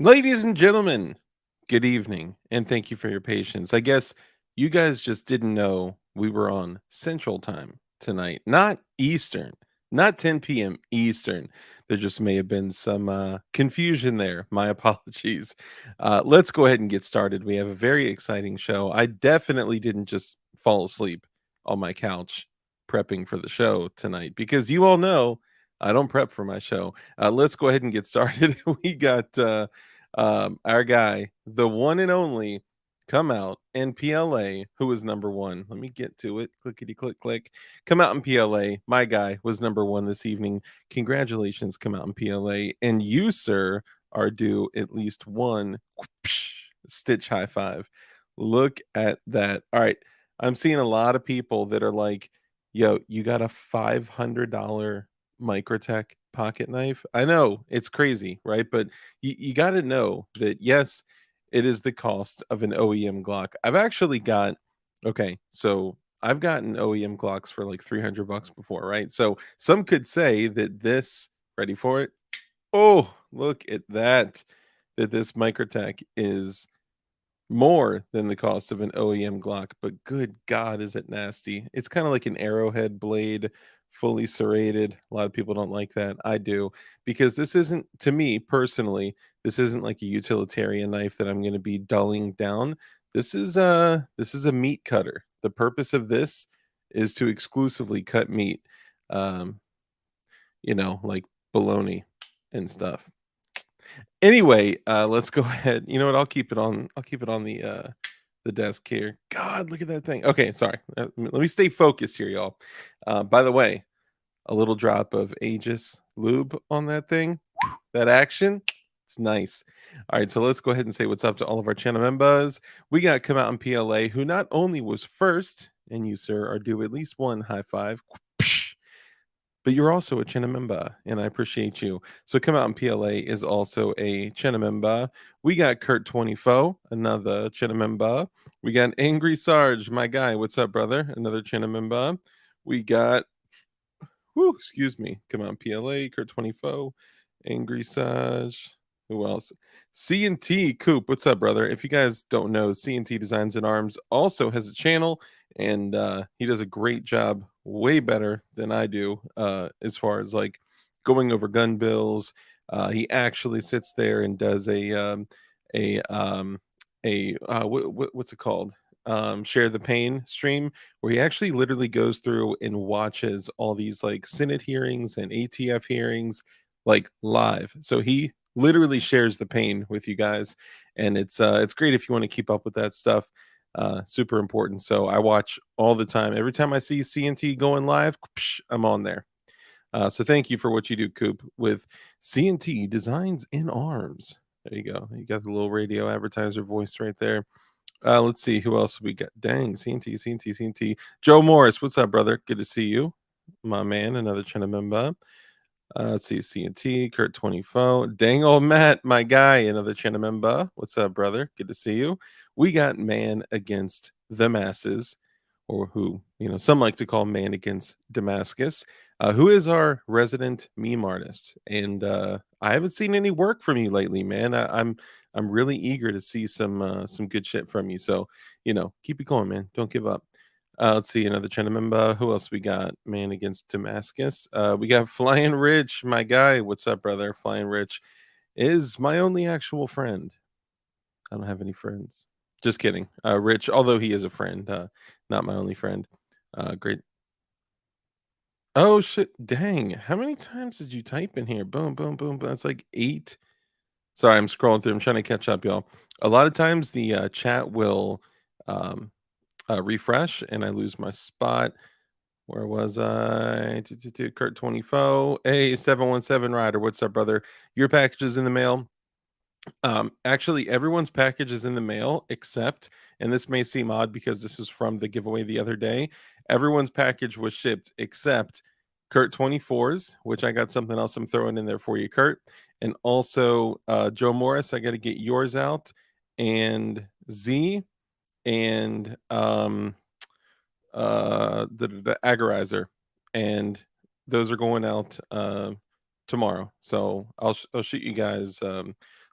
Ladies and gentlemen, good evening, and thank you for your patience. I guess you guys just didn't know we were on Central Time tonight, not Eastern, not 10 p.m. Eastern. There just may have been some confusion there. My apologies. Let's go ahead and get started. We have a very exciting show. I definitely didn't just fall asleep on my couch prepping for the show tonight because you all know I don't prep for my show. Let's go ahead and get started. We got our guy, the one and only, come out in PLA, who was number one. Let me get to it. Clickety click click. Come out in PLA. My guy was number one this evening. Congratulations, come out in PLA. And you, sir, are due at least one Stitch high five. Look at that. All right. I'm seeing a lot of people that are like, yo, you got a $500 Microtech pocket knife. I know it's crazy, right? But you got to know that yes, it is the cost of an OEM Glock. I've actually got okay, so I've gotten OEM Glocks for like 300 bucks before, right? So some could say that this, ready for it? Oh, look at that. That this Microtech is more than the cost of an OEM Glock, but good God, is it nasty. It's kind of like an arrowhead blade, fully serrated. A lot of people don't like that. I do, because this isn't, to me personally, this isn't like a utilitarian knife that I'm going to be dulling down. This is a meat cutter. The purpose of this is to exclusively cut meat. Um, like bologna and stuff. Anyway, let's go ahead. You know what? I'll keep it on the desk here. God, look at that thing. Okay, sorry. Let me stay focused here, y'all. By the way, a little drop of Aegis lube on that thing. That action, it's nice. All right, so let's go ahead and say what's up to all of our channel members. We got Come Out in PLA, who not only was first, and you, sir, are due at least one high five. But you're also a channel member, and I appreciate you. So Come Out in PLA is also a channel member. We got Kurt24, another channel member. We got Angry Sarge, my guy. What's up, brother? Another channel member. We got, excuse me, Come Out in PLA, Kurt24, Angry Sarge. Who else? C&T Coop. What's up, brother? If you guys don't know, C&T Designs and Arms also has a channel, and he does a great job, way better than I do, as far as like going over gun bills. He actually sits there and does a what's it called? Share the pain stream, where he actually literally goes through and watches all these like Senate hearings and ATF hearings like live. So he literally shares the pain with you guys, and it's great if you want to keep up with that stuff. Super important. So I watch all the time. Every time I see CNT going live, I'm on there. So thank you for what you do, Coop, with CNT Designs in Arms. There you go. You got the little radio advertiser voice right there. Let's see who else we got. Dang, CNT, CNT, CNT. Joe Morris, what's up, brother? Good to see you, my man. Another channel member. Let's see, CNT, Kurt24. Dang old Matt, my guy, another channel member. What's up, brother? Good to see you. We got Man Against the Masses, or who, some like to call Man Against Damascus, who is our resident meme artist. And I haven't seen any work from you lately, man. I'm really eager to see some good shit from you. So, keep it going, man. Don't give up. Let's see, another channel member. Who else we got? Man Against Damascus. We got Flying Rich, my guy. What's up, brother? Flying Rich is my only actual friend. I don't have any friends. Just kidding. Rich, although he is a friend, not my only friend. Great. Oh shit! Dang! How many times did you type in here? Boom, boom, boom. That's like 8. Sorry, I'm scrolling through. I'm trying to catch up, y'all. A lot of times the chat will um, refresh, and I lose my spot. Where was I? Kurt24. Hey, 717 Rider. What's up, brother? Your package is in the mail. Actually, everyone's package is in the mail except, and this may seem odd because this is from the giveaway the other day. Everyone's package was shipped except Kurt24's, which I got something else I'm throwing in there for you, Kurt. And also Joe Morris, I got to get yours out. And Z and the agorizer, and those are going out tomorrow. So I'll shoot you guys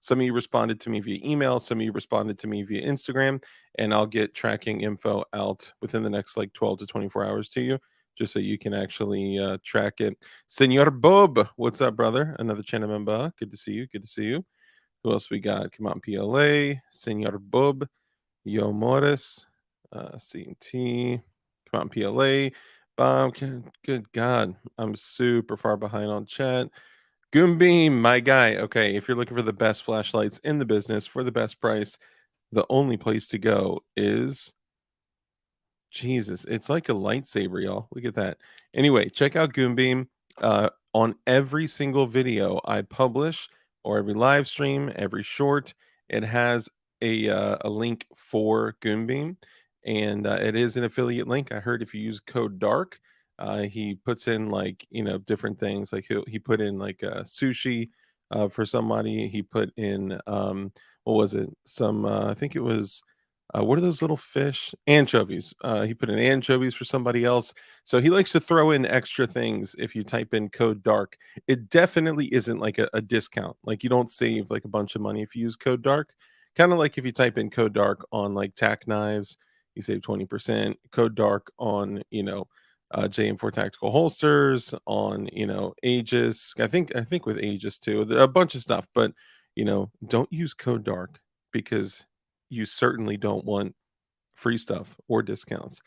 Some of you responded to me via email, some of you responded to me via Instagram, and I'll get tracking info out within the next like 12 to 24 hours to you, just so you can actually track it. Senor Bob, what's up, brother? Another channel member. Good to see you. Good to see you. Who else we got? Come on, PLA. Senor Bob. Yo Morris. CT. Come on, PLA. Bob. Good God. I'm super far behind on chat. Goombeam, my guy. Okay, if you're looking for the best flashlights in the business for the best price, the only place to go is Jesus, it's like a lightsaber, y'all. Look at that. Anyway, check out Goombeam. On every single video I publish, or every live stream, every short, it has a link for Goombeam, and it is an affiliate link. I heard if you use code DARK, he puts in like different things. Like he put in like sushi for somebody. He put in what was it? Some I think it was what are those little fish? Anchovies. He put in anchovies for somebody else. So he likes to throw in extra things if you type in code dark. It definitely isn't like a discount. Like you don't save like a bunch of money if you use code dark. Kind of like if you type in code dark on like tack knives, you save 20%. Code dark on, JM4 tactical holsters, on, Aegis. I think with Aegis too, a bunch of stuff, but don't use code dark because you certainly don't want free stuff or discounts.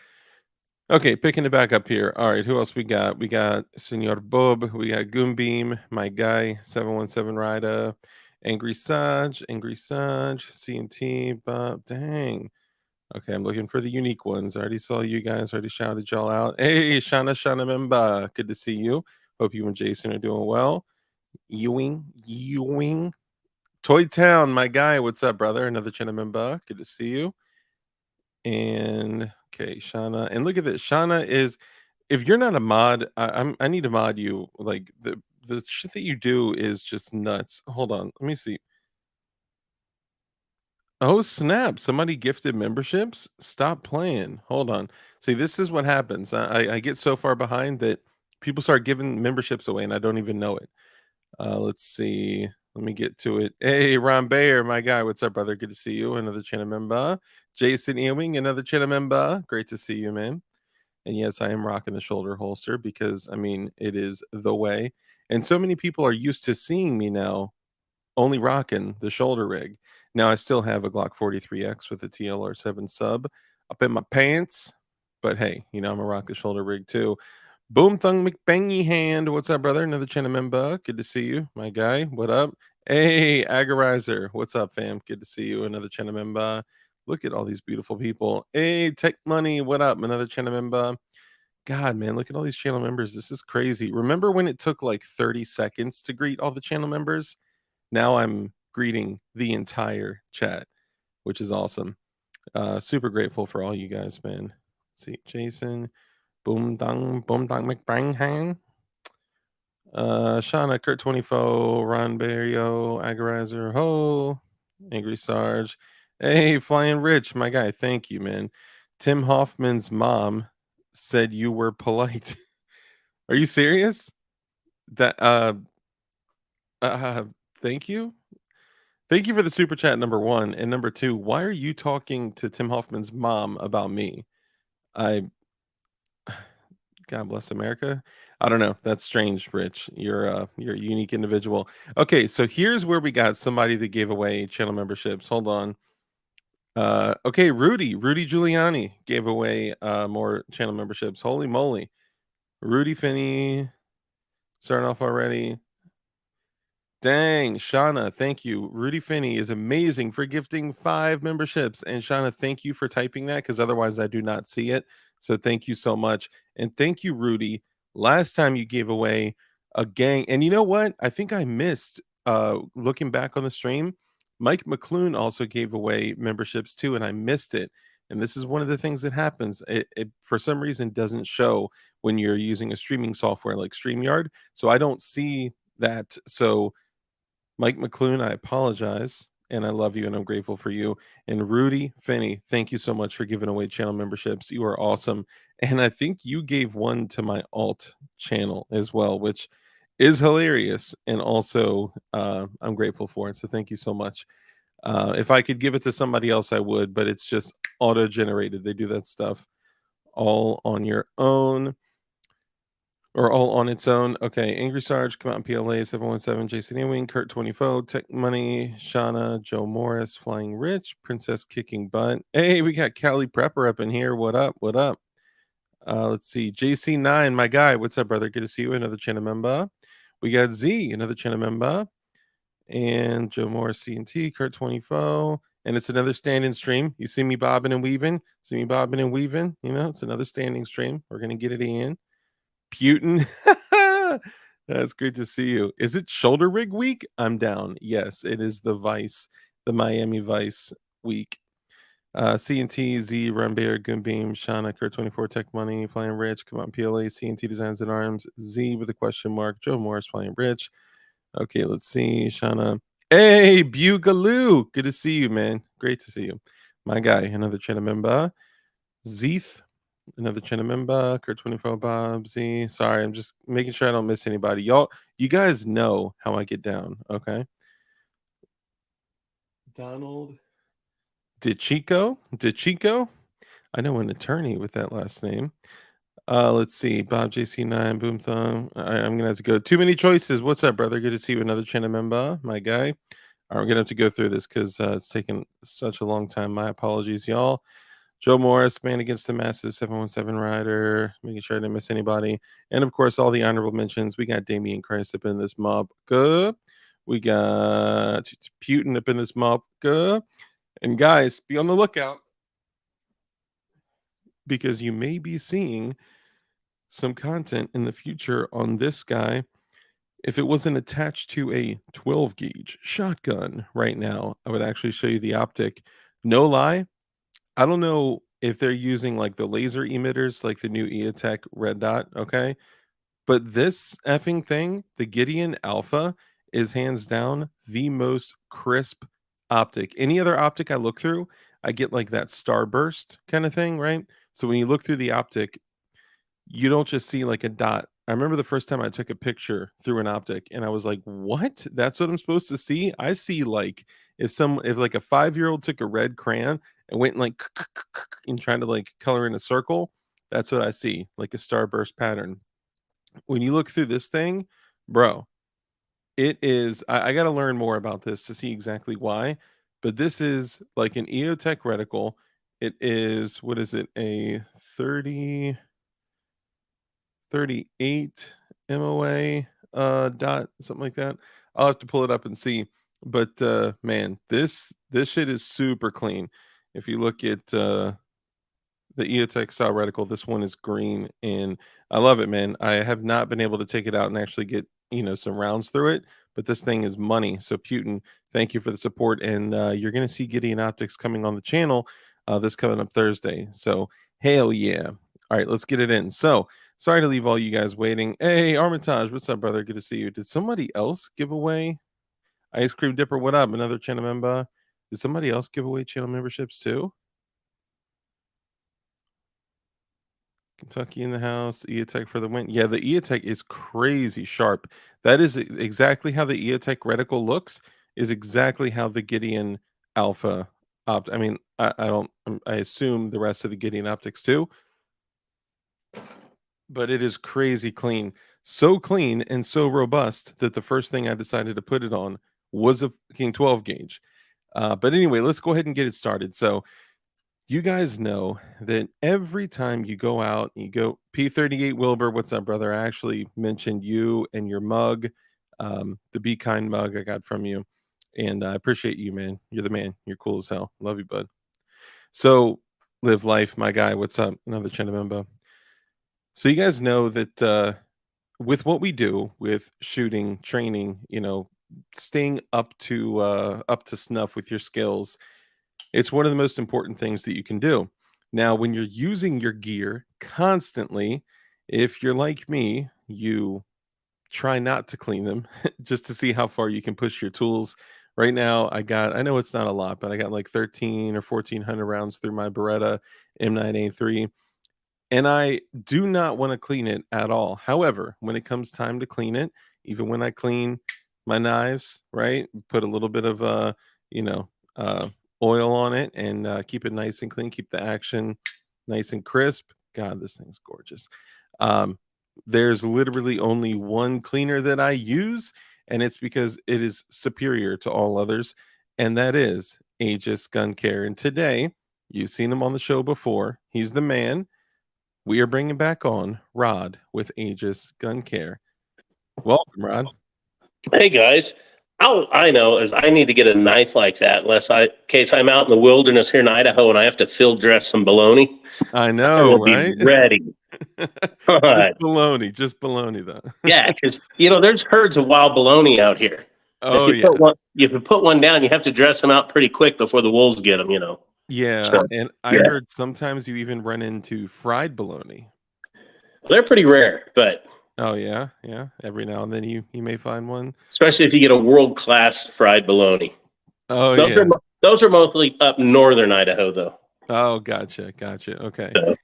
Okay, picking it back up here. All right, who else we got? We got Senor Bob, we got Goombeam, my guy, 717 Rida, Angry Saj, CNT, Bob. Dang. Okay, I'm looking for the unique ones. I already saw you guys, already shouted y'all out. Hey, Shana Memba, good to see you. Hope you and Jason are doing well. Ewing. Toy Town, my guy. What's up, brother? Another China Memba. Good to see you. And okay, Shauna. And look at this. Shauna is if you're not a mod, I need to mod you. Like the shit that you do is just nuts. Hold on. Let me see. Oh snap! Somebody gifted memberships. Stop playing. Hold on. See, this is what happens. I get so far behind that people start giving memberships away, and I don't even know it. Let's see. Let me get to it. Hey, Ron Bayer, my guy. What's up, brother? Good to see you. Another channel member. Jason Ewing, another channel member. Great to see you, man. And yes, I am rocking the shoulder holster because I mean it is the way. And so many people are used to seeing me now only rocking the shoulder rig. Now I still have a Glock 43X with a TLR7 sub up in my pants, but hey, I'm a rock the shoulder rig too. Boom Thung McBangy Hand. What's up, brother? Another channel member. Good to see you, my guy. What up? Hey, Agorizer. What's up, fam? Good to see you. Another channel member. Look at all these beautiful people. Hey, Tech Money. What up? Another channel member. God, man, look at all these channel members. This is crazy. Remember when it took like 30 seconds to greet all the channel members? Now I'm greeting the entire chat, which is awesome. Super grateful for all you guys, man. Let's see, Jason. Boom dong McBrangham. Shauna, Kurt 24, Ron Barrio, Agorizer, Ho, Angry Sarge. Hey, Flying Rich, my guy, thank you, man. Tim Hoffman's mom said you were polite. Are you serious? That uh thank you. Thank you for the super chat, number one. And number two, why are you talking to Tim Hoffman's mom about me? I God bless America. I don't know. That's strange, Rich. You're a unique individual. Okay, so here's where we got somebody that gave away channel memberships. Hold on. Okay, Rudy Giuliani gave away more channel memberships. Holy moly. Rudy Finney starting off already. Dang, Shauna, thank you. Rudy Finney is amazing for gifting 5 memberships. And Shauna, thank you for typing that because otherwise I do not see it. So thank you so much. And thank you, Rudy. Last time you gave away a gang. And you know what? I think I missed looking back on the stream. Mike McClune also gave away memberships too, and I missed it. And this is one of the things that happens. It for some reason doesn't show when you're using a streaming software like StreamYard. So I don't see that. So Mike McClune, I apologize, and I love you, and I'm grateful for you. And Rudy Finney, thank you so much for giving away channel memberships. You are awesome. And I think you gave one to my alt channel as well, which is hilarious, and also, I'm grateful for it, so thank you so much. If I could give it to somebody else, I would, but it's just auto-generated. They do that stuff all on your own or all on its own. Okay, Angry Sarge, come out in PLA 717, Jason Ewing, Kurt 24, Tech Money, Shauna, Joe Morris, Flying Rich, Princess Kicking Butt. Hey, we got Callie Prepper up in here. What up? What up? Let's see. JC9, my guy. What's up, brother? Good to see you. Another channel member. We got Z, another channel member. And Joe Morris, C&T, Kurt 24. And it's another standing stream. You see me bobbing and weaving? See me bobbing and weaving? You know, it's another standing stream. We're going to get it in. Putin. That's great to see you. Is it shoulder rig week? I'm down. Yes, it is the Vice, the Miami Vice week. C&T, Z, Rumbear, Goonbeam, Shauna, Kurt 24, Tech Money, Flying Rich, come on, PLA, C&T Designs and Arms, Z with a question mark, Joe Morris, Flying Rich. Okay, let's see, Shauna. Hey, Bugaloo. Good to see you, man. Great to see you. My guy, another channel member. Zeeth, another channel member. Kurt 24, Bob, Z. Sorry, I'm just making sure I don't miss anybody. Y'all, you guys know how I get down, okay? Donald DeChico. I know an attorney with that last name. Let's see. Bob JC9, Boom Thumb. I'm gonna have to go. Too many choices. What's up, brother? Good to see you. Another channel member, my guy. All right, we're gonna have to go through this because it's taken such a long time. My apologies, y'all. Joe Morris, Man Against the Masses, 717 Rider, making sure I didn't miss anybody. And of course, all the honorable mentions. We got Damien Christ up in this mob. Good. We got Putin up in this mob. Good. And guys, be on the lookout because you may be seeing some content in the future on this guy. If it wasn't attached to a 12 gauge shotgun right now, I would actually show you the optic. No lie, I don't know if they're using like the laser emitters, like the new EOTech red dot, okay? But this effing thing, the Gideon Alpha, is hands down the most crisp optic. Any other optic I look through, I get like that starburst kind of thing, right? So when you look through the optic, you don't just see like a dot. I remember the first time I took a picture through an optic and I was like, "What? That's what I'm supposed to see?" I see like if like a 5-year-old took a red crayon and went and like and trying to like color in a circle, that's what I see, like a starburst pattern. When you look through this thing, bro, it is I got to learn more about this to see exactly why, but this is like an EOTech reticle. It is what is it? A 38 MOA dot something like that. I'll have to pull it up and see. But man, this shit is super clean. If you look at the EOTech style reticle, this one is green and I love it, man. I have not been able to take it out and actually get, some rounds through it, but this thing is money. So Putin, thank you for the support. And you're gonna see Gideon Optics coming on the channel this coming up Thursday. So hell yeah. All right, let's get it in. So sorry to leave all you guys waiting. Hey, Armitage, what's up, brother? Good to see you. Did somebody else give away Ice Cream Dipper? What up? Another channel member. Did somebody else give away channel memberships too? Kentucky in the house. EOTech for the win. Yeah, the EOTech is crazy sharp. That is exactly how the EOTech reticle looks. Is exactly how the Gideon Alpha I mean, I don't. I assume the rest of the Gideon optics too, but it is crazy clean. So clean and so robust that the first thing I decided to put it on was a King 12 gauge. But anyway, let's go ahead and get it started. So you guys know that every time you go out, you go P38 Wilbur, what's up, brother? I actually mentioned you and your mug, the Be Kind mug I got from you. And I appreciate you, man. You're the man. You're cool as hell. Love you, bud. So, live life, my guy. What's up? Another channel member. So, you guys know that with what we do with shooting, training, staying up to snuff with your skills, it's one of the most important things that you can do. Now, when you're using your gear constantly, if you're like me, you try not to clean them just to see how far you can push your tools. Right now, I know it's not a lot, but I got like 13 or 1400 rounds through my Beretta M9A3, and I do not want to clean it at all. However, when it comes time to clean it, even when I clean my knives, right? Put a little bit of you know, oil on it and keep it nice and clean, keep the action nice and crisp. God, this thing's gorgeous. Um, there's literally only one cleaner that I use, and it's because it is superior to all others, and that is Aegis Gun Care. And today, you've seen him on the show before. He's the man. We are bringing back on Rod with Aegis Gun Care. Welcome, Rod. Hey guys, all I know is I need to get a knife like that, in case I'm out in the wilderness here in Idaho and I have to field dress some bologna. I I know, will right? be ready. Just bologna though. Yeah, because there's herds of wild bologna out here. Oh yeah. If you put one down, you have to dress them out pretty quick before the wolves get them. Yeah, So, and I heard sometimes you even run into fried bologna. they're pretty rare, but Oh yeah. Every now and then you may find one. especially if you get a world-class fried bologna. Oh Those yeah. those are mostly up northern Idaho, though. Oh, gotcha. Okay. So,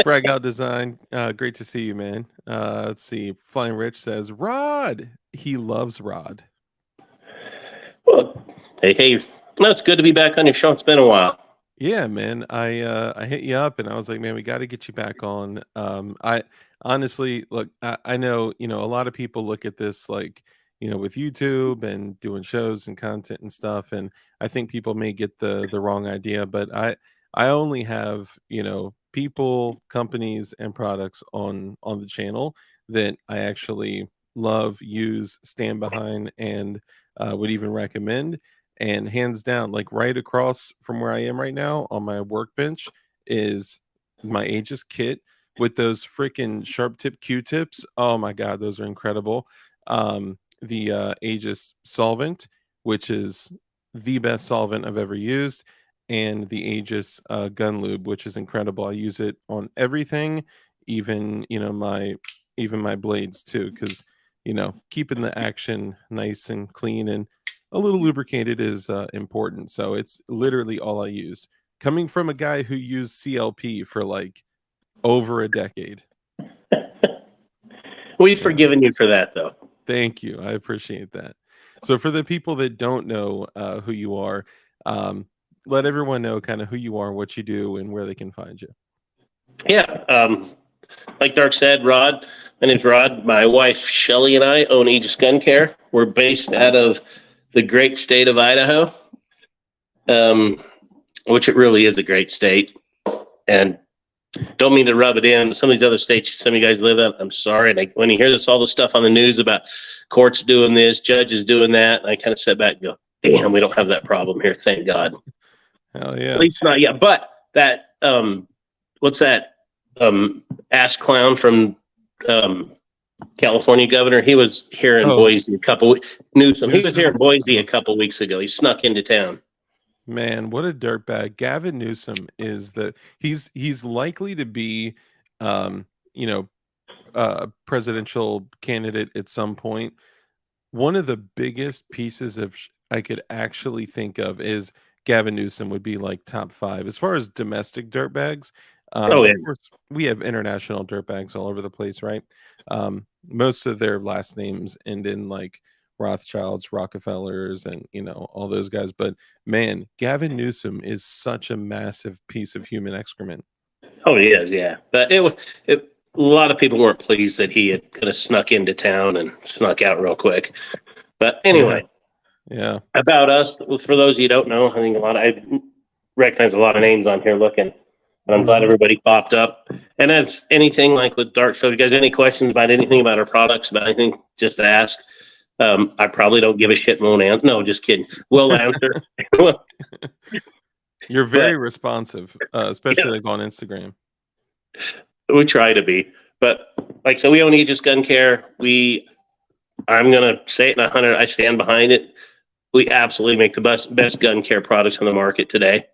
Frag Out Design. Great to see you, man. Let's see. Flying Rich says Rod. He loves Rod. well, hey, no, it's good to be back on your show. It's been a while. Yeah, man. I hit you up and I was like, man, we got to get you back on. I honestly look. I know a lot of people look at this like with YouTube and doing shows and content and stuff, and I think people may get the wrong idea. But I only have people, companies, and products on the channel that I actually love, use, stand behind, and would even recommend. And hands down, like right across from where I am right now on my workbench is my Aegis kit with those freaking sharp tip Q-tips. Oh my God, those are incredible. The Aegis solvent, which is the best solvent I've ever used, and the Aegis gun lube, which is incredible. I use it on everything, even my blades too, because keeping the action nice and clean and a little lubricated is important. So it's literally all I use. Coming from a guy who used CLP for like over a decade. We've forgiven you for that, though. Thank you. I appreciate that. So for the people that don't know who you are, let everyone know kind of who you are, what you do, and where they can find you. Yeah. Like Dark said, Rod, my name's Rod. My wife, Shelly, and I own Aegis Gun Care. We're based out of the great state of Idaho, which it really is a great state. And don't mean to rub it in. Some of these other states, some of you guys live in, I'm sorry. And when you hear all the stuff on the news about courts doing this, judges doing that, I kind of sit back and go, damn, we don't have that problem here. Thank God. Hell yeah. At least not yet. But that, what's that ass clown from California governor? He was here in Boise Newsom. He was here in Boise a couple weeks ago. He snuck into town. Man, what a dirtbag. Gavin Newsom is he's likely to be presidential candidate at some point. One of the biggest pieces of I could actually think of is Gavin Newsom would be like top 5 as far as domestic dirtbags. Of course, we have international dirtbags all over the place, right? Most of their last names end in like Rothschilds, Rockefellers, and all those guys. But man, Gavin Newsom is such a massive piece of human excrement. Oh, he is, yeah. But a lot of people weren't pleased that he had kind of snuck into town and snuck out real quick. But anyway, yeah. About us, for those of you who don't know, I think I recognize a lot of names on here looking. And I'm glad everybody popped up. And as anything like with Dark, so if you guys have any questions about anything about our products, about anything, just ask. I probably don't give a shit and won't answer. No, just kidding. We'll answer. You're very responsive, especially like on Instagram. We try to be. But so we own Aegis Gun Care. I'm going to say it in 100. I stand behind it. We absolutely make the best gun care products on the market today.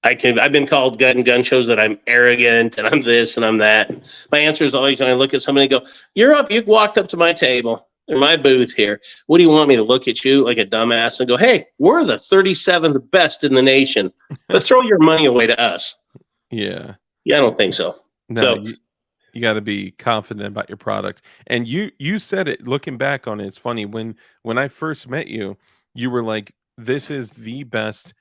I've been called gun shows that I'm arrogant and I'm this and I'm that. My answer is always when I look at somebody and go, you walked up to my table in my booth here. What do you want me to look at you like a dumbass and go, hey, we're the 37th best in the nation, but throw your money away to us. Yeah. Yeah, I don't think so. No, so You got to be confident about your product. And you said it, looking back on it, it's funny when I first met you, you were like, this is the best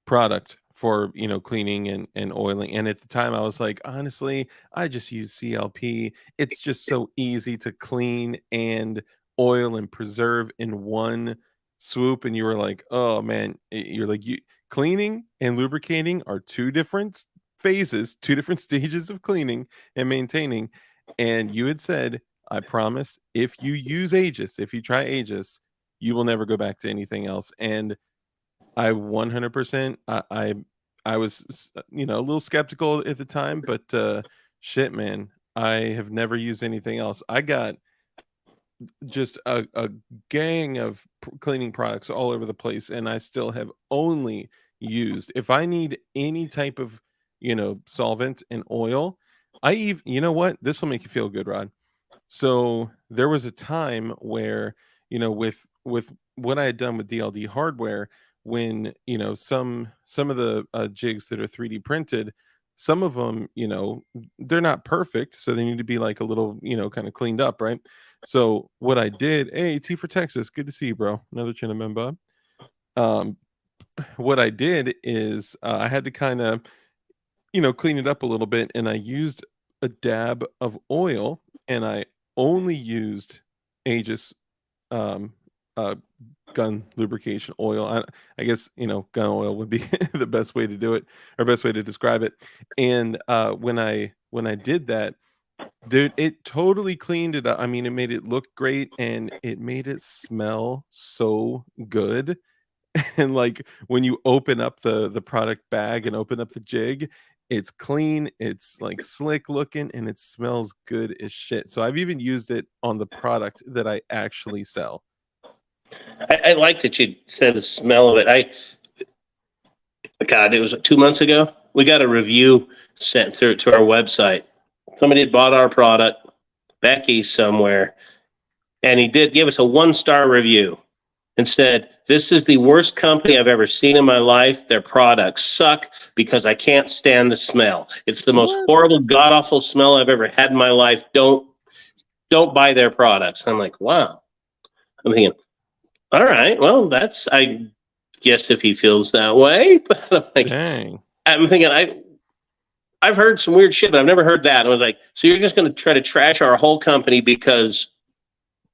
product for, cleaning and oiling. And at the time I was like, honestly, I just use CLP. It's just so easy to clean and oil and preserve in one swoop. And you were like, oh man, you're like, you cleaning and lubricating are two different phases, two different stages of cleaning and maintaining. And you had said, I promise, if you use Aegis, if you try Aegis, you will never go back to anything else. And I 100%. I was, a little skeptical at the time, but shit, man, I have never used anything else. I got just a gang of cleaning products all over the place, and I still have only used, if I need any type of, solvent and oil. I even, you know what? This will make you feel good, Rod. So there was a time where, with what I had done with DLD hardware, when some of the jigs that are 3D printed, some of them, they're not perfect, so they need to be like a little, kind of cleaned up, right? So what I did, hey, T for Texas, good to see you, bro. Another chin member. What I did is I had to kind of, clean it up a little bit, and I used a dab of oil, and I only used Aegis um, uh, gun lubrication oil. I guess, gun oil would be the best way to do it, or best way to describe it. And when I did that, dude, it totally cleaned it up. I mean, it made it look great, and it made it smell so good. And like when you open up the product bag and open up the jig, it's clean, it's like slick looking, and it smells good as shit. So I've even used it on the product that I actually sell. I like that you said the smell of it. God, it was 2 months ago. We got a review sent through to our website. Somebody had bought our product back east somewhere, and he did give us a 1-star review and said, "This is the worst company I've ever seen in my life. Their products suck because I can't stand the smell. It's the most horrible, god-awful smell I've ever had in my life. Don't buy their products." I'm like, wow. I'm thinking, all right, well, that's, I guess, if he feels that way. But I'm like, Dang. I'm thinking, I've heard some weird shit, but I've never heard that. I was like, so you're just going to try to trash our whole company because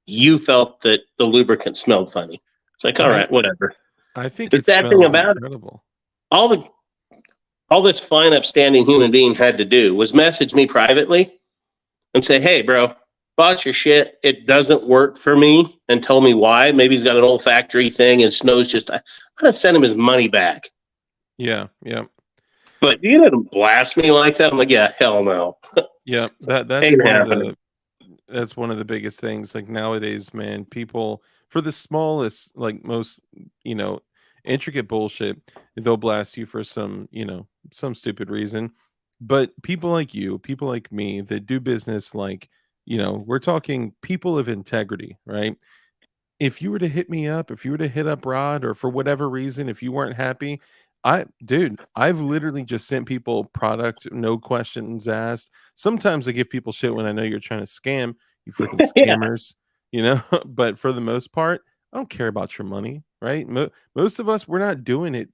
you felt that the lubricant smelled funny? It's like, all right, whatever. I think The it sad thing smells about incredible. all this fine, upstanding human being had to do was message me privately and say, "Hey, bro, bought your shit. It doesn't work for me," and tell me why. Maybe he's got an olfactory thing and Snow's just, I'm going to send him his money back. Yeah. But you didn't blast me like that. I'm like, yeah, hell no. Yeah. That's Ain't one of happening. that's one of the biggest things. Like nowadays, man, people, for the smallest, like most, intricate bullshit, they'll blast you for some stupid reason. But people like you, people like me that do business, like, we're talking people of integrity, right? If you were to hit me up, if you were to hit up Rod, or for whatever reason, if you weren't happy, I've literally just sent people product, no questions asked. Sometimes I give people shit when I know you're trying to scam, you freaking Yeah. scammers, but for the most part, I don't care about your money, right? Most of us, we're not doing it,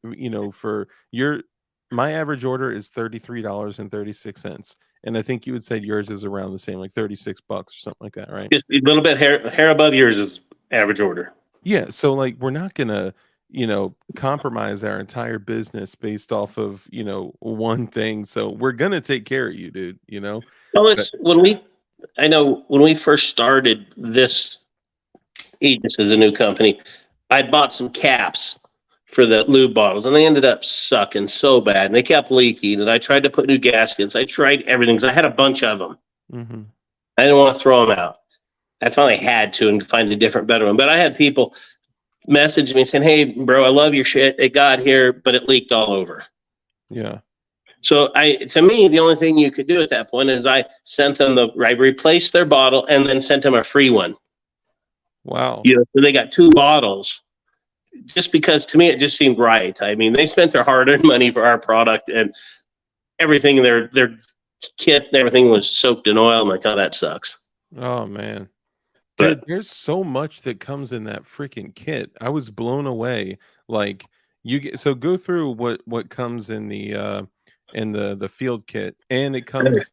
for my average order is $33.36. And I think you would say yours is around the same, like $36 or something like that, right? Just a little bit hair above yours is average order. Yeah, so like we're not gonna, compromise our entire business based off of, one thing. So we're gonna take care of you, dude. Well, But I know when we first started this, Aegis is a new company, I bought some caps for the lube bottles, and they ended up sucking so bad, and they kept leaking, and I tried to put new gaskets. I tried everything because I had a bunch of them. mhm. I didn't want to throw them out. I finally had to and find a different, better one. But I had people message me saying, "Hey, bro, I love your shit. It got here, but it leaked all over." Yeah. So to me, the only thing you could do at that point is I sent them I replaced their bottle and then sent them a free one. Wow. So they got 2 bottles, just because to me it just seemed right. I mean, they spent their hard-earned money for our product and everything. They're kit and everything was soaked in oil. I'm like, oh, that sucks. Oh man. But There's so much that comes in that freaking kit. I was blown away. Like you get so go through what comes in the field kit, and it comes.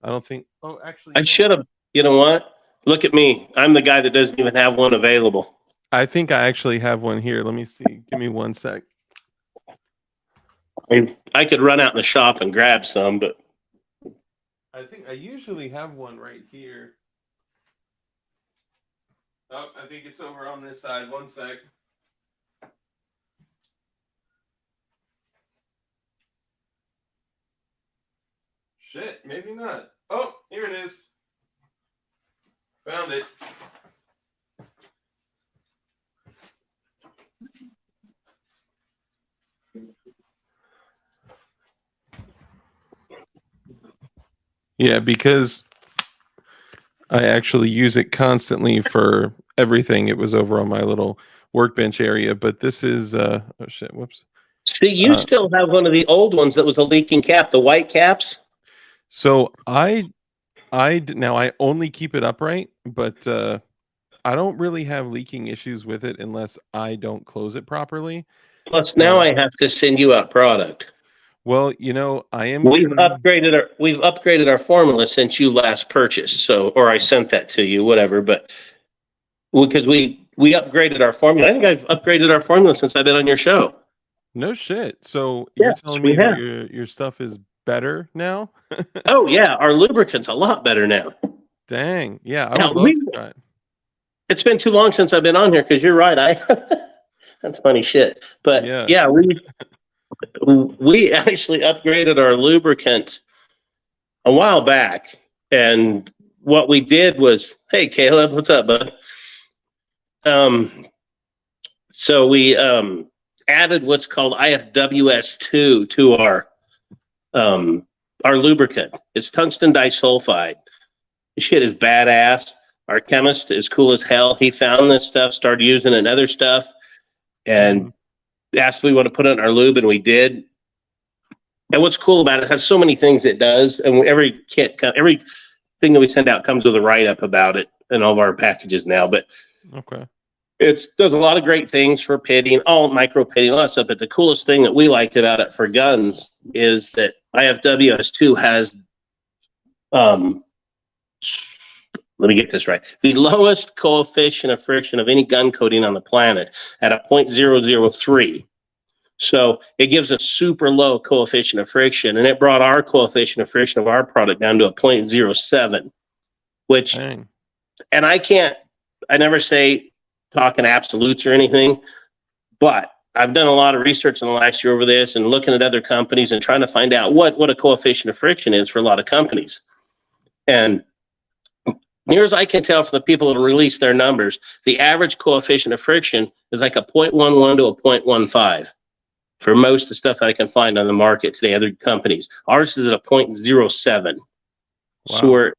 I don't think. Oh, actually, I you know should what? have, you know what? Look at me. I'm the guy that doesn't even have one available. I think I actually have one here. Let me see. Give me one sec. I mean, I could run out in the shop and grab some, but I think I usually have one right here. Oh, I think it's over on this side. One sec. Shit, maybe not. Oh, here it is. Found it. Yeah, because I actually use it constantly for everything. It was over on my little workbench area, but this is oh shit, whoops. see, you Uh, still have one of the old ones that was a leaking cap, the white caps. so now I only keep it upright, but I don't really have leaking issues with it unless I don't close it properly. Plus, now So, I have to send you out product. well, I am getting. We've upgraded our formula since you last purchased. So, or I sent that to you, whatever. But because we upgraded our formula, I think I've upgraded our formula since I've been on your show. No shit. So you're Yes, telling we me that have. your stuff is better now? Oh yeah, our lubricant's a lot better now. Dang. Yeah, I would Now love to try it. it's been too long since I've been on here because you're right. That's funny shit. But Yeah. yeah, we actually upgraded our lubricant a while back, and what we did was, hey Caleb, what's up, bud? Um, so we added what's called IFWS2 to our lubricant. It's tungsten disulfide. This shit is badass. Our chemist is cool as hell. He found this stuff, started using it in other stuff, and Mhm. asked if we want to put it in our lube, and we did. And what's cool about it has so many things it does, and every everything that we send out comes with a write up about it in all of our packages now. But Okay. it does a lot of great things for pitting, all micro pitting, all that stuff. But the coolest thing that we liked about it for guns is that IFWS2 has, um, let me get this right, the lowest coefficient of friction of any gun coating on the planet at a 0.003. So it gives a super low coefficient of friction, and it brought our coefficient of friction of our product down to a 0.07, which, Dang. and I never say talking absolutes or anything, but I've done a lot of research in the last year over this and looking at other companies and trying to find out what a coefficient of friction is for a lot of companies. And near as I can tell from the people that release their numbers, the average coefficient of friction is like a 0.11 to a 0.15 for most of the stuff that I can find on the market today, other companies. Ours is at a 0.07. So Wow.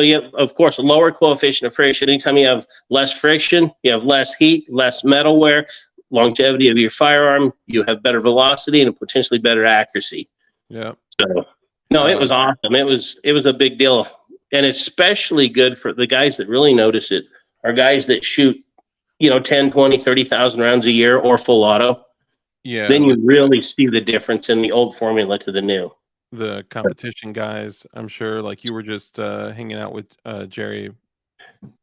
you have, of course, a lower coefficient of friction. Anytime you have less friction, you have less heat, less metal wear, longevity of your firearm, you have better velocity and potentially better accuracy. Yeah. So no, it Uh, was awesome. It was a big deal. And especially good for the guys that really notice it are guys that shoot, 10, 20, 30,000 rounds a year or full auto. yeah, Then you like really see the difference in the old formula to the new. the competition guys, I'm sure like you were just hanging out with Jerry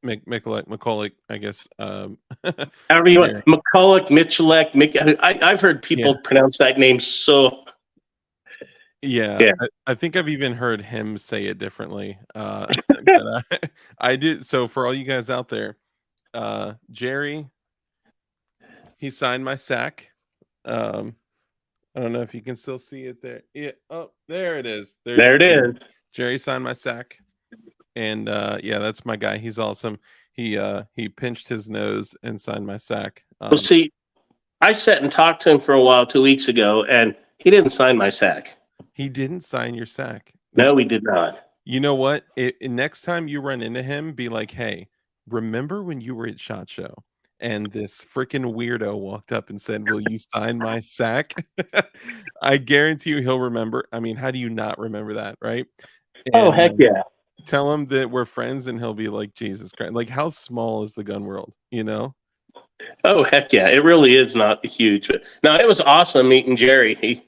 McCulloch, I guess. However you want, Here. McCulloch, Michalek, I've heard Yeah. people pronounce that name so. Yeah, Yeah. I think I've even heard him say it differently. But I did. So for all you guys out there, Jerry, he signed my sack. Um, I don't know if you can still see it there. Yeah. Oh, there it is. There's There it Jerry. is. Jerry signed my sack, and yeah, that's my guy. He's awesome. He pinched his nose and signed my sack. Well, see, I sat and talked to him for a while 2 weeks ago, and he didn't sign my sack. He didn't sign your sack. No, he did not. You know what? Next time you run into him, be like, "Hey, remember when you were at SHOT Show and this freaking weirdo walked up and said, 'Will you sign my sack?'" I guarantee you he'll remember. I mean, how do you not remember that, right? Oh, and heck yeah. tell him that we're friends, and he'll be like, Jesus Christ, like how small is the gun world, you know? Oh, heck yeah. It really is not huge. But no, it was awesome meeting Jerry.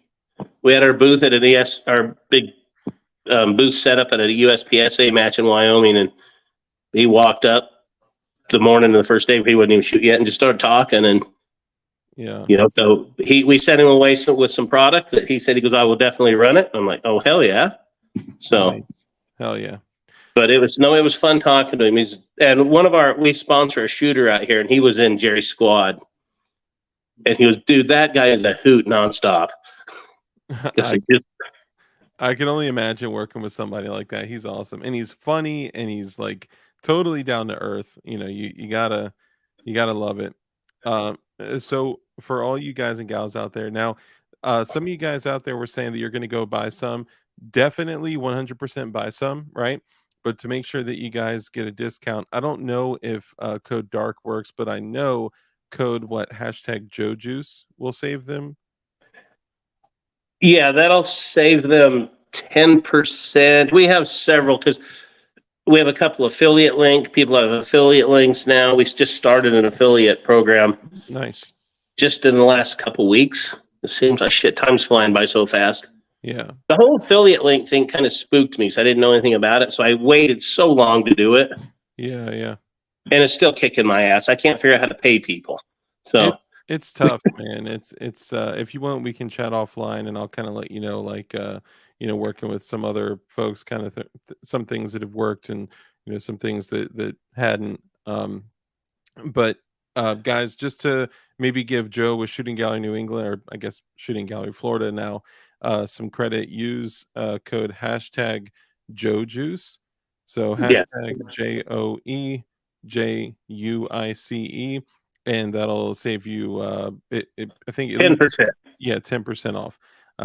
We had our booth at our big booth set up at a USPSA match in Wyoming, and he walked up the morning of the first day. He wasn't even shoot yet, and just started talking. And Yeah. so we sent him away with some product that he said he goes, I will definitely run it. I'm like, oh hell yeah. So, Nice. Hell yeah. but it was fun talking to him. We sponsor a shooter out here, and he was in Jerry's squad, and he was, dude, that guy is a hoot nonstop. I I can only imagine working with somebody like that. He's awesome, and he's funny, and he's like totally down to earth. You know, you gotta love it. So for all you guys and gals out there, now, some of you guys out there were saying that you're going to go buy some. Definitely 100% buy some, right? But to make sure that you guys get a discount, I don't know if code dark works, but I know code what hashtag Joe Juice will save them. Yeah, that'll save them 10%. We have several because we have a couple affiliate link. People have affiliate links now. We just started an affiliate program Nice. just in the last couple weeks. It seems like shit, time's flying by so fast. Yeah. The whole affiliate link thing kind of spooked me, so I didn't know anything about it. So I waited so long to do it, Yeah. Yeah. and it's still kicking my ass. I can't figure out how to pay people. So It's tough, man. It's if you want, we can chat offline, and I'll kind of let you know, like, working with some other folks, kind of some things that have worked, and some things that hadn't. But guys, just to maybe give Joe with Shooting Gallery New England, or I guess Shooting Gallery Florida now, some credit, use code hashtag Joe Juice. So yes, hashtag JOEJUICE, and that'll save you I think at least 10%. yeah, 10% off.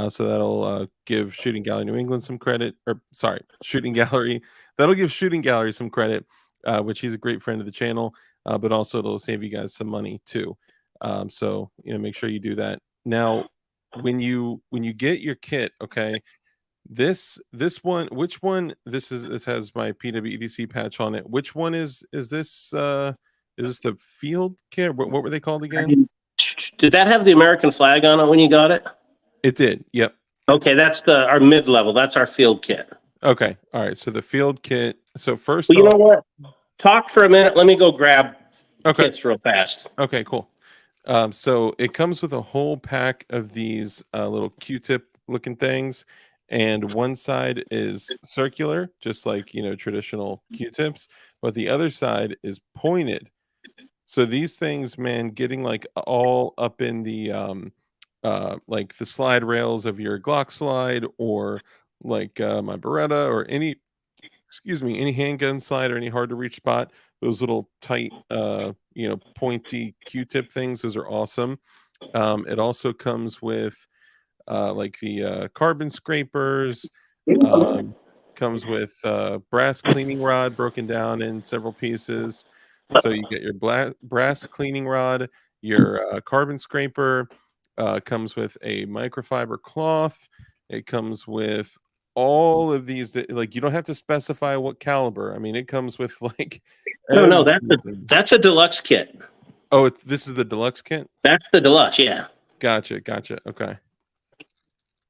So that'll give Shooting Gallery New England some credit, or sorry, Shooting Gallery. That'll give Shooting Gallery some credit, which he's a great friend of the channel, but also it'll save you guys some money too. So make sure you do that. Now, when you get your kit, okay, this one, which one? This has my PWEDC patch on it. Which one is this? Is this the field kit? What were they called again? Did that have the American flag on it when you got it? It did. Yep. Okay, that's our mid level. That's our field kit. Okay. All right. So the field kit. So first Well, you off, know what? Talk for a minute. Let me go grab okay. kits real fast. Okay. Cool. So it comes with a whole pack of these little Q-tip looking things, and one side is circular, just like traditional Q-tips, but the other side is pointed. So these things, man, getting like all up in the like the slide rails of your Glock slide, or like my Beretta, or any handgun slide, or any hard to reach spot, those little tight pointy Q-tip things, those are awesome. It also comes with like the carbon scrapers, um, comes with brass cleaning rod broken down in several pieces. So you get your brass cleaning rod, your carbon scraper, comes with a microfiber cloth. It comes with all of these that, like, you don't have to specify what caliber. I mean, it comes with like No, everything. that's a deluxe kit. Oh, this is the deluxe kit. That's the deluxe. Yeah. Gotcha. Okay.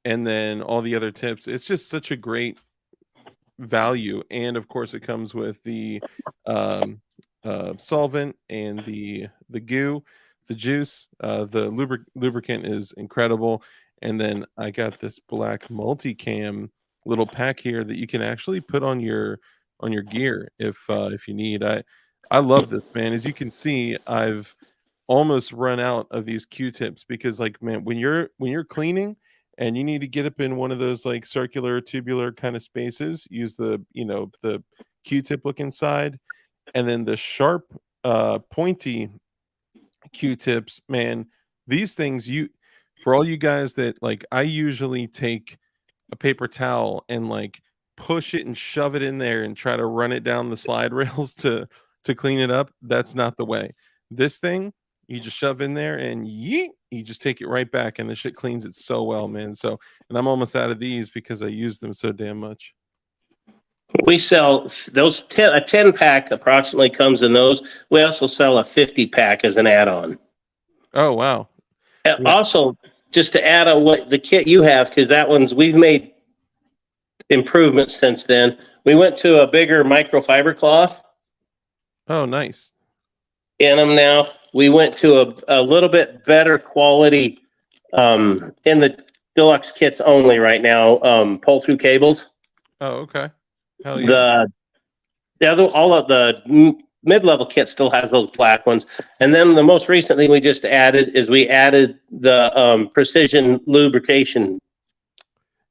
And then all the other tips. It's just such a great value, and of course, it comes with the um, solvent, and the goo, the juice. The lubricant is incredible, and then I got this black multicam little pack here that you can actually put on your gear if you need. I love this, man. As you can see, I've almost run out of these Q-tips, because, like, man, when you're cleaning and you need to get up in one of those like circular tubular kind of spaces, use the Q-tip looking side, and then the sharp pointy Q-tips, man. These things, for all you guys that, like, I usually take a paper towel and like push it and shove it in there and try to run it down the slide rails to clean it up. That's not the way. This thing, you just shove in there and yeet, you just take it right back, and the shit cleans it so well, man. So, and I'm almost out of these because I use them so damn much. We sell those a 10 pack approximately comes in those. We also sell a 50 pack as an add-on. Oh wow. Yeah. Also, just to add on what the kit you have, because that one's we've made improvements since then. We went to a bigger microfiber cloth Oh nice. in them now. We went to a little bit better quality in the deluxe kits only right now. Pull through cables. Oh okay. Hell yeah. The other all of the mid-level kit still has those black ones, and then the most recent thing we just added is we added the precision lubrication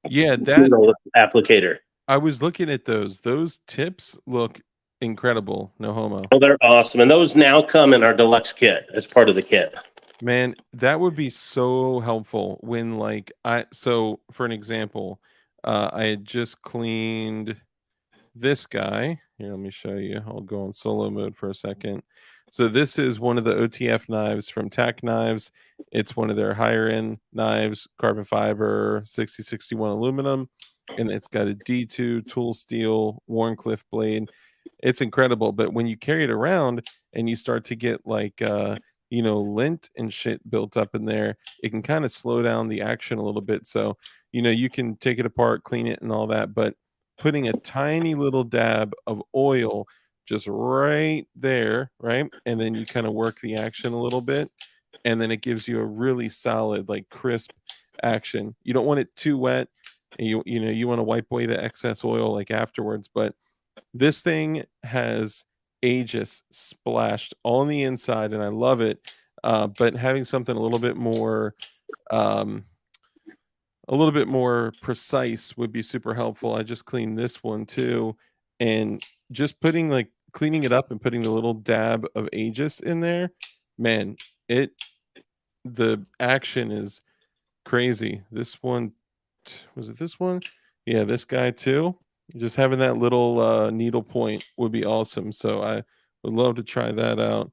Yeah, that applicator. I was looking at those. Those tips look incredible. No homo. Oh, they're awesome, and those now come in our deluxe kit as part of the kit. Man, that would be so helpful when like so for an example, I had just cleaned this guy. Here, let me show you. I'll go on solo mode for a second. So this is one of the OTF knives from Tac Knives. It's one of their higher end knives, carbon fiber, 6061 aluminum, and it's got a D2 tool steel Warncliffe blade. It's incredible, but when you carry it around and you start to get like lint and shit built up in there, it can kind of slow down the action a little bit. So, you can take it apart, clean it and all that, but putting a tiny little dab of oil just right there, right? And then you kind of work the action a little bit, and then it gives you a really solid, like crisp action. You don't want it too wet, and you want to wipe away the excess oil like afterwards, but this thing has Aegis splashed on the inside, and I love it. But having something um, a little bit more precise would be super helpful. I just cleaned this one too, and just cleaning it up and putting the little dab of Aegis in there, man, the action is crazy. This one, was it this one? Yeah, this guy too. Just having that little needle point would be awesome. So I would love to try that out.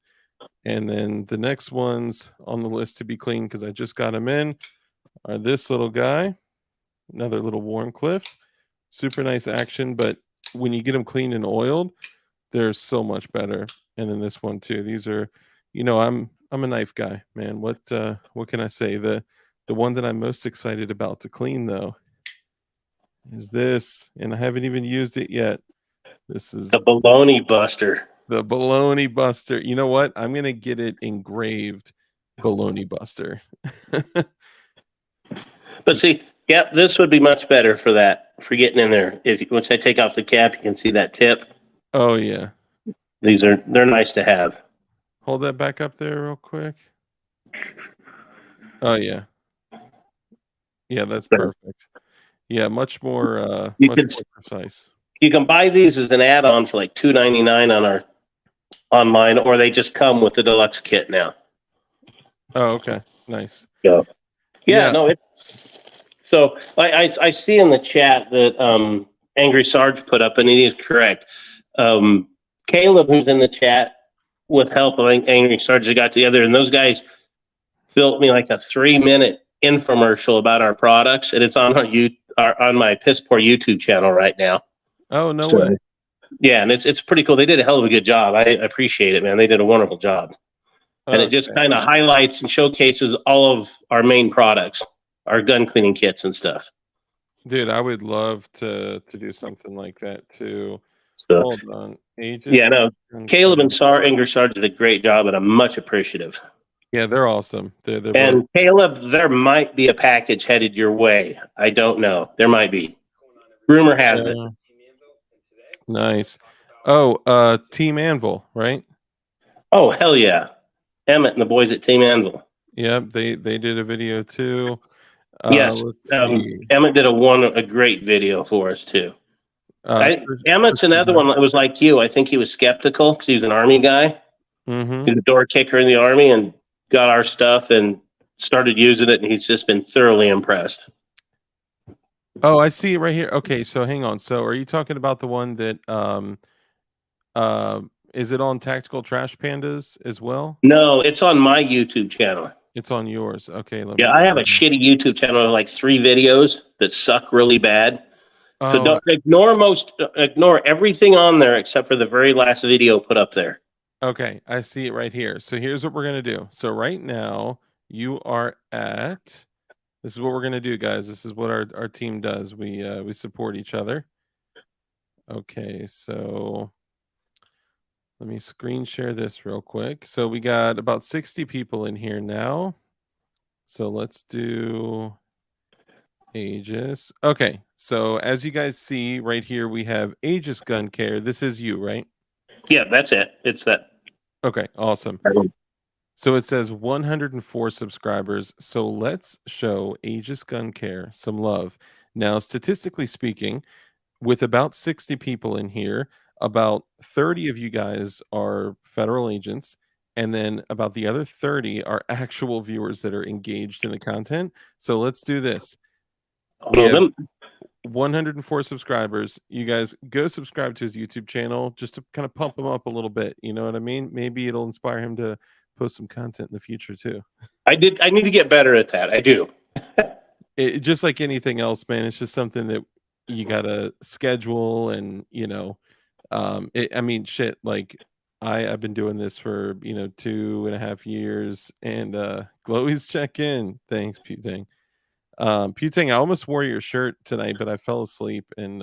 And then the next ones on the list to be cleaned, because I just got them in, are this little guy, another little Warncliffe. Super nice action, but when you get them cleaned and oiled, they're so much better. And then this one too. These are, I'm a knife guy, man. What can I say? The one that I'm most excited about to clean though is this, and I haven't even used it yet. This is The Baloney Buster. the Baloney Buster. You know what? I'm gonna get it engraved, Baloney Buster. But see, yep, this would be much better for that, for getting in there. Once I take off the cap, you can see that tip. Oh yeah. They're nice to have. Hold that back up there real quick. Oh yeah. Yeah, that's perfect. Yeah, much more more precise. You can buy these as an add-on for like $2.99 on our online, or they just come with the deluxe kit now. Oh, okay. Nice. Yeah, no, it's so I see in the chat that Angry Sarge put up, and he is correct. Caleb, who's in the chat, with help of Angry Sarge, they got together, and those guys built me like a 3-minute infomercial about our products, and it's on on my Piss Poor YouTube channel right now. Oh, no way. Yeah, and it's pretty cool. They did a hell of a good job. I appreciate it, man. They did a wonderful job. And it just kind of highlights and showcases all of our main products, our gun cleaning kits and stuff. Dude, I would love to do something like that too. So, hold on. Aegis, yeah, no. Caleb and Angry Sarge did a great job, and I'm much appreciative. Yeah, they're awesome. They're and both. Caleb, there might be a package headed your way. I don't know. There might be. Rumor has it. Nice. Oh, Team Anvil, right? Oh, hell yeah. Emmett and the boys at Team Anvil. Yep, they did a video too. Yes, Emmett did a great video for us too. Emmett's another one that was like you. I think he was skeptical because he was an Army guy. Mm-hmm. He was a door kicker in the Army and got our stuff and started using it, and he's just been thoroughly impressed. Oh, I see it right here. Okay, so hang on. So are you talking about the one that is it on Tactical Trash Pandas as well? No, it's on my YouTube channel. It's on yours. Okay. I have a shitty YouTube channel with like 3 videos that suck really bad. So Oh, don't ignore everything on there except for the very last video put up there. okay. I see it right here. So here's what we're gonna do. So right now you are at. This is what we're gonna do, guys. This is what our team does. We support each other. Okay, so let me screen share this real quick. So we got about 60 people in here now. So let's do Aegis. Okay, so as you guys see right here, we have Aegis Gun Care. This is you, right? Yeah, that's it. It's that. Okay, awesome. So it says 104 subscribers. So let's show Aegis Gun Care some love. Now, statistically speaking, with about 60 people in here, about 30 of you guys are federal agents, and then about the other 30 are actual viewers that are engaged in the content. So let's do this. We Well, have them 104 subscribers. You guys go subscribe to his YouTube channel just to kind of pump him up a little bit. You know what I mean? Maybe it'll inspire him to post some content in the future too. I need to get better at that. I do. Just like anything else, man, it's just something that you gotta schedule and I mean, shit, like I've been doing this for 2.5 years, and Glowy's check in. Thanks, Putang. Putang, I almost wore your shirt tonight, but I fell asleep, and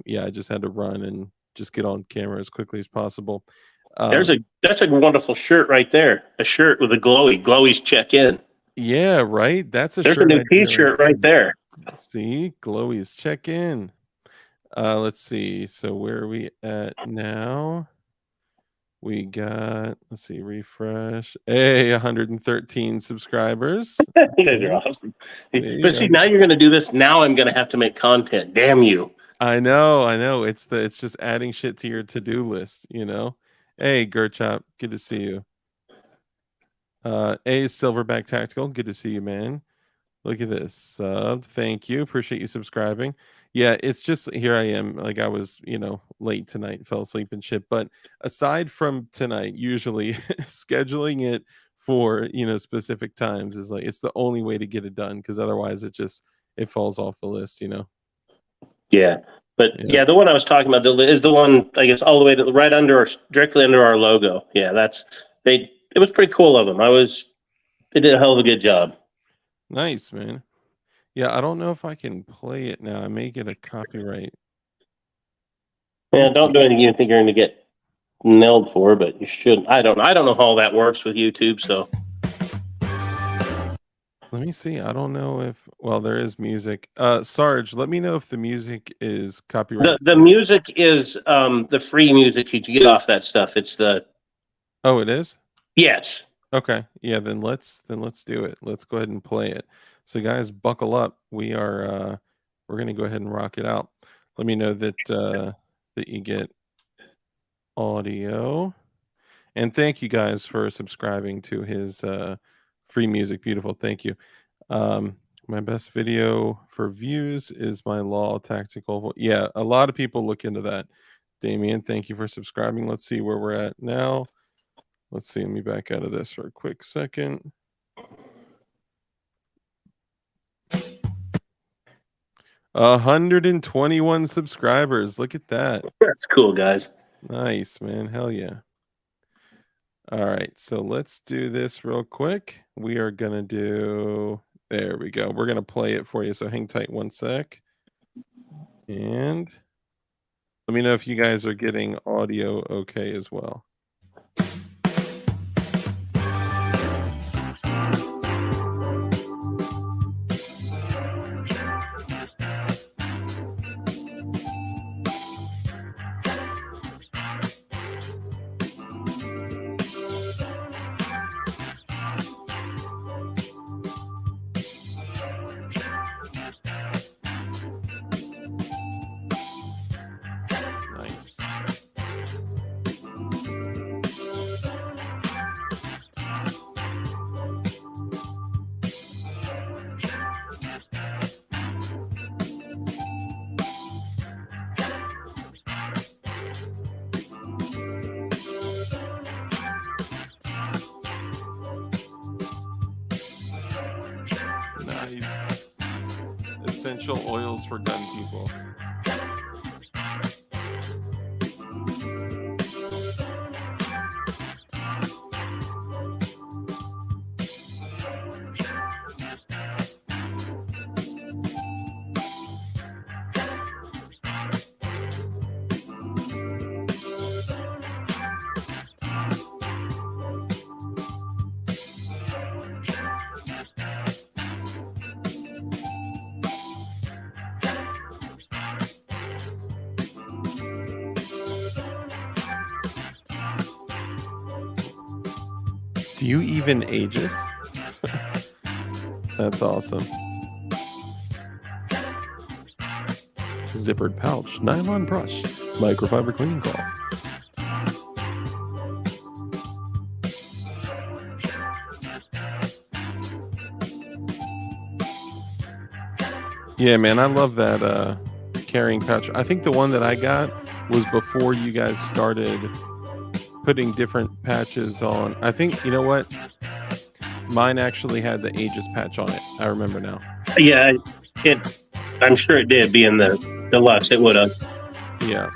yeah, I just had to run and just get on camera as quickly as possible. That's a wonderful shirt right there. A shirt with a Glowy's check in. Yeah, right. That's a There's a shirt new idea T-shirt right there. See, Glowy's check in. Let's see. So where are we at now? We got, let's see, refresh. Hey, 113 subscribers. You guys are awesome. But see, now you're going to do this. Now I'm going to have to make content. Damn you. I know. It's just adding shit to your to-do list, Hey, Gerchop, good to see you. A Silverback Tactical, good to see you, man. Look at this sub. Thank you. Appreciate you subscribing. Yeah, it's just here I am. Like I was, late tonight, fell asleep and shit. But aside from tonight, usually scheduling it for, specific times is like it's the only way to get it done because otherwise it falls off the list, Yeah. But yeah, the one I was talking about is the one, I guess, all the way to right under directly under our logo. Yeah, it was pretty cool of them. They did a hell of a good job. Nice, man. Yeah, I don't know if I can play it now. I may get a copyright. Yeah, don't do anything you think you're going to get nailed for, but you shouldn't. I don't know how all that works with YouTube, so. Let me see. I don't know if there is music. Sarge, let me know if the music is copyrighted. The music is the free music you get off that stuff. It's the Oh, it is? Yes. Okay. Yeah, then let's do it. Let's go ahead and play it. So guys, buckle up. We're going to go ahead and rock it out. Let me know that you get audio. And thank you guys for subscribing to his free music. Beautiful. Thank you. My best video for views is my law tactical. Yeah, a lot of people look into that. Damien, thank you for subscribing. Let's see where we're at now. Let's see. Let me back out of this for a quick second. A 121 subscribers. Look at that. That's cool, guys. Nice, man. Hell yeah. All right, so let's do this real quick. We are gonna do. There we go. We're gonna play it for you. So hang tight one sec. And let me know if you guys are getting audio okay as well. essential oils for gun people. Do you even Aegis? That's awesome. Zippered pouch, nylon brush, microfiber cleaning cloth. Yeah, man, I love that carrying pouch. I think the one that I got was before you guys started putting different patches on. I think, you know what? Mine actually had the Aegis patch on it. I remember now. Yeah, I'm sure it did. Being the deluxe, it would have. Yeah.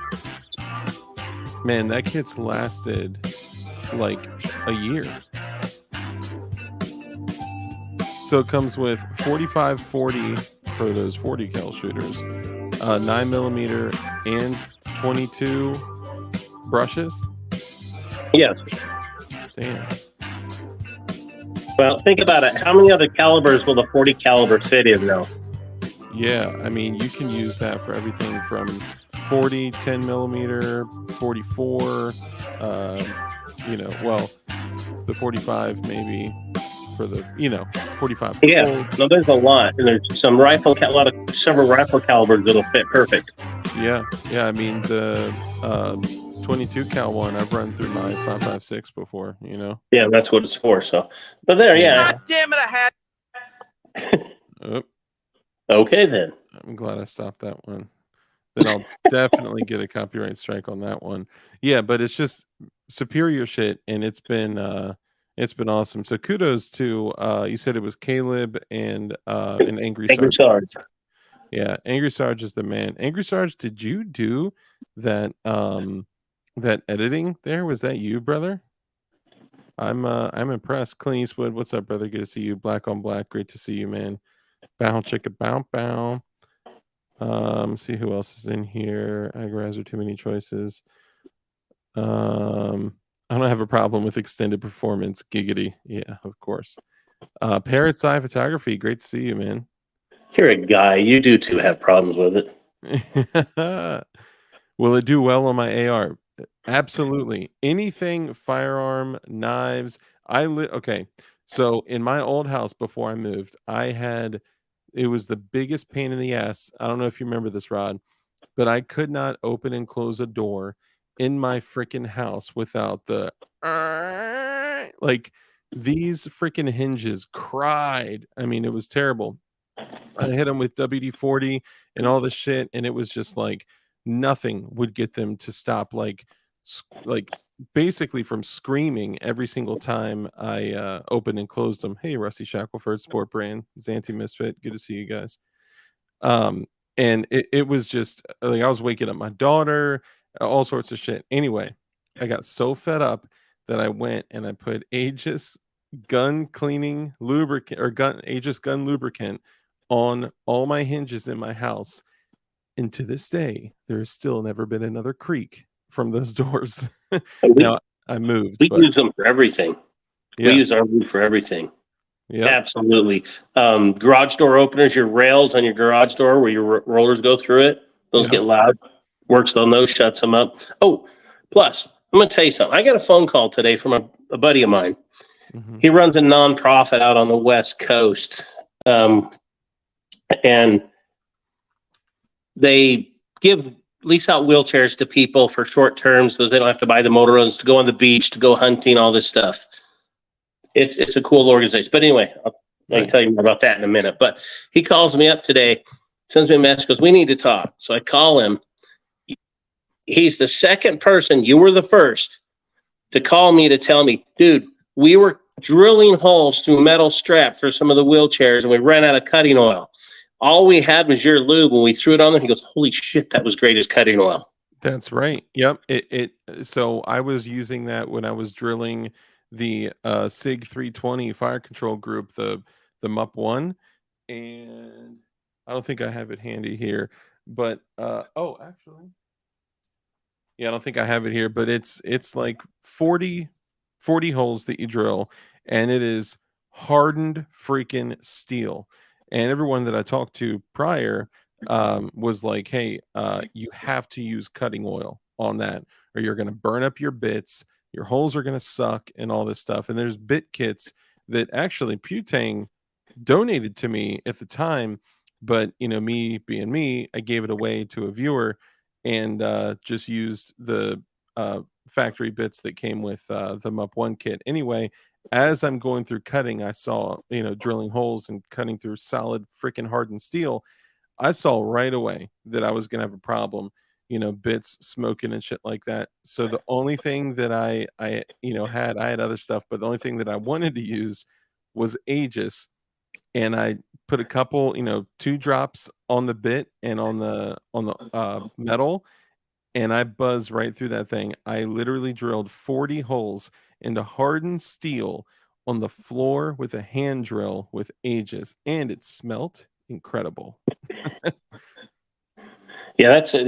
Man, that kit's lasted like a year. So it comes with 45-40 for those 40 cal shooters, 9mm and 22 brushes. Yes. Damn. Well, think about it. How many other calibers will the 40 caliber fit in now? Yeah, I mean, you can use that for everything from 40, 10mm, 44, well, the 45 maybe for the, 45. Yeah, no, there's a lot. And there's some several rifle calibers that'll fit perfect. Yeah, I mean, the 22 cal one, I've run through my 5.56 before, Yeah, that's what it's for. So, but there, yeah. God damn it, I had. Oh, Okay, then. I'm glad I stopped that one. Then I'll definitely get a copyright strike on that one. Yeah, but it's just superior shit, and it's been awesome. So kudos to you said it was Caleb and an Angry Sarge. Yeah, Angry Sarge is the man. Angry Sarge, did you do that that editing there? Was that you, brother? I'm impressed. Clint Eastwood, what's up, brother? Good to see you. Black on Black, great to see you, man. Bow chicka bow bow. See who else is in here. Agraz are too many choices. I don't have a problem with extended performance. Giggity. Yeah, of course. Parrot's Eye Photography, great to see you, man. You're a guy. You do too have problems with it. Will it do well on my AR? Absolutely. Anything firearm, knives. Okay. So in my old house before I moved, it was the biggest pain in the ass. I don't know if you remember this, Rod, but I could not open and close a door in my freaking house without the like these freaking hinges cried. I mean, it was terrible. I hit them with WD-40 and all this shit, and it was just like nothing would get them to stop, like basically from screaming every single time I opened and closed them. Hey, Rusty Shackelford, Sport Brand, Zanty Misfit, good to see you guys. And it was just like I was waking up my daughter, all sorts of shit. Anyway, I got so fed up that I went and I put Aegis gun cleaning lubricant or Aegis gun lubricant on all my hinges in my house. And to this day, there's still never been another creak from those doors. Now I moved. We use them for everything. Yeah. We use our wood for everything. Yeah, absolutely. Garage door openers, your rails on your garage door where your rollers go through it, those get loud. Works on those, shuts them up. Oh, plus, I'm going to tell you something. I got a phone call today from a buddy of mine. Mm-hmm. He runs a nonprofit out on the West Coast. And they lease out wheelchairs to people for short terms so they don't have to buy the motorhomes to go on the beach, to go hunting, all this stuff. It's a cool organization. But anyway, I can tell you more about that in a minute. But he calls me up today, sends me a message, goes, we need to talk. So I call him. He's the second person. You were the first to call me to tell me, dude, we were drilling holes through metal strap for some of the wheelchairs and we ran out of cutting oil. All we had was your lube. When we threw it on there, he goes, "Holy shit, that was great as cutting oil." That's right. Yep. So I was using that when I was drilling the SIG 320 fire control group, the MUP one, and I don't think I have it handy here, but oh, actually, yeah, I don't think I have it here, but it's like 40 holes that you drill, and it is hardened freaking steel. And everyone that I talked to prior was like, "Hey, you have to use cutting oil on that, or you're going to burn up your bits. Your holes are going to suck, and all this stuff." And there's bit kits that actually Putang donated to me at the time, but me being me, I gave it away to a viewer and just used the factory bits that came with the MUP One kit. Anyway, as I'm going through cutting, I saw drilling holes and cutting through solid freaking hardened steel. I saw right away that I was gonna have a problem, bits smoking and shit like that. So the only thing that I had other stuff, but the only thing that I wanted to use was Aegis, and I put a couple, 2 drops on the bit and on the metal, and I buzzed right through that thing. I literally drilled 40 holes into hardened steel on the floor with a hand drill with Aegis, and it smelt incredible. Yeah, that's it.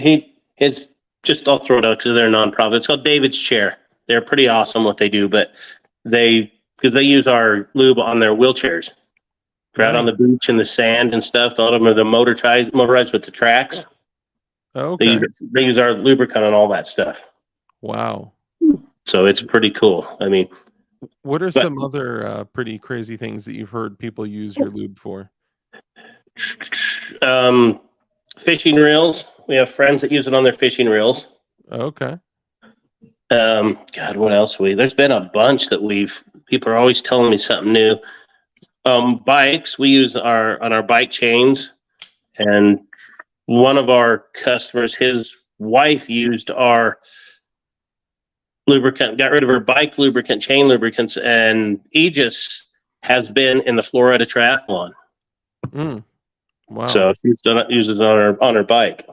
His just I'll throw it out because they're a nonprofit. It's called David's Chair. They're pretty awesome what they do, but because they use our lube on their wheelchairs. If you're out on the beach in the sand and stuff, a lot of them are the motorized with the tracks. Okay. They use our lubricant on all that stuff. Wow. So it's pretty cool. I mean, What are but some other pretty crazy things that you've heard people use your lube for? fishing reels. We have friends that use it on their fishing reels. Okay. God, what else? There's been a bunch that people are always telling me something new. Bikes, we use on our bike chains, and one of our customers, his wife used our lubricant, got rid of her bike lubricant, chain lubricants, and Aegis has been in the Florida Triathlon. Wow. So she's uses it on her bike.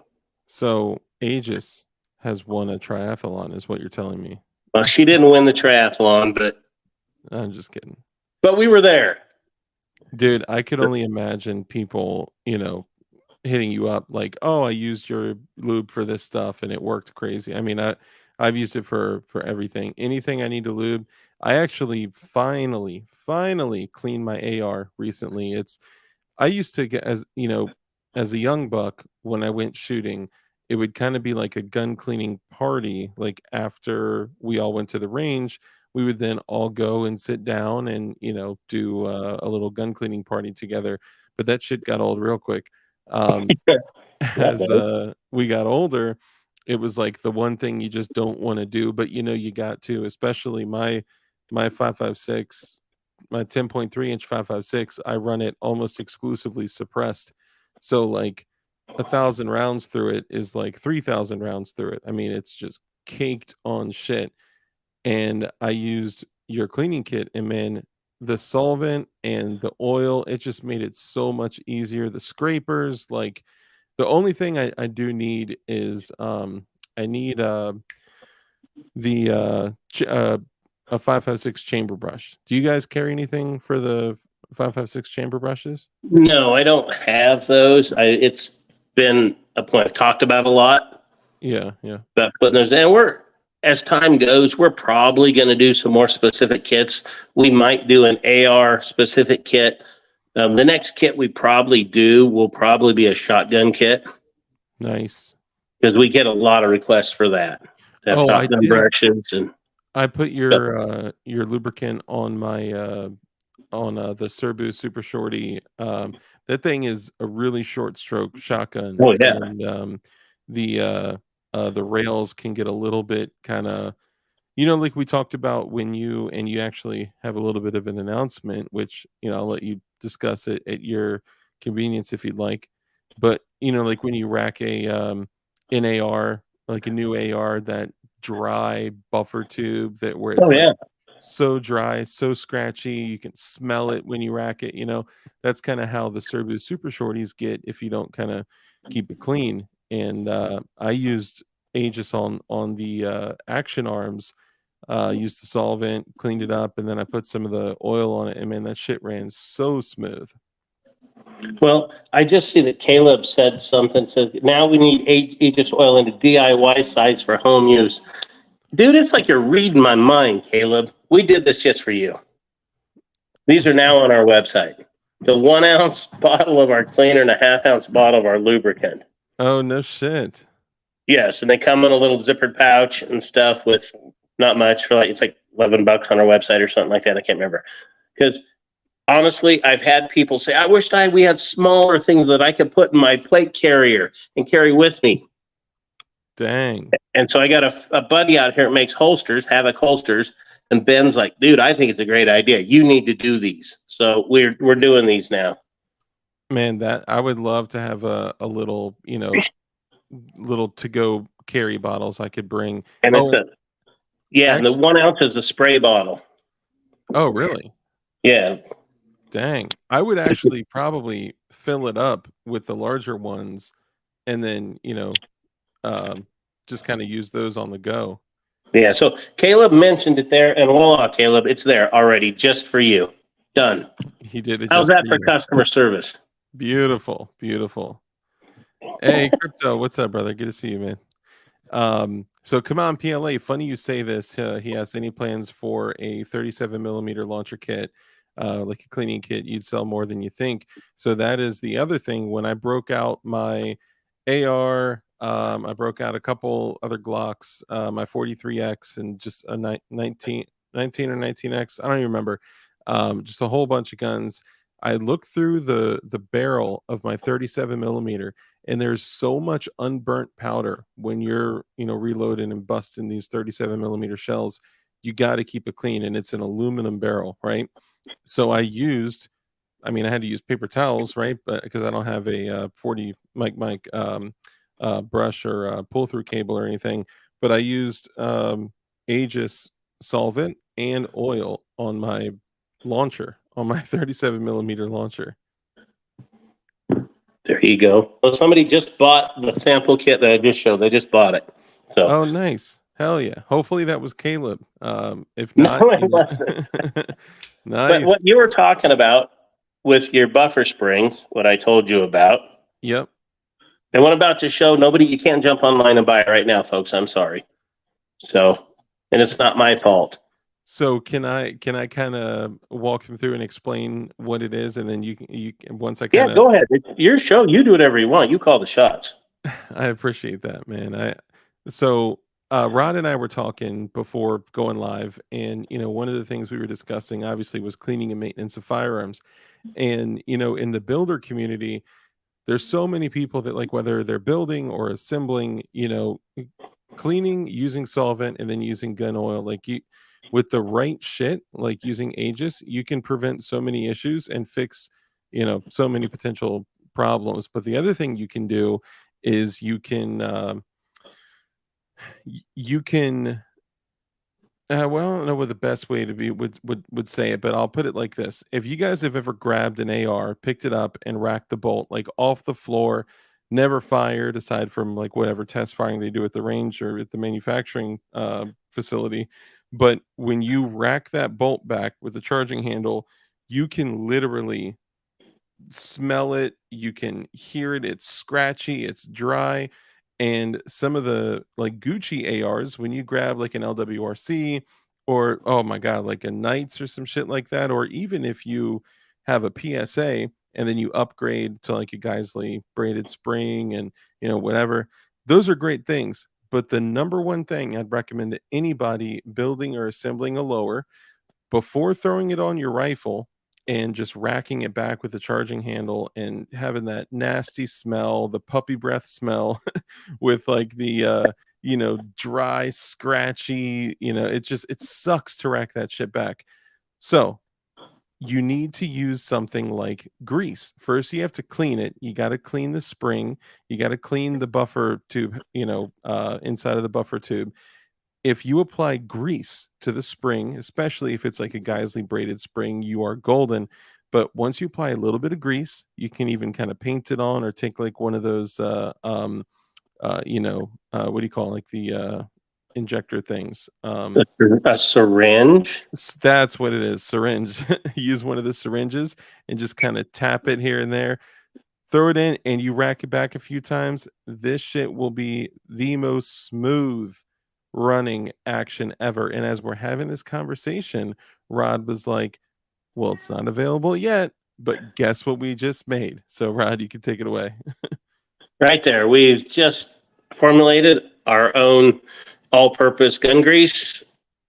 So Aegis has won a triathlon, is what you're telling me. Well, she didn't win the triathlon, but I'm just kidding. But we were there. Dude, I could only imagine people, hitting you up like, "Oh, I used your lube for this stuff and it worked crazy." I mean, I've used it for everything. Anything I need to lube. I actually finally cleaned my AR recently. I used to get, as a young buck, when I went shooting, it would kind of be like a gun cleaning party. Like after we all went to the range, we would then all go and sit down and, do a little gun cleaning party together. But that shit got old real quick. As we got older, it was like the one thing you just don't want to do, but you got to, especially my 5.56, my 10.3-inch 5.56, I run it almost exclusively suppressed. So like 1,000 rounds through it is like 3,000 rounds through it. I mean, it's just caked on shit. And I used your cleaning kit, and man, the solvent and the oil, it just made it so much easier. The scrapers, like the only thing I do need is I need the a 5.56 chamber brush. Do you guys carry anything for the 5.56 chamber brushes? No, I don't have those. It's been a point I've talked about a lot. Yeah. About putting those in. As time goes, we're probably going to do some more specific kits. We might do an AR specific kit. The next kit we probably do will probably be a shotgun kit. Nice. Because we get a lot of requests for that. Shotgun brushes and. I put your lubricant on my on the Serbu Super Shorty. That thing is a really short stroke shotgun. Oh yeah. And the rails can get a little bit kind of, like we talked about when you actually have a little bit of an announcement, which I'll let you discuss it at your convenience if you'd like. But like when you rack an AR, like a new AR, that dry buffer tube where it's so dry, so scratchy. You can smell it when you rack it. That's kind of how the Cerbus Super Shorties get if you don't kind of keep it clean. And I used Aegis on the action arms. Used the solvent, cleaned it up, and then I put some of the oil on it. And man, that shit ran so smooth. Well, I just see that Caleb said something. Said now we need Aegis oil in a DIY size for home use. Dude, it's like you're reading my mind, Caleb. We did this just for you. These are now on our website. The 1 ounce bottle of our cleaner and a ½ ounce bottle of our lubricant. Oh, no shit. Yes, and they come in a little zippered pouch and stuff with not much for it's like $11 on our website or something like that. I can't remember. Because honestly, I've had people say, I wish we had smaller things that I could put in my plate carrier and carry with me. Dang. And so I got a buddy out here that makes holsters, Havoc holsters. And Ben's like, dude, I think it's a great idea. You need to do these. So we're doing these now. Man, that I would love to have a little, little to-go carry bottles I could bring. And it's and the 1 ounce is a spray bottle. Oh, really? Yeah. Dang. I would actually probably fill it up with the larger ones and then, just kind of use those on the go. Yeah, so Caleb mentioned it there, and voila, Caleb, it's there already just for you. Done. He did it. How's that for customer service? Beautiful, beautiful. Hey, Crypto, what's up, brother? Good to see you, man. So come on, PLA. Funny you say this. He has any plans for a 37mm launcher kit, like a cleaning kit. You'd sell more than you think. So that is the other thing. When I broke out my AR, I broke out a couple other Glocks, my 43X and just a 19 or 19X. I don't even remember. Just a whole bunch of guns. I looked through the barrel of my 37mm, and there's so much unburnt powder when you're reloading and busting these 37mm shells. You got to keep it clean, and it's an aluminum barrel, right? So I had to use paper towels, right? But because I don't have a 40 mic brush or pull through cable or anything, but I used Aegis solvent and oil on my launcher, on my 37mm launcher. There you go. Well, somebody just bought the sample kit that I just showed. They just bought it. So. Oh, nice. Hell yeah. Hopefully that was Caleb. If not, no, it wasn't. Nice. But what you were talking about with your buffer springs, what I told you about. Yep. And what about to show you can't jump online and buy it right now, folks. I'm sorry. So, and it's not my fault. So can I kind of walk them through and explain what it is, and then you once I kind of go ahead. It's your show. You do whatever you want. You call the shots. I appreciate that, man. Rod and I were talking before going live, and one of the things we were discussing obviously was cleaning and maintenance of firearms, and in the builder community, there's so many people that, like, whether they're building or assembling, cleaning using solvent and then using gun oil, like with the right shit, like using Aegis, you can prevent so many issues and fix, so many potential problems. But the other thing you can do is you can well, I don't know what the best way to be would say it, but I'll put it like this. If you guys have ever grabbed an AR, picked it up and racked the bolt like off the floor, never fired aside from like whatever test firing they do at the range or at the manufacturing facility, but when you rack that bolt back with the charging handle, you can literally smell it, you can hear it, it's scratchy, it's dry. And some of the like Gucci ARs, when you grab like an LWRC or, oh my God, like a Knights or some shit like that, or even if you have a PSA and then you upgrade to like a Geisley braided spring and whatever, those are great things. But the number one thing I'd recommend to anybody building or assembling a lower, before throwing it on your rifle and just racking it back with the charging handle and having that nasty smell, the puppy breath smell with like the dry, scratchy, it sucks to rack that shit back. So you need to use something like grease. First, you have to clean it. You got to clean the spring. You got to clean the buffer tube, inside of the buffer tube. if you apply grease to the spring, especially if it's like a Geisley braided spring, you are golden. But once you apply a little bit of grease, you can even kind of paint it on or take like one of those what do you call it? Like the injector things. A syringe. That's what it is. Syringe. Use one of the syringes and just kind of tap it here and there. Throw it in and you rack it back a few times. This shit will be the most smooth running action ever. And as we're having this conversation, Rod was like, well, it's not available yet, but guess what we just made? So, Rod, you can take it away. Right there. We've just formulated our own all-purpose gun grease.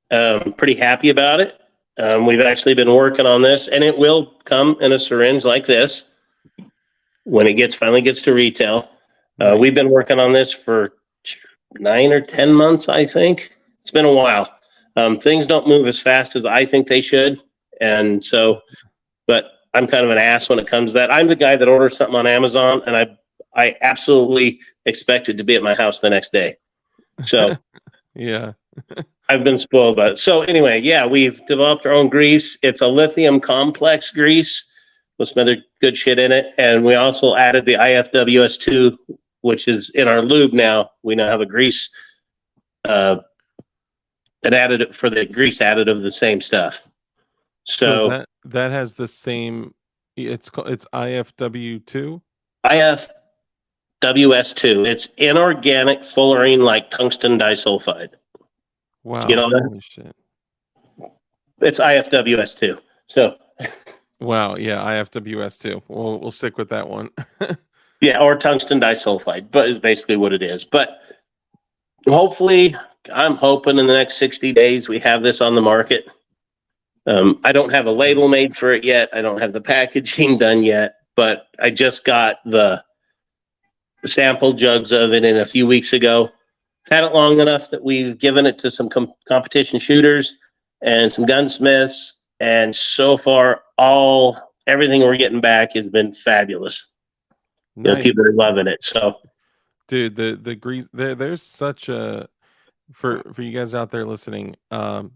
Pretty happy about it. We've actually been working on this, and it will come in a syringe like this when it finally gets to retail. We've been working on this for 9 or 10 months, I think. It's been a while. Things don't move as fast as I think they should, and so, but I'm kind of an ass when it comes to that. I'm the guy that orders something on Amazon, and I absolutely expect it to be at my house the next day. So yeah. I've been spoiled by it. So anyway, yeah, we've developed our own grease. It's a lithium complex grease with some other good shit in it. And we also added the IFWS2, which is in our lube now. We now have a grease, an additive for the grease additive, the same stuff. So that has the same, it's IFW2? IFWS2. It's inorganic fullerene like tungsten disulfide. Wow. You know that? Holy shit. It's IFWS2. So wow, yeah, IFWS2. We'll stick with that one. yeah, or tungsten disulfide, but is basically what it is. But hopefully, I'm hoping in the next 60 days we have this on the market. I don't have a label made for it yet. I don't have the packaging done yet, but I just got the sample jugs of it in a few weeks ago. I've had it long enough that we've given it to some competition shooters and some gunsmiths, and so far everything we're getting back has been fabulous. Nice. You know, people are loving it. So dude, the grease there's such a for you guys out there listening,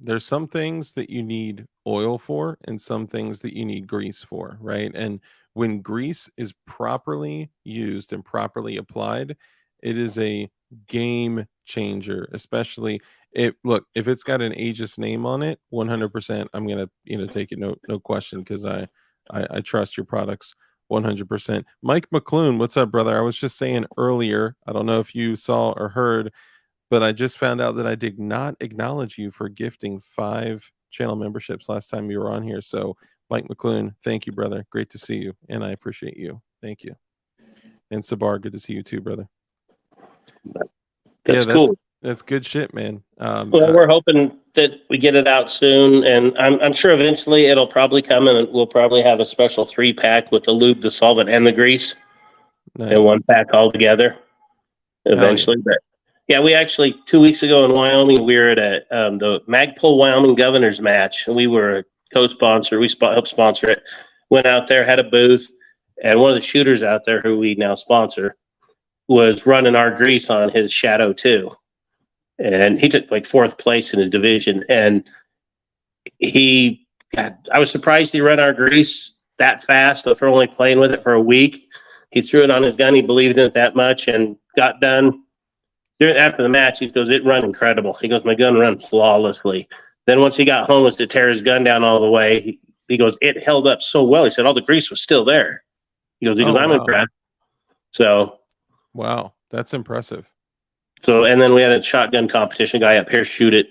there's some things that you need oil for and some things that you need grease for, right? And when grease is properly used and properly applied, it is a game changer. Especially if it's got an Aegis name on it, 100% I'm gonna take it, no question, because I trust your products 100%. Mike McClune, what's up, brother? I was just saying earlier, I don't know if you saw or heard, but I just found out that I did not acknowledge you for gifting 5 channel memberships last time you were on here. So, Mike McClune, thank you, brother. Great to see you, and I appreciate you. Thank you. And Sabar, good to see you too, brother. That's cool. That's good shit, man. Well, we're hoping that we get it out soon, and I'm sure eventually it'll probably come, and we'll probably have a special 3-pack with the lube, the solvent, and the grease in one pack all together eventually. Yeah. But yeah, we actually 2 weeks ago in Wyoming, we were at the Magpul Wyoming Governor's Match, and we were a co-sponsor. We helped sponsor it. Went out there, had a booth, and one of the shooters out there who we now sponsor was running our grease on his Shadow 2. And he took like 4th place in his division. And I was surprised he ran our grease that fast, but for only playing with it for a week. He threw it on his gun. He believed in it that much and got done. After the match, he goes, it run incredible. He goes, my gun run flawlessly. Then once he got home was to tear his gun down all the way. He goes, it held up so well. He said, all the grease was still there. He goes, I'm impressed. So. Wow, that's impressive. So, and then we had a shotgun competition guy up here shoot it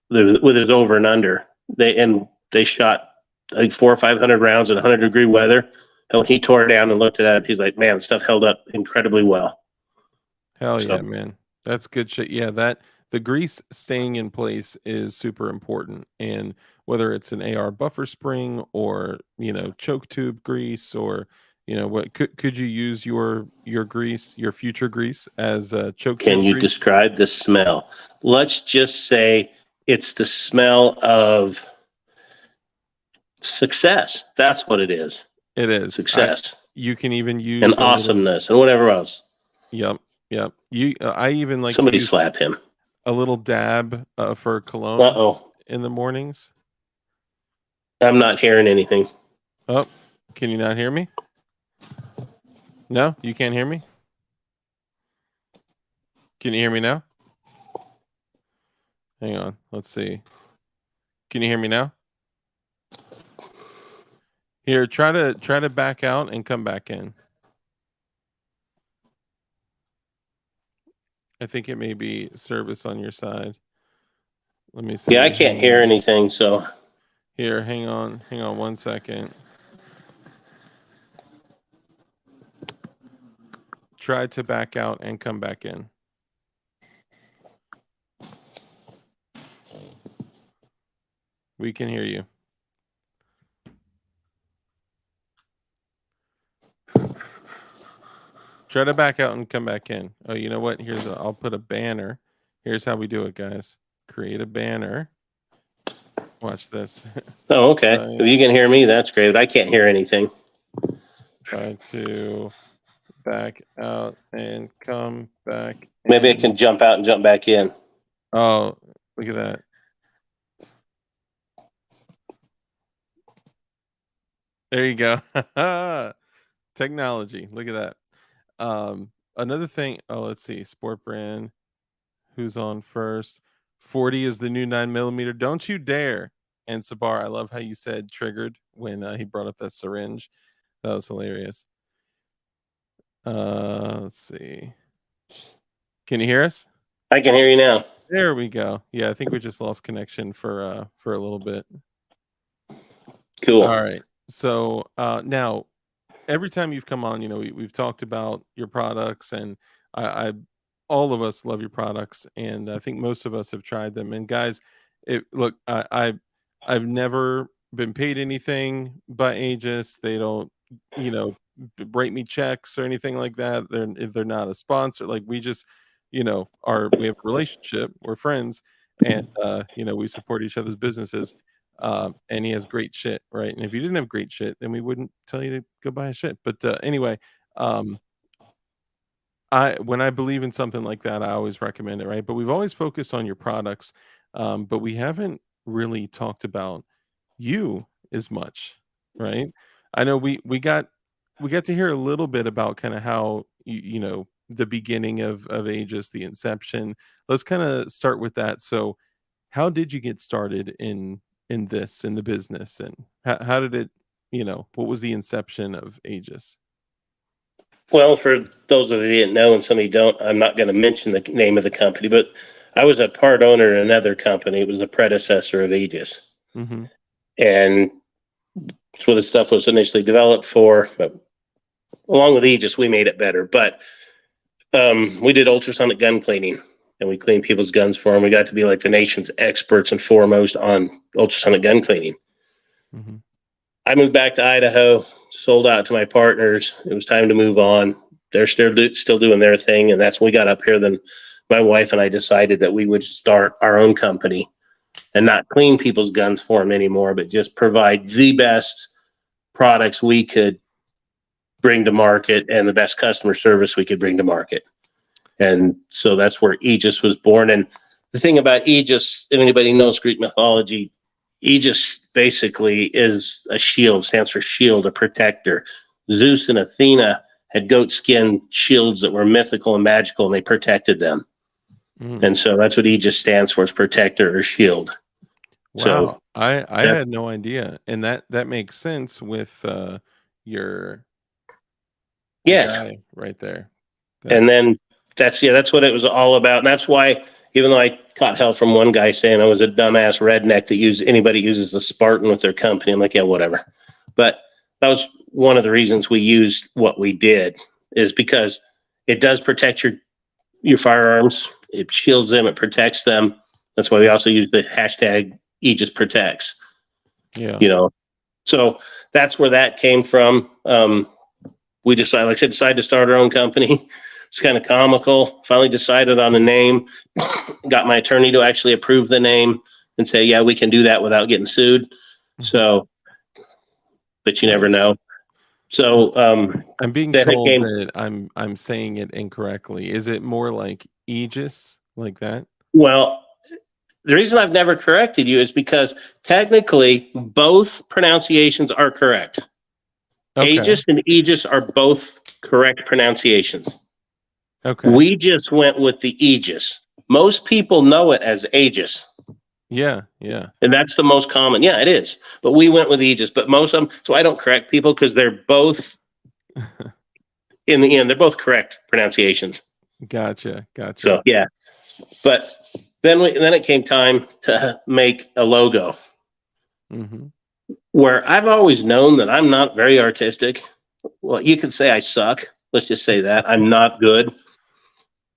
with his over and under. They shot like 400 or 500 rounds in 100-degree weather. And when he tore it down and looked at it, he's like, man, the stuff held up incredibly well. Hell yeah, man. That's good shit. Yeah, the grease staying in place is super important. And whether it's an AR buffer spring or, choke tube grease or, what could you use your grease, your future grease as a choke tube? Can you describe the smell? Let's just say it's the smell of success. That's what it is. It is success. You can even use and awesomeness and whatever else. Yep. I even like somebody slap him. A little dab for cologne Uh-oh. in the mornings. I'm not hearing anything. Oh, can you not hear me? No, you can't hear me? Can you hear me now? Hang on. Let's see. Can you hear me now? Here, try to back out and come back in. I think it may be service on your side. Let me see. Yeah, I can't hear anything, so. Here, hang on 1 second. Try to back out and come back in. We can hear you. Try to back out and come back in. Oh, you know what? I'll put a banner. Here's how we do it, guys. Create a banner. Watch this. Oh, okay. If you can hear me, that's great. But I can't hear anything. Try to back out and come back. Maybe I can jump out and jump back in. Oh, look at that. There you go. Technology. Look at that. Another thing. Oh, let's see. Sport brand. Who's on first? 40 is the new 9mm. Don't you dare. And Sabar, I love how you said triggered when he brought up that syringe. That was hilarious. Let's see. Can you hear us? I can hear you now. There we go. Yeah, I think we just lost connection for a little bit. Cool. All right. So now, every time you've come on, we've talked about your products, and I all of us love your products, and I think most of us have tried them. And guys, look, I've never been paid anything by Aegis. They don't, write me checks or anything like that. They're not a sponsor. Like, we just, we have a relationship. We're friends, and we support each other's businesses. And he has great shit, right? And if you didn't have great shit, then we wouldn't tell you to go buy a shit. But anyway, when I believe in something like that, I always recommend it, right? But we've always focused on your products, but we haven't really talked about you as much, right? I know we got to hear a little bit about kind of how the beginning of Aegis, the inception. Let's kind of start with that. So, how did you get started in the business, and how did it, what was the inception of Aegis? Well, for those of you who didn't know, and some of you don't, I'm not going to mention the name of the company, but I was a part owner in another company. It was the predecessor of Aegis. Mm-hmm. And that's what the stuff was initially developed for. But along with Aegis, we made it better. But we did ultrasonic gun cleaning, and we cleaned people's guns for them. We got to be like the nation's experts and foremost on ultrasonic gun cleaning. Mm-hmm. I moved back to Idaho, sold out to my partners. It was time to move on. They're still doing their thing. And that's when we got up here. Then my wife and I decided that we would start our own company and not clean people's guns for them anymore, but just provide the best products we could bring to market and the best customer service we could bring to market. And so that's where Aegis was born. And the thing about Aegis, if anybody knows Greek mythology, Aegis basically is a shield, stands for shield, a protector. Zeus and Athena had goat skin shields that were mythical and magical, and they protected them. And so that's what Aegis stands for, is protector or shield. Wow. So I had no idea. And that makes sense with your guy right there. And then that's what it was all about. And that's why, even though I caught hell from one guy saying I was a dumbass redneck that anybody uses the Spartan with their company, I'm like, yeah, whatever. But that was one of the reasons we used what we did, is because it does protect your firearms. It shields them. It protects them. That's why we also use the hashtag Aegis Protects. Yeah. So that's where that came from. We decided to start our own company. It's kind of comical. Finally decided on a name. Got my attorney to actually approve the name and say, yeah, we can do that without getting sued. So, but you never know. So I'm being told that I'm saying it incorrectly. Is it more like Aegis, like that? Well, the reason I've never corrected you is because technically both pronunciations are correct. Okay. Aegis and Aegis are both correct pronunciations. Okay. We just went with the Aegis. Most people know it as Aegis. Yeah. Yeah. And that's the most common. Yeah, it is. But we went with Aegis. But most of them, so I don't correct people because they're both, in the end, they're both correct pronunciations. Gotcha. Gotcha. So, yeah. But then it came time to make a logo Mm-hmm. where I've always known that I'm not very artistic. Well, you could say I suck. Let's just say that. I'm not good.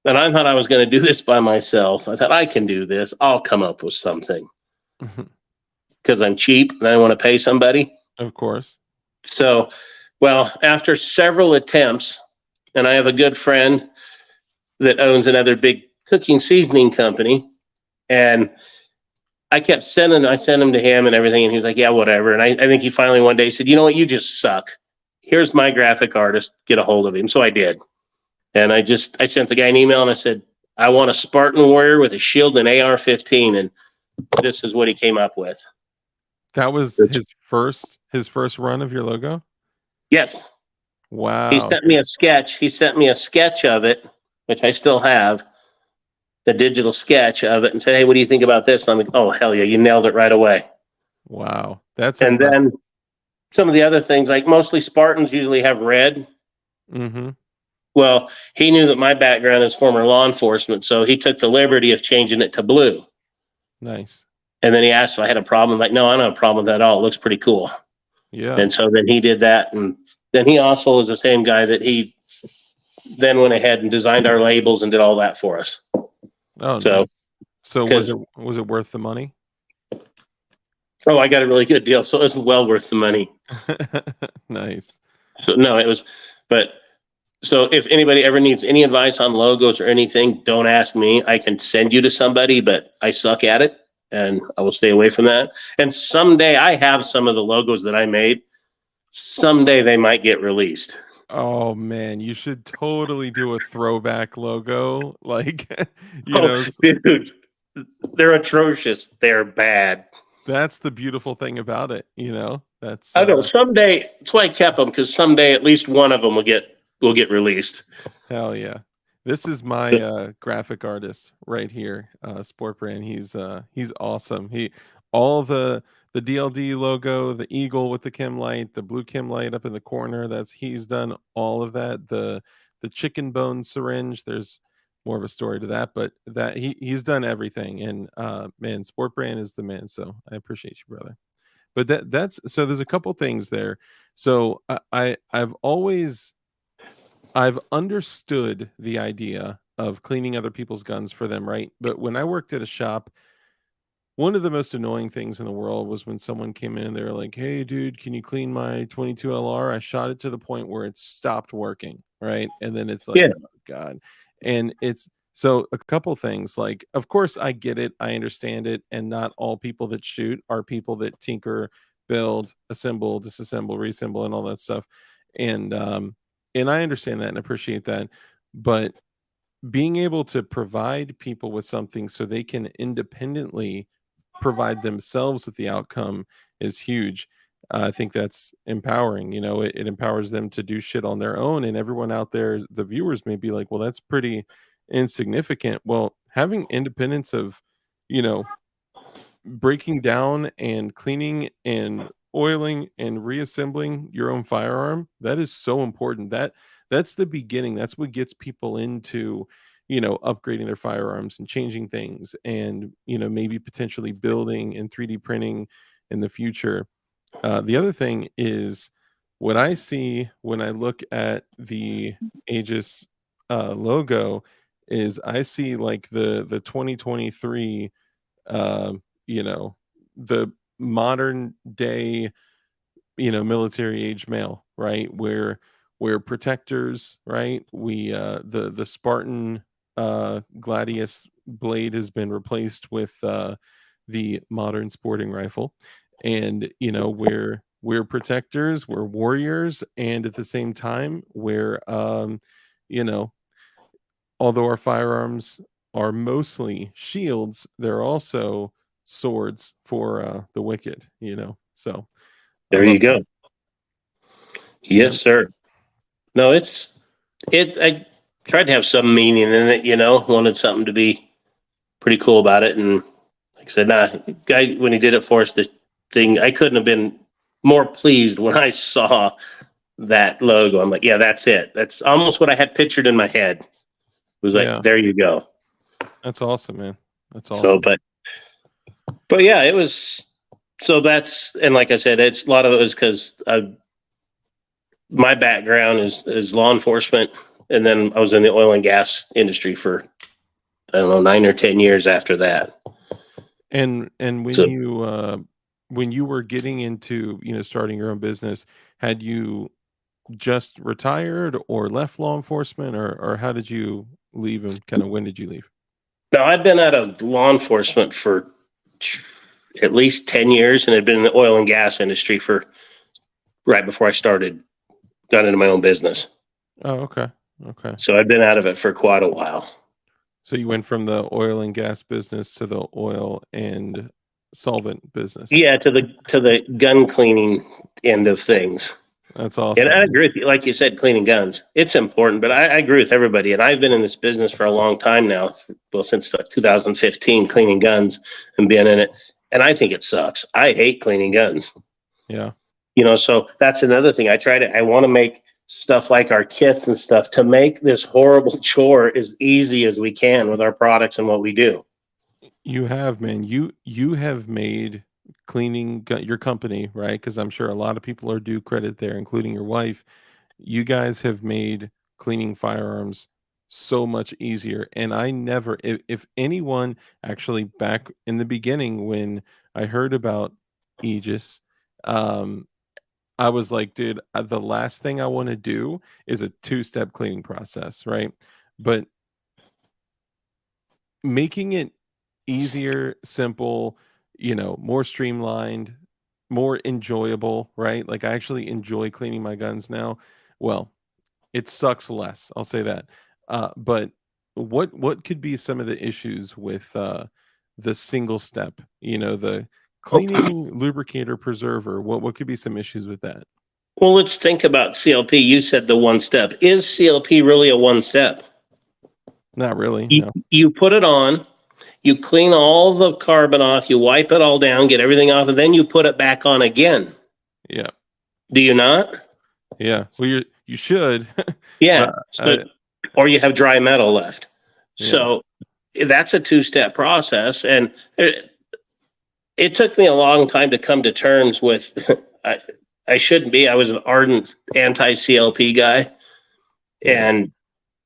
And I thought I was going to do this by myself. I thought I can do this. I'll come up with something because I'm cheap and I want to pay somebody. Of course. So, well, after several attempts, and I have a good friend that owns another big cooking seasoning company, and I sent him to him and everything, and he was like, yeah, whatever. And I think he finally one day said, you know what, you just suck. Here's my graphic artist, get a hold of him. So I did. And I sent the guy an email and I said, I want a Spartan warrior with a shield and AR-15. And this is what he came up with. That was his first run of your logo? Yes. Wow. He sent me a sketch. He sent me a sketch of it, which I still have, the digital sketch of it, and said, hey, what do you think about this? And I'm like, oh, hell yeah, you nailed it right away. Wow. That's and impressive. Then some of the other things, like mostly Spartans usually have red. Mm-hmm. Well, he knew that my background is former law enforcement, so he took the liberty of changing it to blue. Nice. And then he asked if I had a problem. I'm like, no, I don't have a problem with that at all. It looks pretty cool. Yeah. And so then he did that. And then he also is the same guy that he then went ahead and designed our labels and did all that for us. Oh, so, nice. So was it worth the money? Oh, I got a really good deal. So it was well worth the money. Nice. So no, it was, but so if anybody ever needs any advice on logos or anything, don't ask me. I can send you to somebody, but I suck at it and I will stay away from that. And someday I have some of the logos that I made. Someday they might get released. Oh man, you should totally do a throwback logo. Like, you know, dude, they're atrocious. They're bad. That's the beautiful thing about it. You know, that's I know someday. That's why I kept them, because someday at least one of them will get released. Hell yeah. This is my graphic artist right here, Sport Brand. He's awesome. All the DLD logo, the eagle with the chem light, the blue chem light up in the corner. He's done all of that. The chicken bone syringe. There's more of a story to that, but that he's done everything. And man, Sport Brand is the man. So I appreciate you, brother. But that's so. There's a couple things there. So I've understood the idea of cleaning other people's guns for them, right? But when I worked at a shop, one of the most annoying things in the world was when someone came in and they were like, hey, dude, can you clean my 22 LR? I shot it to the point where it stopped working, right? And then it's like, oh, God. And it's so a couple things like, of course, I get it. I understand it. And not all people that shoot are people that tinker, build, assemble, disassemble, reassemble, and all that stuff. And I understand that and appreciate that. But being able to provide people with something so they can independently provide themselves with the outcome is huge. I think that's empowering. You know, it empowers them to do shit on their own. And everyone out there, the viewers may be like, well, that's pretty insignificant. Well, having independence of, you know, breaking down and cleaning and oiling and reassembling your own firearm, that is so important. That's the beginning. That's what gets people into, you know, upgrading their firearms and changing things and, you know, maybe potentially building and 3D printing in the future. The other thing is what I see when I look at the Aegis logo is I see like the 2023 you know, the modern day, you know, military age male, right? Where we're protectors, right? We the Spartan Gladius blade has been replaced with the modern sporting rifle. And you know, we're protectors, we're warriors, and at the same time, we're you know, although our firearms are mostly shields, they're also swords for the wicked, you know. So I There love you go. that. Yeah. Yes, sir. No, I tried to have some meaning in it, wanted something to be pretty cool about it. And like I said, guy, when he did it for us, the thing, I couldn't have been more pleased when I saw that logo. I'm like, yeah, that's it. That's almost what I had pictured in my head. It was like, Yeah. there you go. That's awesome, man. That's So, awesome. but yeah, it was, so that's, and like I said, it's a lot of it was because my background is law enforcement. And then I was in the oil and gas industry for, I don't know, 9 or 10 years after that. And So when you were getting into, you know, starting your own business, had you just retired or left law enforcement, or how did you leave, and kind of when did you leave? now I've been out of law enforcement for at least 10 years and had been in the oil and gas industry for right before I got into my own business. Oh, okay. Okay. So I've been out of it for quite a while. So you went from the oil and gas business to the oil and solvent business. Yeah, to the gun cleaning end of things. That's And awesome. I agree with you. Like you said, cleaning guns, it's important, but I agree with everybody. And I've been in this business for a long time now. Well, since 2015, cleaning guns and being in it. And I think it sucks. I hate cleaning guns. Yeah. So that's another thing. I want to make stuff like our kits and stuff to make this horrible chore as easy as we can with our products and what we do. You have, man. You have made your company, right? Because I'm sure a lot of people are due credit there, including your wife. You guys have made cleaning firearms so much easier. And I never, if anyone actually back in the beginning when I heard about Aegis, um, I was like, dude, the last thing I want to do is a two-step cleaning process, right? But making it easier, simple, you know, more streamlined, more enjoyable, right? Like I actually enjoy cleaning my guns now. Well, it sucks less, I'll say that. But what could be some of the issues with the single step, you know, the cleaning lubricator preserver? What could be some issues with that? Well, let's think about CLP. You said the one step. Is CLP really a one step? Not really, You, no. you put it on, you clean all the carbon off, you wipe it all down, get everything off, and then you put it back on again. Yeah. Do you not? Yeah. Well, you should. Yeah. But Or you have dry metal left. yeah. So that's a two-step process. And it took me a long time to come to terms with, I shouldn't be. I was an ardent anti-CLP guy. Yeah.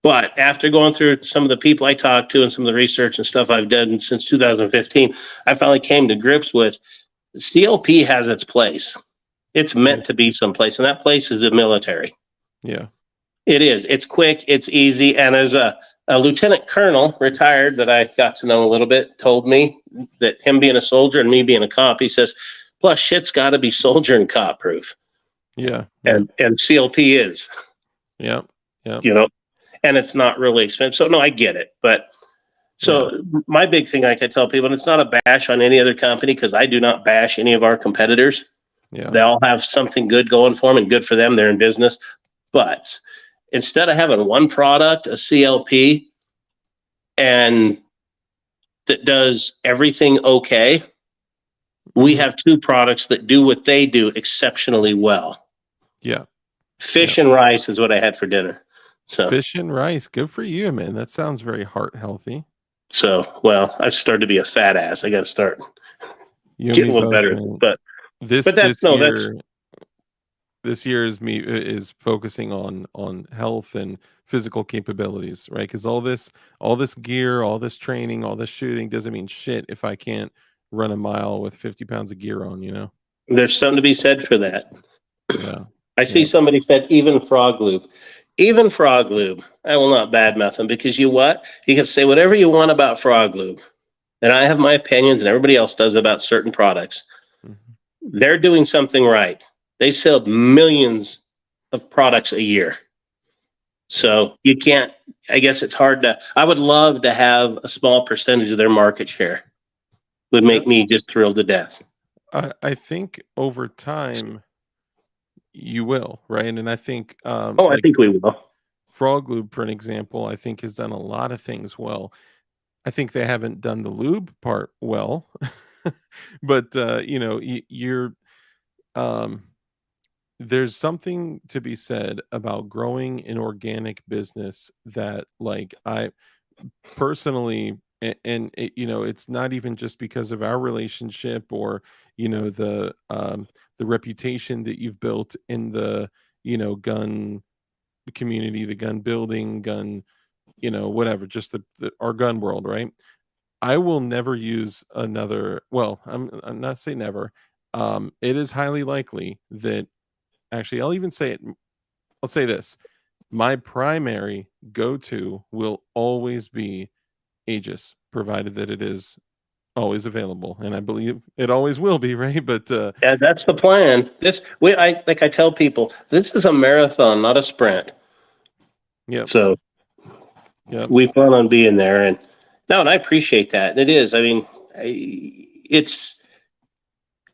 But after going through some of the people I talked to and some of the research and stuff I've done since 2015, I finally came to grips with CLP has its place. It's meant to be someplace, and that place is the military. Yeah. It is. It's quick. It's easy. And as a lieutenant colonel, retired, that I got to know a little bit, told me that him being a soldier and me being a cop, he says, plus shit's got to be soldier and cop proof. Yeah. And CLP is. Yeah. Yeah. And it's not really expensive. So no, I get it. But my big thing, like I tell people, and it's not a bash on any other company, because I do not bash any of our competitors. Yeah. They all have something good going for them and good for them. They're in business. But instead of having one product, a CLP, and that does everything okay, we have two products that do what they do exceptionally well. Yeah. Fish and rice is what I had for dinner. So Fish and rice. Good for you, man. That sounds very heart healthy. So, well, I've started to be a fat ass. I got to start You getting a little both, better. man. But This year is focusing on health and physical capabilities, right? Because all this gear, all this training, all this shooting doesn't mean shit if I can't run a mile with 50 pounds of gear on, you know? There's something to be said for that. Yeah. I see somebody said even frog lube. Even frog lube. I will not badmouth them, because you can say whatever you want about frog lube. And I have my opinions, and everybody else does, about certain products. Mm-hmm. They're doing something right. They sell millions of products a year. So you can't, I guess it's hard to, I would love to have a small percentage of their market share. Would make me just thrilled to death. I think over time you will, right? And I think I like think we will. Frog Lube, for an example, I think has done a lot of things well. I think they haven't done the lube part well, but you're um, there's something to be said about growing an organic business that, like, I personally, and it's not even just because of our relationship or the reputation that you've built in the gun community, the gun building, gun, whatever, just our gun world, right? I will never use another. Well, I'm not say never. It is highly likely that, actually, I'll even say it. I'll say this: my primary go-to will always be Aegis, provided that it is always available, and I believe it always will be, right? But Yeah, that's the plan. I tell people, this is a marathon, not a sprint. yep, So yep, we plan on being there, and no, and I appreciate that. And it is. I mean, it's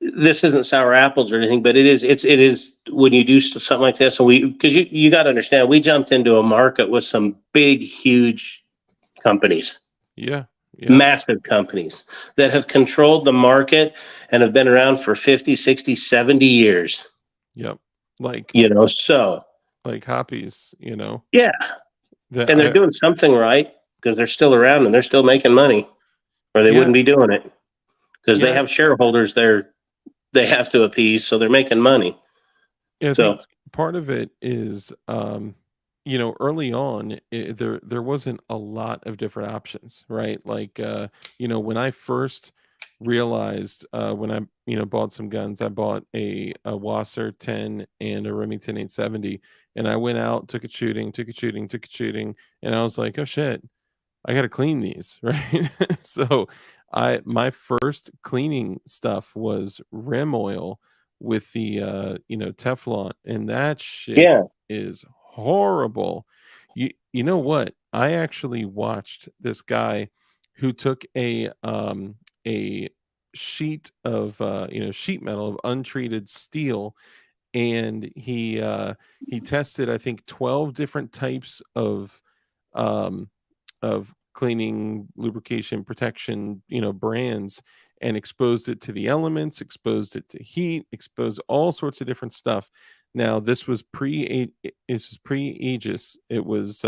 this isn't sour apples or anything, but it is. It is when you do something like this, and because you got to understand, we jumped into a market with some big, huge companies. yeah, Massive companies that have controlled the market and have been around for 50, 60, 70 years. yep, like So like Hoppies, yeah, that and they're doing something right because they're still around and they're still making money, or they yeah, wouldn't be doing it because they yeah, have shareholders they have to appease, so they're making money. yeah. I So think part of it is, early on, there wasn't a lot of different options, right? Like, when I first realized, when I, bought some guns, I bought a Wasser 10 and a Remington 870, and I went out, took it shooting, and I was like, oh shit, I got to clean these, right? So my first cleaning stuff was rim oil with the Teflon, and that shit yeah, is horrible. You know what? I actually watched this guy who took a sheet of sheet metal of untreated steel, and he tested, I think, 12 different types um of cleaning, lubrication, protection, brands, and exposed it to the elements, exposed it to heat, exposed all sorts of different stuff. Now, this was pre Aegis. It was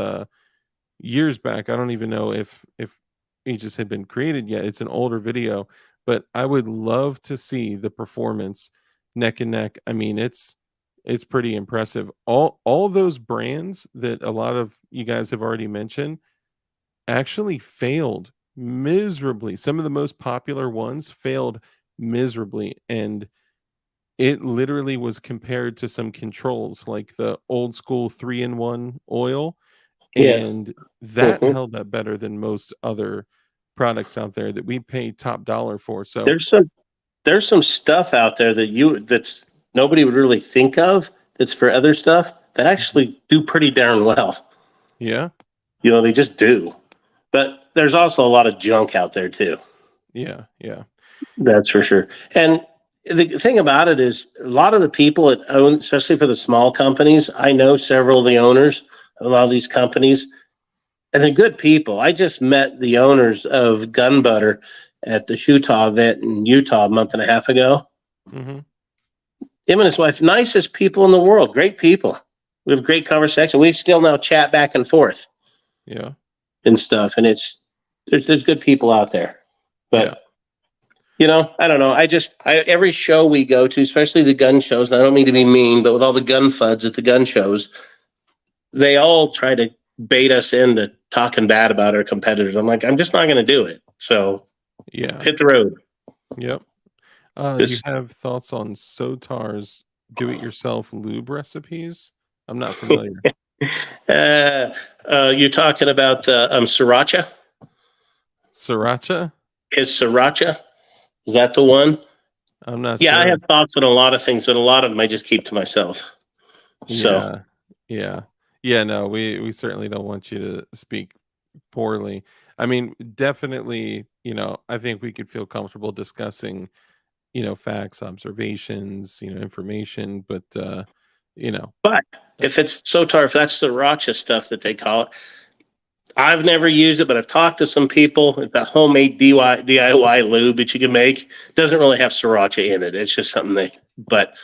years back. I don't even know if Aegis had been created yet. It's an older video, but I would love to see the performance neck and neck. I mean, it's pretty impressive. All those brands that a lot of you guys have already mentioned actually failed miserably. Some of the most popular ones failed miserably, and it literally was compared to some controls like the old school 3-in-1 oil, yeah. and that held up better than most other products out there that we pay top dollar for. So There's some stuff out there that's nobody would really think of that's for other stuff that actually do pretty darn well. yeah, They just do. But there's also a lot of junk out there too. yeah. That's for sure. And the thing about it is a lot of the people that own, especially for the small companies, I know several of the owners of a lot of these companies, and they're good people. I just met the owners of Gun Butter at the Utah event in Utah a month and a half ago. Mm-hmm. Him and his wife, nicest people in the world, great people. We have great conversation. We still now chat back and forth. Yeah. And stuff. And there's good people out there. But I don't know. Every show we go to, especially the gun shows, and I don't mean to be mean, but with all the gun fuds at the gun shows, they all try to bait us into talking bad about our competitors. I'm like, I'm just not going to do it. So hit the road. Yep. Do you have thoughts on Sotar's do-it-yourself lube recipes? I'm not familiar. You're talking about sriracha? Sriracha? Is sriracha? Is that the one? I'm not Yeah, sure. I have thoughts on a lot of things, but a lot of them I just keep to myself. So Yeah. Yeah, no, we certainly don't want you to speak poorly. I mean, definitely, I think we could feel comfortable discussing, facts, observations, information, but you know, But if it's Sotar, if that's the Racha stuff that they call it, I've never used it, but I've talked to some people. It's a homemade DIY lube that you can make. Doesn't really have sriracha in it. It's just something but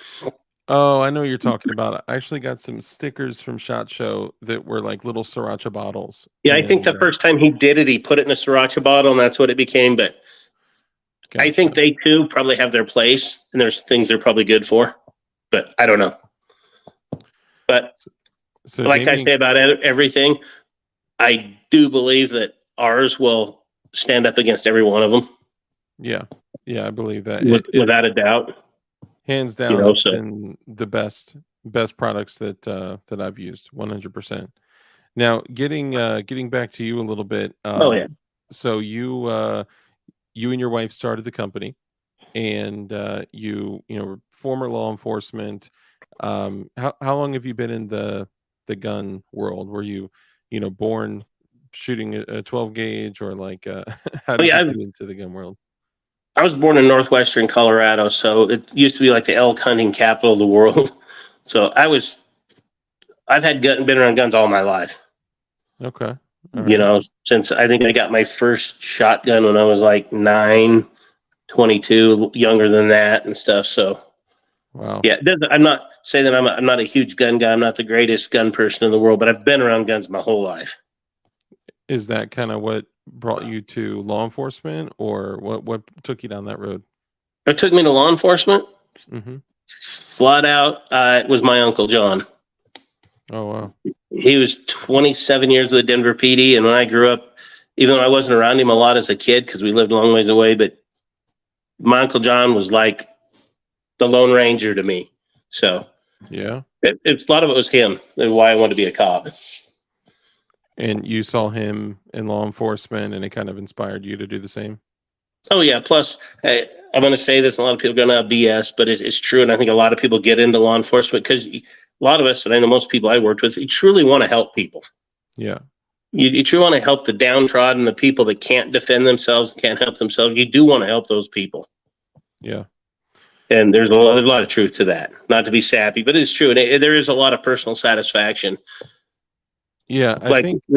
oh, I know what you're talking about. I actually got some stickers from SHOT Show that were like little sriracha bottles, yeah, I think and the first time he did it, he put it in a sriracha bottle, and that's what it became. But I think gotcha. they too probably have their place, and there's things they're probably good for. But I don't know. But So like I Damien, say about everything, I do believe that ours will stand up against every one of them, yeah, yeah, I believe that it's without a doubt. hands You down. know, It's so been the best products that I've used, 100%. Now, getting back to you a little bit. oh yeah, So you and your wife started the company, and you were former law enforcement. How long have you been in the gun world? Were you born shooting a 12 gauge, or like how oh did yeah. you get into the gun world? I was born in northwestern Colorado, so it used to be like the elk hunting capital of the world. So I've been around guns all my life. Okay, all You right, know, since I think I got my first shotgun when I was like 9, 22, younger than that and stuff. So wow. yeah, it doesn't. I'm not saying that I'm not a huge gun guy. I'm not the greatest gun person in the world, but I've been around guns my whole life. Is that kind of what brought you to law enforcement, or what took you down that road? It took me to law enforcement. Hmm. Flat out, it was my uncle John. Oh wow. He was 27 years with the Denver PD, and when I grew up, even though I wasn't around him a lot as a kid because we lived a long ways away, but my uncle John was like the Lone Ranger to me. So Yeah. a lot of it was him and why I wanted to be a cop. And you saw him in law enforcement, and it kind of inspired you to do the same? Oh yeah. Plus, I'm going to say this, and a lot of people are going to BS, but it's true, and I think a lot of people get into law enforcement because a lot of us, and I know most people I worked with, you truly want to help people. Yeah. You truly want to help the downtrodden, the people that can't defend themselves, can't help themselves. You do want to help those people. Yeah. And there's a lot of truth to that. Not to be sappy, but it's true. And there is a lot of personal satisfaction. Yeah, I Like think a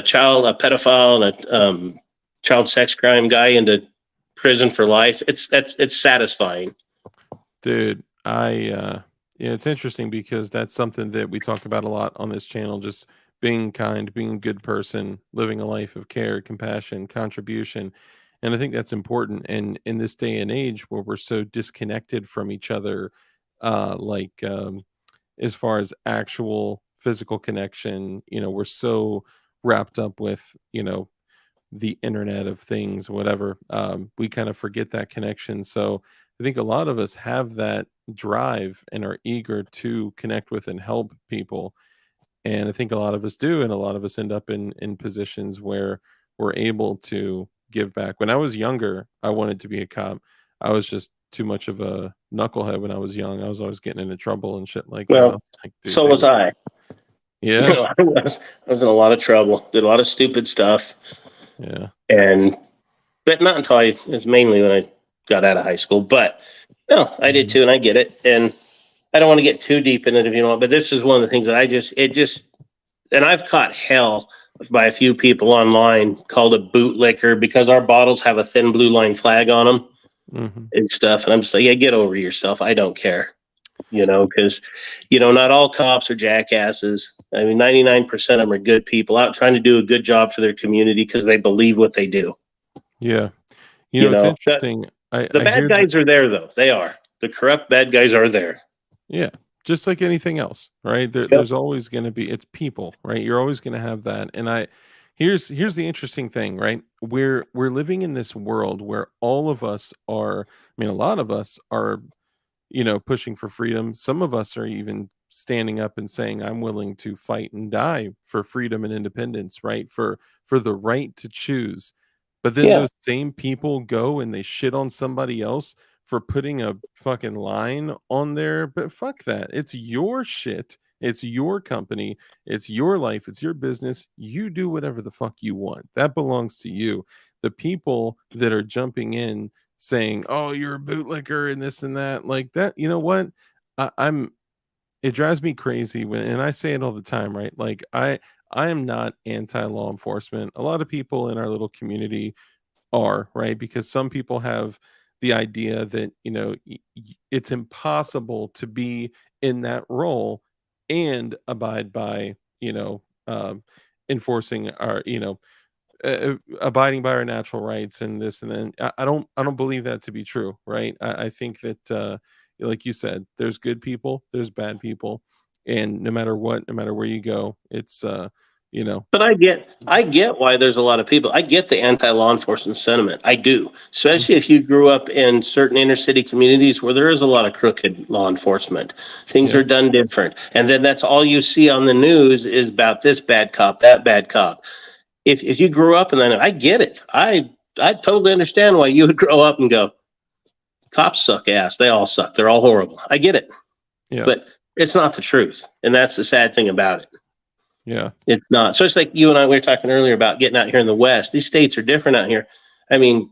child, a pedophile, and a child sex crime guy into prison for life. It's satisfying. dude, yeah, it's interesting because that's something that we talk about a lot on this channel, just being kind, being a good person, living a life of care, compassion, contribution. And I think that's important. And in this day and age where we're so disconnected from each other, like as far as actual physical connection, we're so wrapped up with, the internet of things, whatever. We kind of forget that connection. So I think a lot of us have that drive and are eager to connect with and help people. And I think a lot of us do, and a lot of us end up in positions where we're able to give back. When I was younger, I wanted to be a cop. I was just too much of a knucklehead when I was young. I was always getting into trouble and shit like that. I Well, was like, dude, so was I. yeah, I was in a lot of trouble. Did a lot of stupid stuff, yeah, and but not until it's mainly when I got out of high school. But no, I did mhm, too, and I get it. And I don't want to get too deep in it if you know. But this is one of the things that and I've caught hell by a few people online called a bootlicker because our bottles have a thin blue line flag on them mhm. and stuff. And I'm just like, yeah, get over yourself. I don't care, because, not all cops are jackasses. I mean, 99% of them are good people out trying to do a good job for their community because they believe what they do. Yeah. It's That interesting. the I bad hear that. guys are there, though. They are. The corrupt bad guys are there. Yeah, just like anything else, right? Yep. There's always going to be it's people, right? You're always going to have that. And here's the interesting thing, right? We're living in this world where all of us are, I mean, a lot of us are, pushing for freedom. Some of us are even standing up and saying, I'm willing to fight and die for freedom and independence, right? For the right to choose. But then Yeah. those same people go and they shit on somebody else for putting a fucking line on there, but fuck that. It's your shit. It's your company. It's your life. It's your business. You do whatever the fuck you want. That belongs to you. The people that are jumping in saying, "Oh, you're a bootlicker and this and that," like that. You know what? I'm. It drives me crazy when, and I say it all the time, right? Like I am not anti law enforcement. A lot of people in our little community are, right? Because some people have the idea that, it's impossible to be in that role and abide by, enforcing our, abiding by our natural rights and this and then I don't believe that to be true, right? I think that like you said, there's good people, there's bad people, and no matter what, no matter where you go, it's you know But I get why there's a lot of people. I get the anti-law enforcement sentiment. I do, especially if you grew up in certain inner city communities where there is a lot of crooked law enforcement. Things yeah, are done different, and then that's all you see on the news is about this bad cop, that bad cop. If you grew up in that, I get it. I totally understand why you would grow up and go, cops suck ass. They all suck. They're all horrible. I get it, yeah, but it's not the truth, and that's the sad thing about it. yeah, It's not. So it's like you and I we were talking earlier about getting out here in the West. These states are different out here. I mean,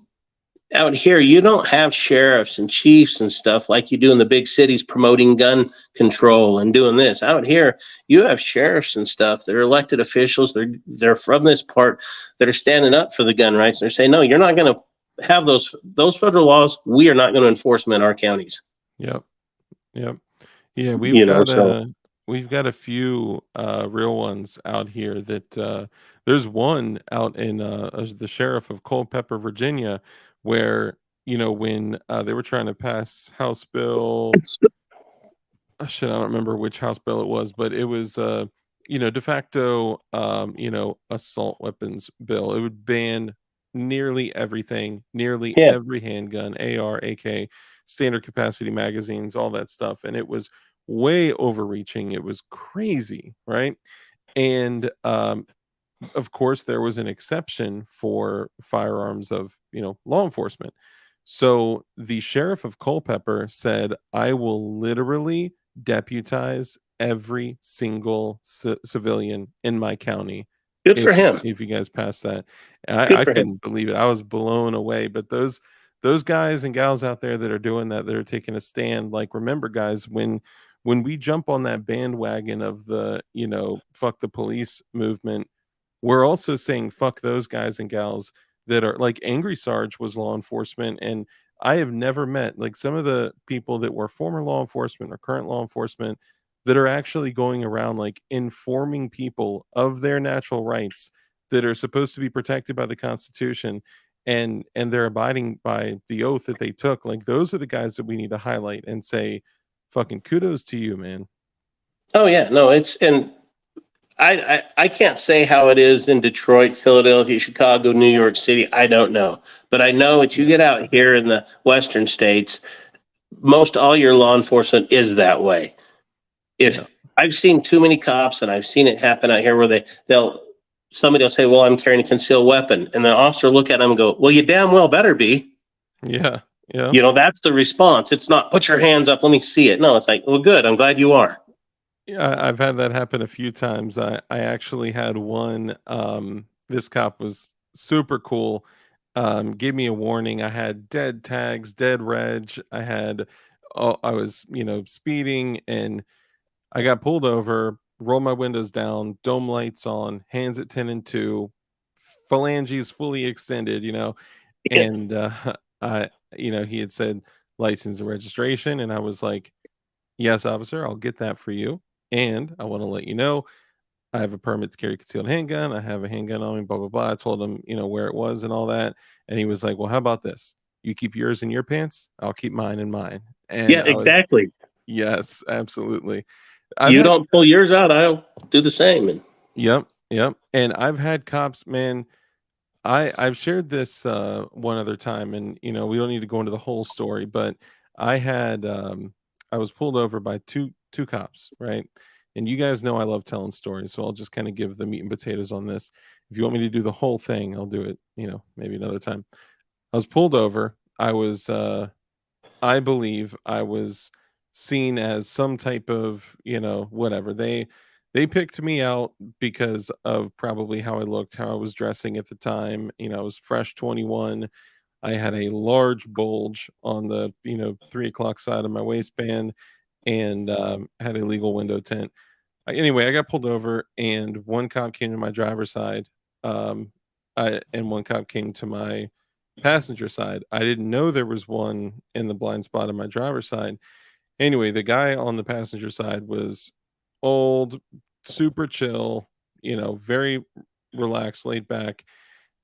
out here you don't have sheriffs and chiefs and stuff like you do in the big cities promoting gun control and doing this. Out here, you have sheriffs and stuff that are elected officials. They're from this part that are standing up for the gun rights. They're saying, no, you're not going to have those federal laws. We are not going to enforce them in our counties. yep, yep. Yeah, we've You know, got so a few real ones out here that there's one out in as the sheriff of Culpeper, Virginia, where when they were trying to pass House Bill, shit, I don't remember which House bill it was, but it was de facto assault weapons bill. It would ban nearly everything, nearly yeah, every handgun, AR, AK, standard capacity magazines, all that stuff, and it was way overreaching. It was crazy, right? And of course, there was an exception for firearms of, law enforcement. So the sheriff of Culpeper said, I will literally deputize every single civilian in my county good for if him. you guys pass that. And I Good for him. couldn't believe it. I was blown away. But those guys and gals out there that are doing that, that are taking a stand, like, remember, guys, when we jump on that bandwagon of the, fuck the police movement, we're also saying fuck those guys and gals that are like Angry Sarge was law enforcement. And I have never met like some of the people that were former law enforcement or current law enforcement that are actually going around like informing people of their natural rights that are supposed to be protected by the Constitution, and they're abiding by the oath that they took. Like, those are the guys that we need to highlight and say fucking kudos to you, man. Oh yeah, no, it's and I can't say how it is in Detroit, Philadelphia, Chicago, New York City. I don't know. But I know that you get out here in the western states, most all your law enforcement is that way. Yeah. If I've seen too many cops and I've seen it happen out here where somebody will say, well, I'm carrying a concealed weapon. And the officer will look at them and go, well, you damn well better be. Yeah. Yeah. That's the response. It's not put your hands up, let me see it. No, it's like, well, good. I'm glad you are. Yeah, I've had that happen a few times. I actually had one. This cop was super cool. Gave me a warning. I had dead tags, dead reg. I was, speeding, and I got pulled over, roll my windows down, dome lights on, hands at 10 and 2, phalanges fully extended, and I, he had said license and registration, and I was like, yes, officer, I'll get that for you. And I want to let you know I have a permit to carry a concealed handgun. I have a handgun on me, blah, blah, blah. I told him, where it was and all that. And he was like, well, how about this? You keep yours in your pants. I'll keep mine in mine. And Yeah, I was, exactly. yes, absolutely. I've You had, don't pull yours out, I'll do the same. And yep, yep. And I've had cops, man. I've shared this one other time, and we don't need to go into the whole story, but I had I was pulled over by two cops, right? And you guys know I love telling stories, so I'll just kind of give the meat and potatoes on this. If you want me to do the whole thing, I'll do it, maybe another time. I was pulled over. I was I believe I was seen as some type of, whatever. They picked me out because of probably how I looked, how I was dressing at the time. I was fresh 21. I had a large bulge on the, 3 o'clock side of my waistband, and had a legal window tint. Anyway, I got pulled over, and one cop came to my driver's side, um, and one cop came to my passenger side. I didn't know there was one in the blind spot on my driver's side. Anyway, the guy on the passenger side was old, super chill, very relaxed, laid back.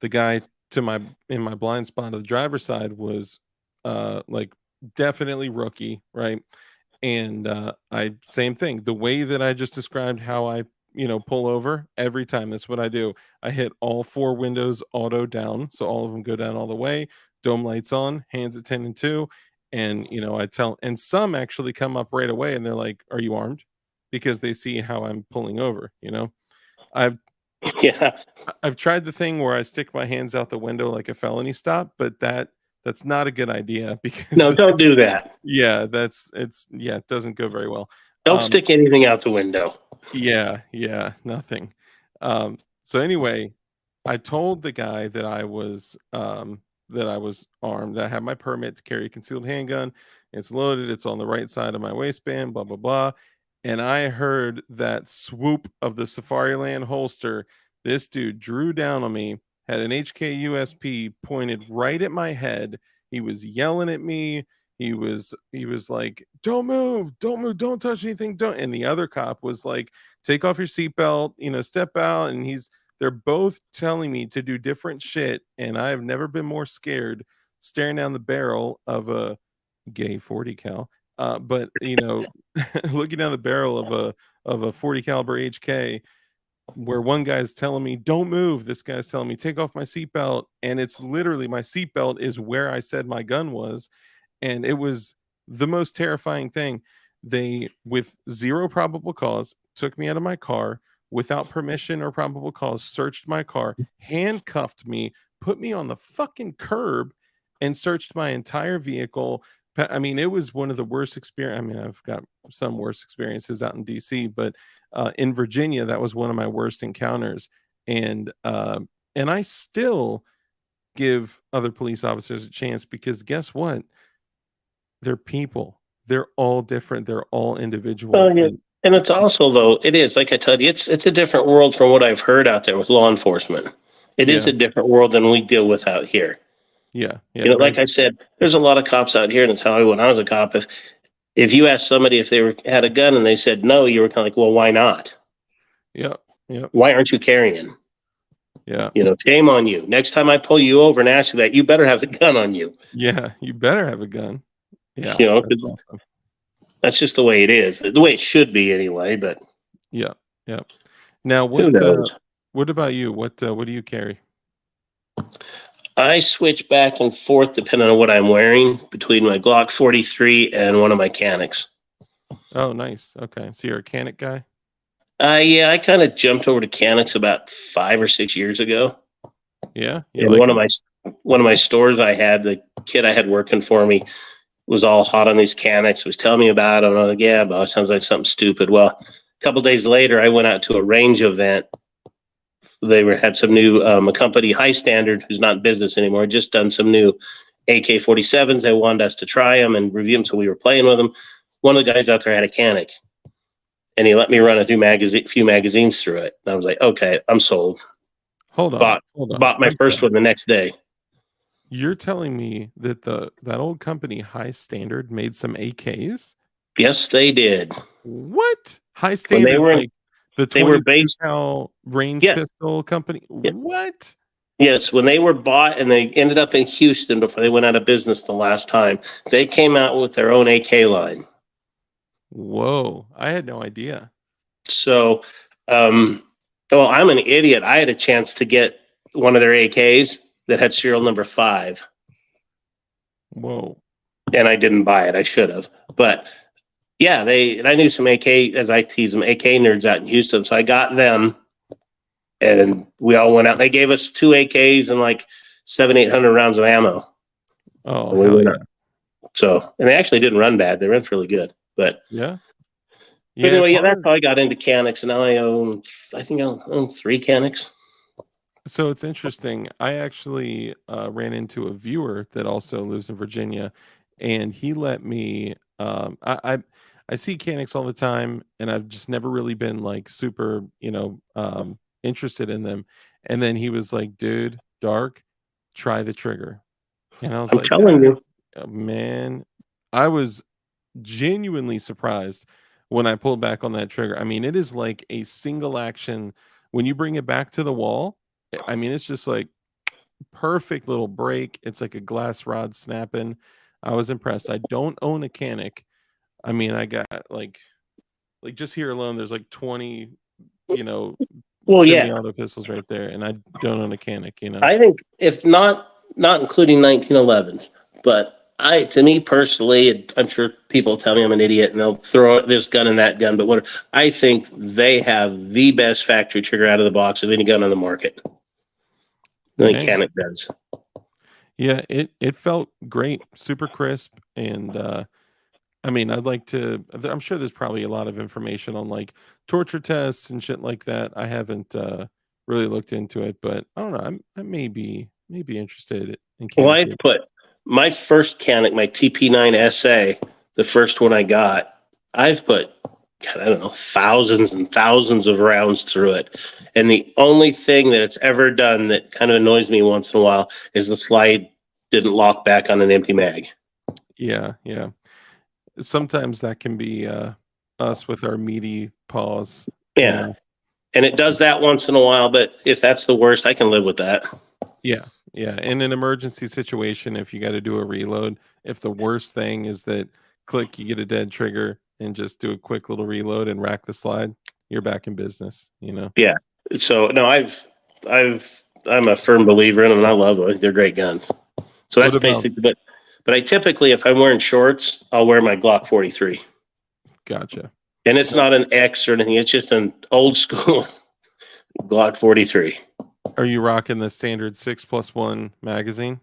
The guy to my in my blind spot of the driver's side was like definitely rookie, right? And I same thing. The way that I just described how I, pull over every time, that's what I do. I hit all four windows auto down, so all of them go down all the way. Dome lights on, hands at 10 and 2, and I tell, and some actually come up right away, and they're like, "Are you armed?" Because they see how I'm pulling over. I've Yeah. I've tried the thing where I stick my hands out the window like a felony stop, but that's not a good idea No, because don't do that. yeah, it doesn't go very well. Don't Um, stick anything out the window. yeah, nothing. So anyway, I told the guy that I was armed, that I had my permit to carry a concealed handgun. It's loaded, it's on the right side of my waistband, blah blah blah. And I heard that swoop of the Safariland holster. This dude drew down on me, had an HK USP pointed right at my head. He was yelling at me. He was like, "Don't move, don't move, don't touch anything, don't." And the other cop was like, "Take off your seatbelt, step out." And they're both telling me to do different shit, and I have never been more scared staring down the barrel of a gay 40 cal. But looking down the barrel of a 40 caliber HK, where one guy's telling me don't move, this guy's telling me take off my seatbelt, and it's literally my seatbelt is where I said my gun was. And it was the most terrifying thing. They, with zero probable cause, took me out of my car without permission or probable cause, searched my car, handcuffed me, put me on the fucking curb, and searched my entire vehicle. I mean, it was one of the worst experience. I mean, I've got some worse experiences out in DC, but in Virginia, that was one of my worst encounters. And I still give other police officers a chance, because guess what? They're people. They're all different. They're all individual. Yeah. And it's also, though, it is, like I tell you, it's a different world from what I've heard out there with law enforcement. It is Yeah. a different world than we deal with out here. Yeah. Like I said, there's a lot of cops out here, and it's how when I was a cop, if you asked somebody if they had a gun and they said no, you were kind of like, well, why not? Yeah. Why aren't you carrying? Yeah. Shame on you. Next time I pull you over and ask you that, you better have the gun on you. Yeah. You better have a gun. Yeah. Because awesome. That's just the way it is, the way it should be anyway. But yeah. Now, who knows? What about you? What do you carry? I switch back and forth depending on what I'm wearing between my Glock 43 and one of my Canics. Oh, nice. Okay, so you're a Canic guy. Yeah, I kind of jumped over to Canics about 5 or 6 years ago. Yeah, in one of my stores, I had the kid I had working for me was all hot on these Canics, was telling me about it. And I'm like, yeah, but it sounds like something stupid. Well, a couple days later, I went out to a range event. They had some new a company, High Standard, who's not in business anymore, just done some new AK-47s. They wanted us to try them and review them, so we were playing with them. One of the guys out there had a Canic, and he let me run a few magazines through it. And I was like, okay, I'm sold. Hold on. Bought my first one the next day. You're telling me that that old company, High Standard, made some AKs? Yes, they did. What? High Standard, they were like the 22 cal range pistol company? Yeah. What? Yes, when they were bought and they ended up in Houston before they went out of business the last time, they came out with their own AK line. Whoa, I had no idea. So, well, I'm an idiot. I had a chance to get one of their AKs that had serial number 5. Whoa. And I didn't buy it. I should have. But yeah, I knew some AK, as I tease them, AK nerds out in Houston. So I got them, and we all went out. They gave us 2 AKs and like 700-800 rounds of ammo. Oh, hell yeah. So, and they actually didn't run bad. They ran really good. But Yeah. but Yeah, anyway, it's yeah, that's hard. how I got into Canics, and now I think I own 3 Canics. So it's interesting. I actually ran into a viewer that also lives in Virginia, and he let me. I see Canics all the time, and I've just never really been like super, interested in them. And then he was like, "Dude, Dark, try the trigger." And I was I'm like, telling you. Man, I was genuinely surprised when I pulled back on that trigger. I mean, it is like a single action when you bring it back to the wall. I mean, it's just like perfect little break. It's like a glass rod snapping. I was impressed. I don't own a Canic. I mean, I got like just here alone, there's like 20, you know, Well, yeah, semi-auto pistols right there, and I don't own a Canic. I think if not including 1911s, but to me personally, I'm sure people tell me I'm an idiot and they'll throw this gun and that gun, but what I think they have the best factory trigger out of the box of any gun on the market. I think Hey, Canic does. yeah, it felt great, super crisp, and I mean, I'd like to. I'm sure there's probably a lot of information on like torture tests and shit like that. I haven't really looked into it, but I don't know. I may be interested in Well, Canic. I put my first Canic, my TP9 SA, the first one I got. I've put, God, I don't know, thousands and thousands of rounds through it, and the only thing that it's ever done that kind of annoys me once in a while is the slide didn't lock back on an empty mag. Yeah, yeah. Sometimes that can be us with our meaty paws. Yeah, And and it does that once in a while, but if that's the worst, I can live with that. yeah, yeah. In an emergency situation, if you got to do a reload, if the worst thing is that click, you get a dead trigger and just do a quick little reload and rack the slide, you're back in business. Yeah. So no, I'm a firm believer in them, and I love them. They're great guns. So What that's about basically. But I typically, if I'm wearing shorts, I'll wear my Glock 43, gotcha? and it's not an X or anything. It's just an old school Glock 43. Are you rocking the standard 6+1 magazine?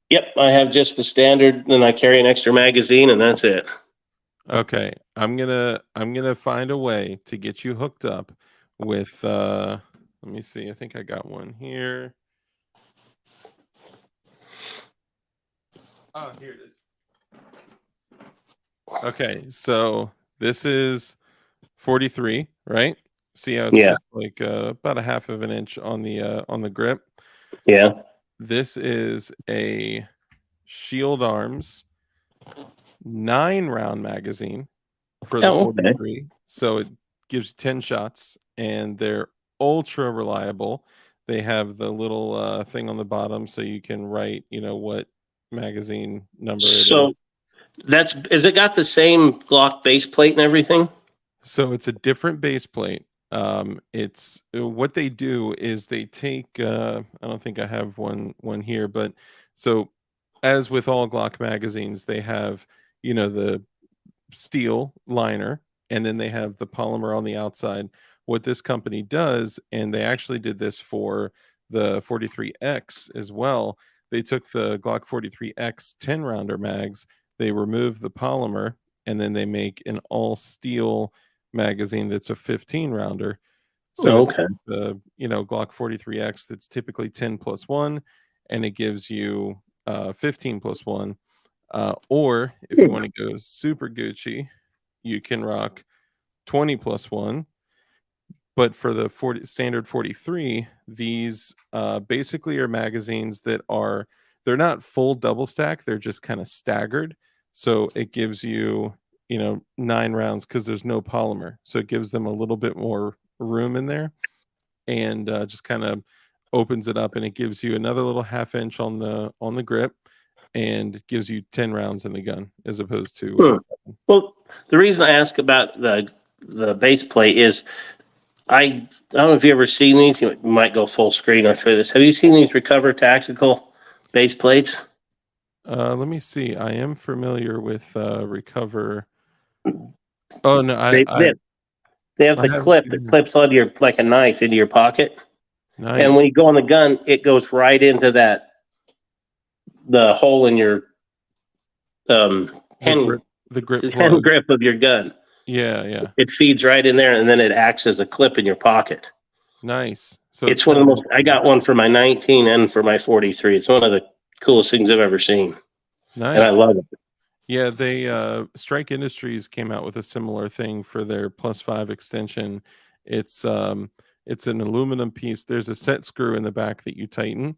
Yep, I have just the standard, and I carry an extra magazine, and that's it. Okay, I'm gonna find a way to get you hooked up with let me see, I think I got one here. Oh, here it is. Okay, so this is 43, right? See how it's Yeah, just like about a half of an inch on the grip. yeah. This is a Shield Arms 9-round magazine for the Oh, okay. 43. So it gives 10 shots, and they're ultra reliable. They have the little thing on the bottom so you can write, what magazine number it is. So is it got the same Glock base plate and everything? So it's a different base plate. It's what they do is they take I don't think I have one here, but so as with all Glock magazines, they have, the steel liner, and then they have the polymer on the outside. What this company does, and they actually did this for the 43X as well, they took the Glock 43X 10 rounder mags, they remove the polymer, and then they make an all steel magazine that's a 15 rounder. So Oh, it's okay. the Glock 43X that's typically 10+1, and it gives you 15+1. Or if you want to go super Gucci, you can rock 20+1. But for the standard 43, these basically are magazines that they're not full double stack, they're just kind of staggered. So it gives you, 9 rounds because there's no polymer. So it gives them a little bit more room in there, and just kind of opens it up, and it gives you another little half inch on the grip, and gives you 10 rounds in the gun as opposed to Hmm. Well, the reason I ask about the base plate is I don't know if you ever seen these. You might go full screen. I'll show you this. Have you seen these Recover Tactical base plates? let me see. I am familiar with Recover. Oh no, They I they, they have I the haven't clip seen that them. clips onto your like a knife into your pocket, and when Nice. you go on the gun, it goes right into the hole in your The hand grip hand plug. grip of your gun. Yeah, yeah. It feeds right in there, and then it acts as a clip in your pocket. Nice. So it's It's one kind of the of most. I got one for my 19 and for my 43. It's one of the coolest things I've ever seen, and I nice. love it. Yeah, they Strike Industries came out with a similar thing for their +5 extension. It's it's an aluminum piece. There's a set screw in the back that you tighten,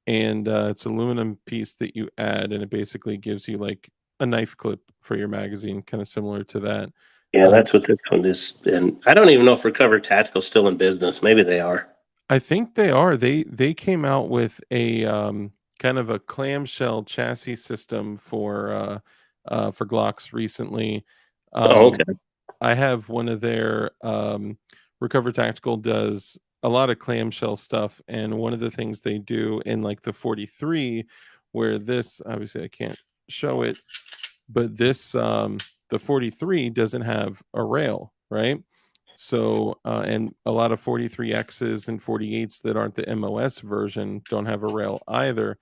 and it's aluminum piece that you add, and it basically gives you like a knife clip for your magazine, kind of similar to that. Yeah, Um, that's what this one is. And I don't even know if Recover Tactical's still in business. Maybe they are. I think they are. They came out with a kind of a clamshell chassis system for Glocks recently. Oh, Um, okay. I have one of their Recover Tactical does a lot of clamshell stuff, and one of the things they do in like the 43, where this obviously I can't show it, but this the 43 doesn't have a rail, right? So and a lot of 43Xs and 48s that aren't the MOS version don't have a rail either.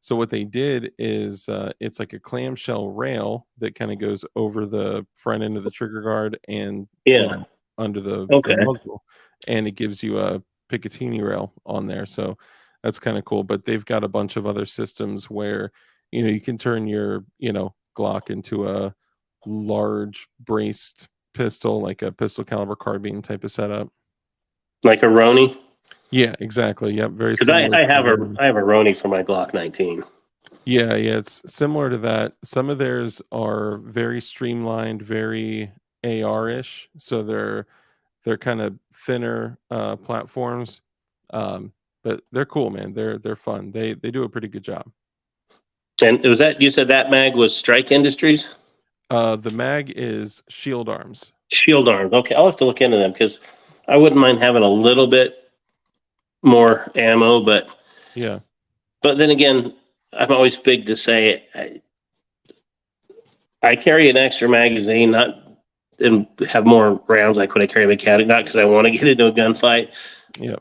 So what they did is it's like a clamshell rail that kind of goes over the front end of the trigger guard and Yeah. under the Okay. muzzle, and it gives you a Picatinny rail on there. So that's kind of cool. But they've got a bunch of other systems where you can turn your Glock into a large braced pistol, like a pistol caliber carbine type of setup. Like a Roni. Yeah, exactly. Yep, very Because similar I to have the a Ronin. I have a Roni for my Glock 19. Yeah, yeah, it's similar to that. Some of theirs are very streamlined, very AR-ish, so they're kind of thinner platforms. But they're cool, man. They're fun. They do a pretty good job. And was that you said that mag was Strike Industries? The mag is Shield Arms. Shield Arms. Okay, I'll have to look into them because I wouldn't mind having a little bit more ammo, Yeah, but then again, I'm always big to say I carry an extra magazine, not and have more rounds like when I carry a mechanic, not because I want to get into a gunfight. yep,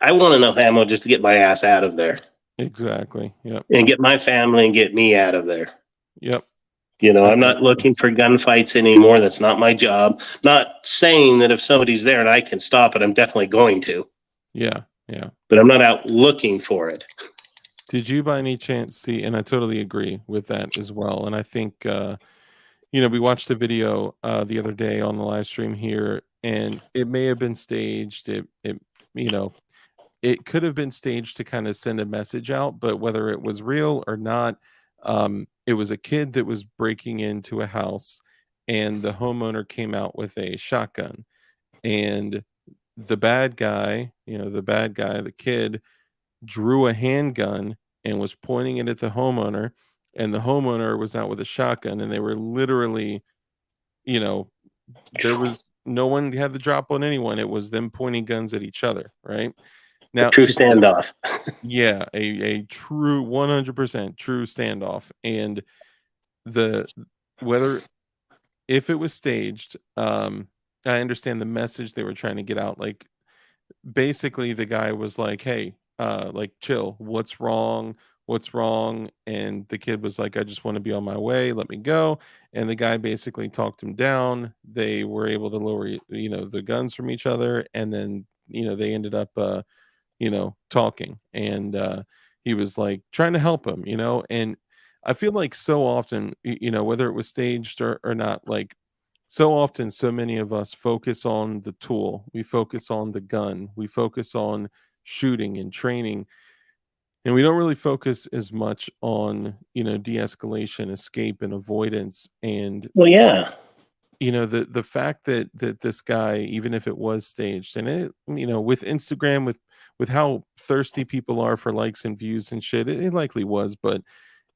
I want enough ammo just to get my ass out of there exactly. Yep, and get my family and get me out of there. yep. I I'm not gotcha. looking for gunfights anymore. That's not my job. Not saying that if somebody's there and I can stop it, I'm definitely going to, Yeah, yeah. but I'm not out looking for it. Did you by any chance see, and I totally agree with that as well. And I think we watched a video the other day on the live stream here, and it may have been staged. It you know, it could have been staged to kind of send a message out, but whether it was real or not, it was a kid that was breaking into a house, and the homeowner came out with a shotgun, and the kid drew a handgun and was pointing it at the homeowner, and the homeowner was out with a shotgun, and they were literally, you know, there was no one had the drop on anyone. It was them pointing guns at each other, right? A Now, true if this, standoff. yeah, a true 100% true standoff, and the whether if it was staged, I understand the message they were trying to get out. Like basically the guy was like, "Hey, like chill. What's wrong? What's wrong?" And the kid was like, "I just want to be on my way. Let me go." And the guy basically talked him down. They were able to lower, the guns from each other, and then they ended up, talking. And he was like trying to help him, and I feel like so often, whether it was staged or not, like so often, so many of us focus on the tool, we focus on the gun, we focus on shooting and training, and we don't really focus as much on, de-escalation, escape, and avoidance. And Well, yeah. the fact that this guy, even if it was staged, and it, with Instagram, with how thirsty people are for likes and views and shit, it likely was. But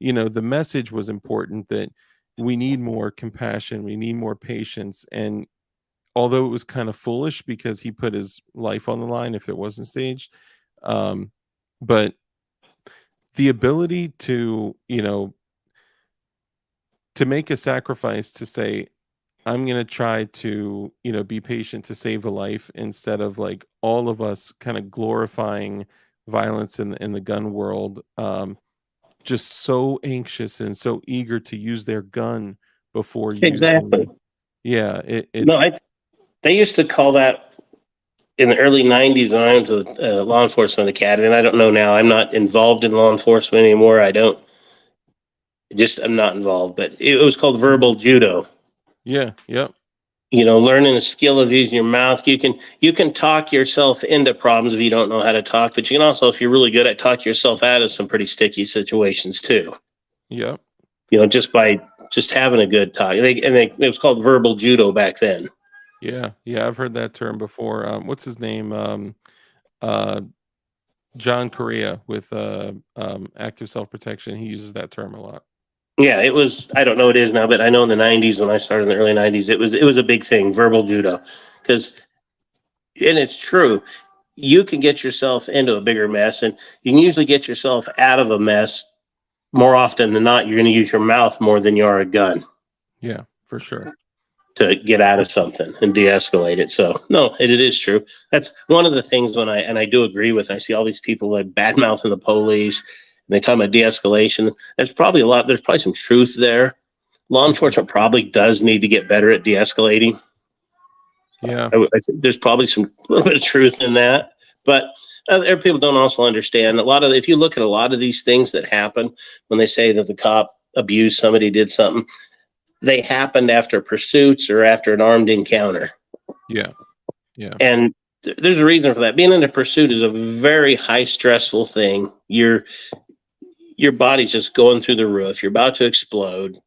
the message was important, that we need more compassion, we need more patience. And although it was kind of foolish because he put his life on the line if it wasn't staged, um but the ability to to make a sacrifice, to say, I'm going to try to, be patient to save a life, instead of like all of us kind of glorifying violence in the gun world. just so anxious and so eager to use their gun before Exactly. using. Yeah, No, it's they used to call that in the early 90s when I was a law enforcement academy, and I don't know now. I'm not involved in law enforcement anymore. I'm not involved, but it was called verbal judo. yeah, yep, Learning a skill of using your mouth. You can talk yourself into problems if you don't know how to talk, but you can also, if you're really good at, talk yourself out of some pretty sticky situations too. yep. Just by just having a good talk. It was called verbal judo back then. Yeah, yeah, I've heard that term before. What's his name? Uh, John Correa with active self protection. He uses that term a lot. Yeah, it was. I don't know what it is now, but I know in the '90s when I started in the early '90s, it was a big thing, verbal judo, because and it's true. You can get yourself into a bigger mess, and you can usually get yourself out of a mess more often than not. You're going to use your mouth more than you are a gun Yeah, for sure. to get out of something and de-escalate it. So no, it is true. That's one of the things I do agree with. I see all these people like bad mouthing the police, and they talk about de-escalation. There's probably some truth there. Law Mhm. enforcement probably does need to get better at de-escalating. Yeah, I think there's probably some little bit of truth in that, but other people don't also understand a lot of. If you look at a lot of these things that happen when they say that the cop abused somebody, did something, they happened after pursuits or after an armed encounter, yeah, yeah, and there's a reason for that. Being in a pursuit is a very high stressful thing. Your body's just going through the roof. You're about to explode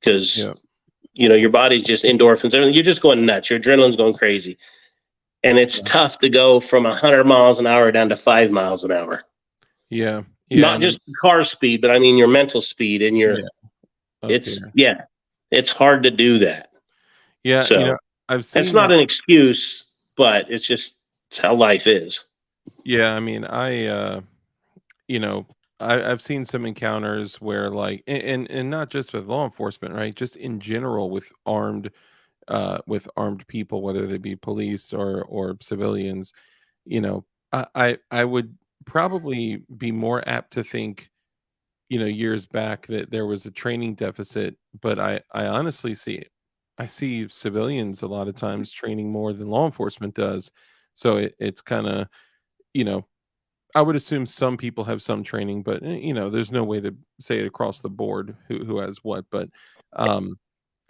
because yeah, your body's just endorphins. Everything. You're just going nuts. Your adrenaline's going crazy. And it's yeah, tough to go from 100 miles an hour down to 5 miles an hour. yeah, yeah. I Not mean, just car speed, but I mean your mental speed and yeah, up it's, here. yeah, it's hard to do that. Yeah, So I've it's seen not that. an excuse, but it's how life is. Yeah, I mean, you know, I've seen some encounters where like, and not just with law enforcement, right? Just in general with armed people, whether they be police or civilians. I would probably be more apt to think, years back that there was a training deficit, but I honestly I see civilians a lot of times training more than law enforcement does. So it's kind of, you know, I would assume some people have some training, but there's no way to say it across the board who has what. But um,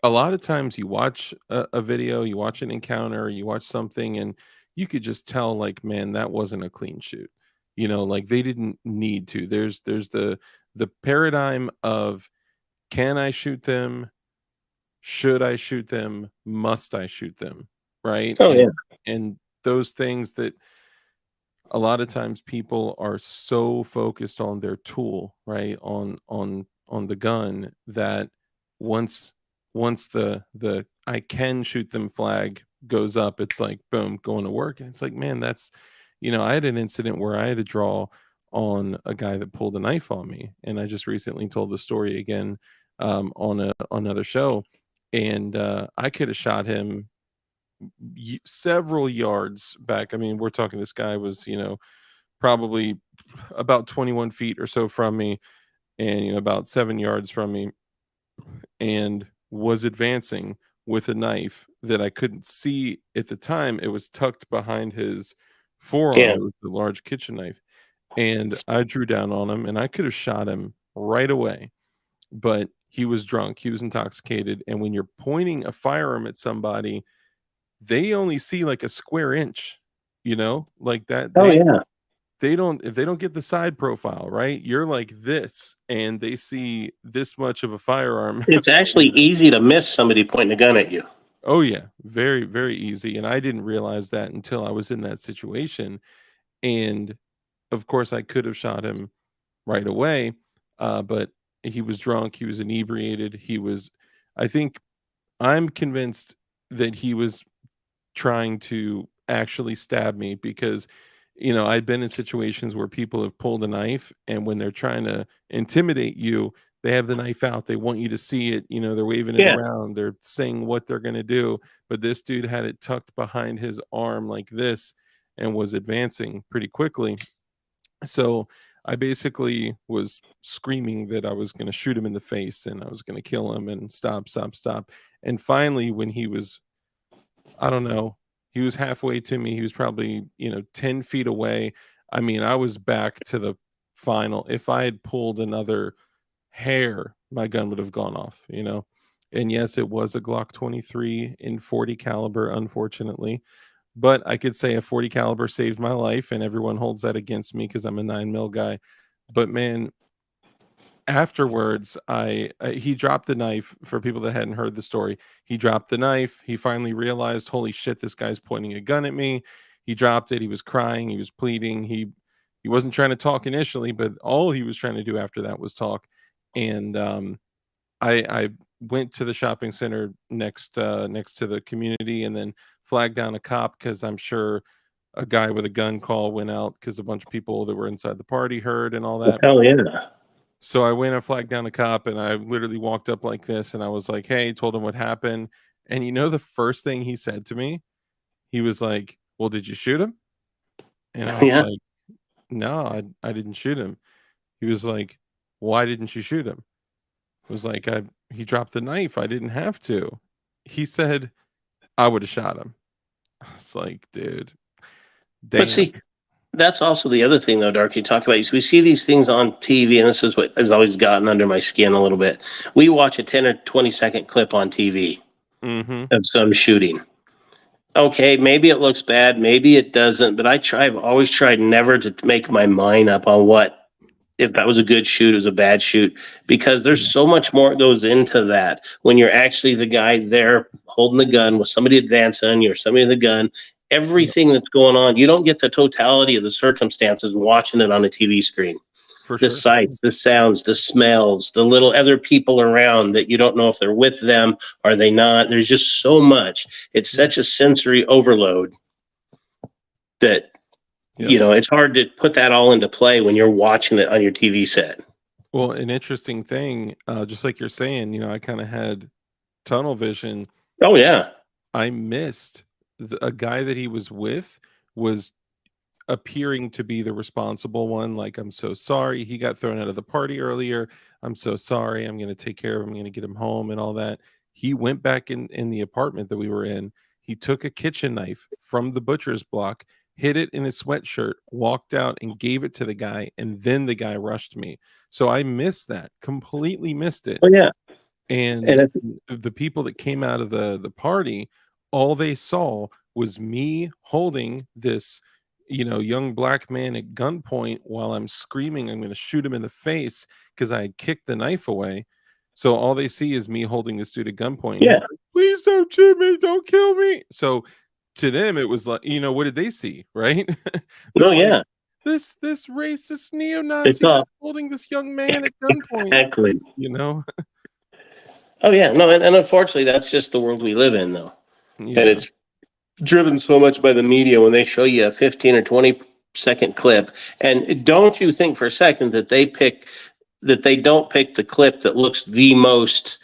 a lot of times you watch a video, you watch an encounter, you watch something, and you could just tell, like, man, that wasn't a clean shoot. Like they didn't need to. There's the paradigm of, can I shoot them? Should I shoot them? Must I shoot them? Right? Oh, And yeah. and those things that a lot of times people are so focused on their tool, right? On the gun, that once once the I can shoot them flag goes up, it's like boom, going to work. And it's like, man, I had an incident where I had to draw on a guy that pulled a knife on me. And I just recently told the story again on another show. And I could have shot him several yards back. I mean, we're talking, this guy was, probably about 21 feet or so from me, and about 7 yards from me, and was advancing with a knife that I couldn't see at the time. It was tucked behind his forearm. Yeah. It was a large kitchen knife. And I drew down on him, and I could have shot him right away, but he was drunk, he was intoxicated. And when you're pointing a firearm at somebody, they only see like a square inch, like that. Oh, yeah. They don't, if they don't get the side profile right, you're like this, and they see this much of a firearm. It's actually easy to miss somebody pointing a gun at you. Oh yeah, very, very easy. And I didn't realize that until I was in that situation. And of course I could have shot him right away, but he was drunk, he was inebriated, I think, I'm convinced that he was trying to actually stab me, because I've been in situations where people have pulled a knife, and when they're trying to intimidate you, they have the knife out, they want you to see it, they're waving it Yeah. around, they're saying what they're going to do. But this dude had it tucked behind his arm like this, and was advancing pretty quickly. So I basically was screaming that I was going to shoot him in the face and I was going to kill him and stop, stop, stop. And finally, when he was, I don't know, he was halfway to me. He was probably, 10 feet away. I mean, I was back to the final. If I had pulled another hair, my gun would have gone off. And yes, it was a Glock 23 in 40 caliber, unfortunately. But I could say a 40 caliber saved my life, and everyone holds that against me because I'm a 9 mil guy. But man, afterwards, he dropped the knife. For people that hadn't heard the story, he dropped the knife. He finally realized, holy shit, this guy's pointing a gun at me. He dropped it. He was crying. He was pleading. He wasn't trying to talk initially, but all he was trying to do after that was talk. And I went to the shopping center next to the community, and then flagged down a cop because I'm sure a guy with a gun call went out because a bunch of people that were inside the party heard and all that. Hell yeah. So I went and flagged down a cop, and I literally walked up like this, and I was like, "Hey," told him what happened, and the first thing he said to me, he was like, "Well, did you shoot him?" And I was Yeah. like, "No, I didn't shoot him." He was like, "Why didn't you shoot him?" I was like, he dropped the knife. I didn't have to." He said, "I would have shot him." I was like, dude, But damn. see, that's also the other thing, though, Dark, you talked about. Is we see these things on TV, and this is what has always gotten under my skin a little bit. We watch a 10 or 20-second clip on TV Mm-hmm. of some shooting. Okay, maybe it looks bad, maybe it doesn't, but I've always tried never to make my mind up on what, if that was a good shoot, it was a bad shoot, because there's so much more that goes into that when you're actually the guy there holding the gun with somebody advancing on you or somebody with a gun. Everything that's going on, you don't get the totality of the circumstances watching it on a TV screen. For The sure. sights, the sounds, the smells, the little other people around that you don't know if they're with them, are they not? There's just so much. It's such a sensory overload that Yep. it's hard to put that all into play when you're watching it on your TV set. Well, an interesting thing, just like you're saying, I kind of had tunnel vision. Oh yeah. I missed a guy that he was with was appearing to be the responsible one. Like, I'm so sorry. He got thrown out of the party earlier. I'm so sorry. I'm going to take care of him. I'm going to get him home and all that. He went back in the apartment that we were in. He took a kitchen knife from the butcher's block, hid it in his sweatshirt, walked out and gave it to the guy. And then the guy rushed me. So I missed that, completely missed it. Oh yeah. And And it's the people that came out of the party, all they saw was me holding this, young black man at gunpoint while I'm screaming, I'm going to shoot him in the face because I had kicked the knife away. So all they see is me holding this dude at gunpoint. And yeah. he's like, "Please don't shoot me, don't kill me." So to them, it was like, what did they see, right? They're No, like, yeah. this racist It's neo-Nazi all is holding this young man at gunpoint. exactly. Oh yeah. No, and unfortunately that's just the world we live in though. Yeah. And it's driven so much by the media when they show you a 15 or 20-second clip. And don't you think for a second that they don't pick the clip that looks the most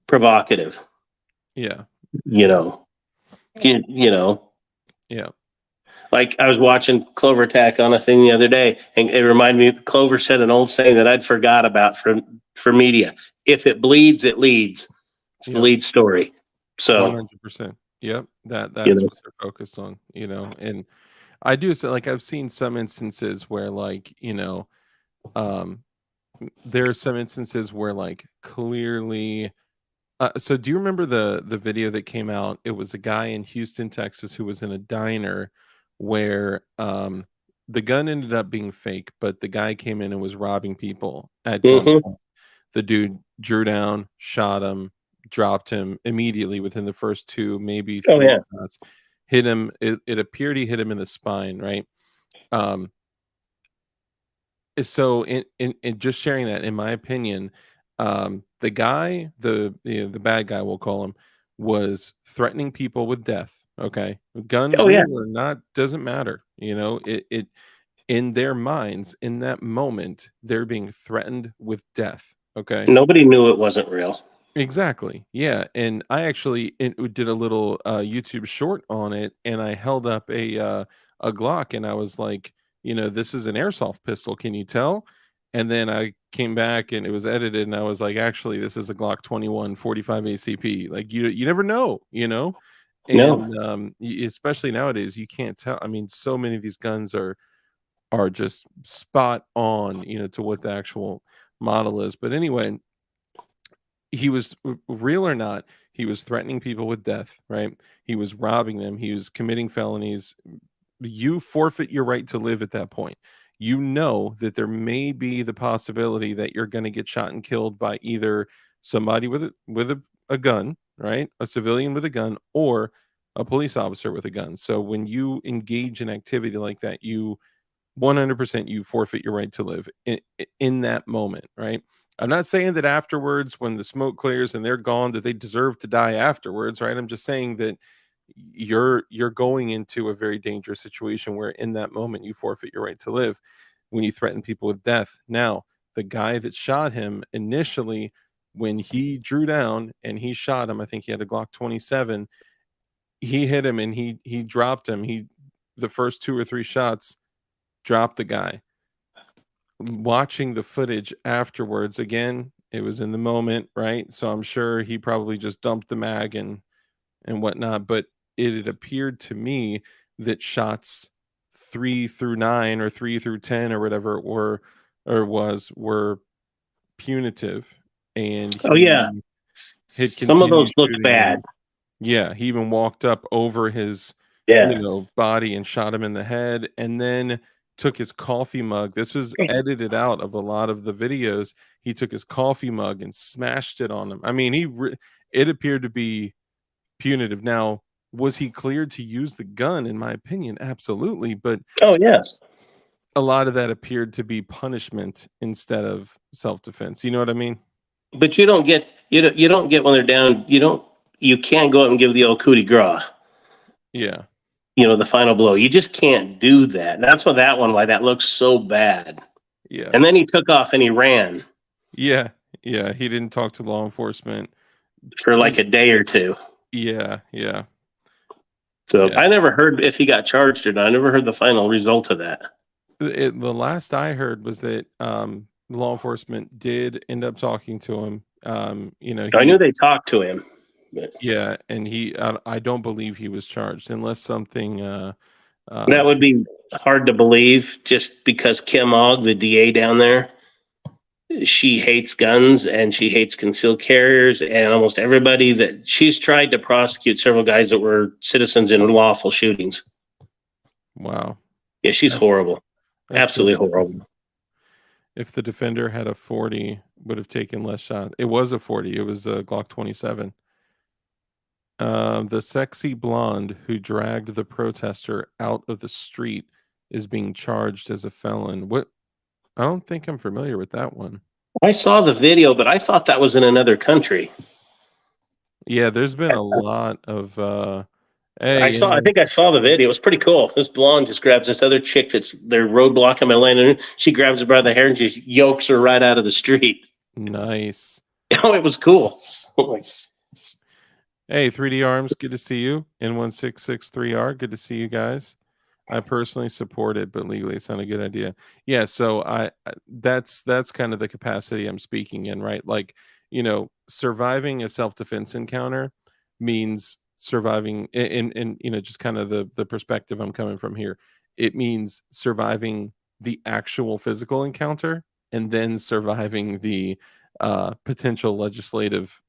provocative. Yeah. You know. Yeah. Like I was watching Clover Attack on a thing the other day, and it reminded me. Clover said an old saying that I'd forgot about for media: "If it bleeds, it leads." It's the lead story. So 100%. Yep. That's know. what they're focused on. And I do say, like, I've seen some instances where, like, there are some instances where, like, clearly. So do you remember the video that came out? It was a guy in Houston, Texas, who was in a diner where the gun ended up being fake, but the guy came in and was robbing people at gunpoint. The dude drew down, shot him, dropped him immediately within the first 2, maybe 3 shots. Hit him. It appeared he hit him in the spine, right? So in just sharing that, in my opinion, the guy, the bad guy, we'll call him, was threatening people with death. Okay, gun real or not doesn't matter. It in their minds in that moment they're being threatened with death. Okay, Nobody knew it wasn't real. exactly. Yeah, and I actually did a little YouTube short on it, and I held up a Glock, and I was like, this is an airsoft pistol. Can you tell? And then I came back and it was edited, and I was like, actually, this is a Glock 21 45 ACP. Like you never know. No. And especially nowadays, you can't tell. I mean, so many of these guns are just spot on, to what the actual model is. But anyway, he was real or not, he was threatening people with death, right? He was robbing them. He was committing felonies. You forfeit your right to live at that point. You know that there may be the possibility that you're going to get shot and killed by either somebody with a gun, right? A civilian with a gun, or a police officer with a gun. So when you engage in activity like that, you 100% you forfeit your right to live in that moment, right? I'm not saying that afterwards, when the smoke clears and they're gone, that they deserve to die afterwards, right? I'm just saying that you're going into a very dangerous situation where in that moment you forfeit your right to live when you threaten people with death. Now, the guy that shot him initially, when he drew down and he shot him, I think he had a Glock 27. He hit him and he dropped him. The first 2 or 3 shots dropped the guy. Watching the footage afterwards, again, it was in the moment, right? So I'm sure he probably just dumped the mag and whatnot. But it had appeared to me that shots 3 through 9 or 3 through 10 or whatever were punitive, and Oh yeah. he had Some of those continued looked shooting bad. him. Yeah, he even walked up over his, Yeah. body and shot him in the head, and then took his coffee mug. This was edited out of a lot of the videos. He took his coffee mug and smashed it on him. I mean, it appeared to be punitive. Now, was he cleared to use the gun? In my opinion, absolutely. But Oh yes. a lot of that appeared to be punishment instead of self-defense. You know what I mean? But you don't get when they're down. You can't go up and give the old coup de grace. Yeah. The final blow. You just can't do that. That's why that looks so bad. Yeah. And then he took off and he ran Yeah. Yeah. He didn't talk to law enforcement. for like a day or two. Yeah. Yeah. So Yeah. I never heard if he got charged or not. I never heard the final result of that. The last I heard was that law enforcement did end up talking to him. I knew they talked to him. But Yeah, and I don't believe he was charged unless something that would be hard to believe just because Kim Ogg, the DA down there, she hates guns and she hates concealed carriers, and almost everybody that she's tried to prosecute several guys that were citizens in lawful shootings. Wow. Yeah, she's horrible. That's Absolutely so horrible. If the defender had a 40, would have taken less shots. It was a 40. It was a Glock 27. The sexy blonde who dragged the protester out of the street is being charged as a felon. What? I don't think I'm familiar with that one. I saw the video, but I thought that was in another country. Yeah, there's been a lot of I think I saw the video. It was pretty cool. This blonde just grabs this other chick they're roadblocking my lane, and she grabs her by the hair and just yokes her right out of the street. Nice. Oh, it was cool. Hey, 3D Arms, good to see you. N1663R, good to see you guys. I personally support it, but legally it's not a good idea. Yeah, so that's kind of the capacity I'm speaking in, right? Like, surviving a self-defense encounter means surviving in just kind of the perspective I'm coming from here. It means surviving the actual physical encounter and then surviving the potential legislative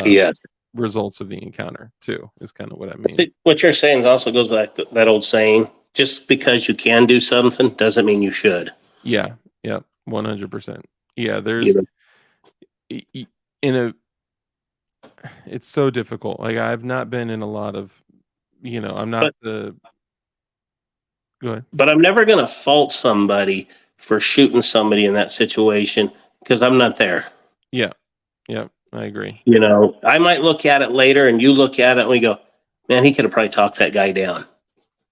Yes. results of the encounter too, is kind of what I mean. See, what you're saying also goes back to that old saying: just because you can do something doesn't mean you should. Yeah, 100%. Yeah, there's it's so difficult. Like, I've not been in a lot of, I'm not the. Go ahead. But I'm never going to fault somebody for shooting somebody in that situation because I'm not there. Yeah, I agree. I might look at it later and you look at it and we go, man, he could have probably talked that guy down.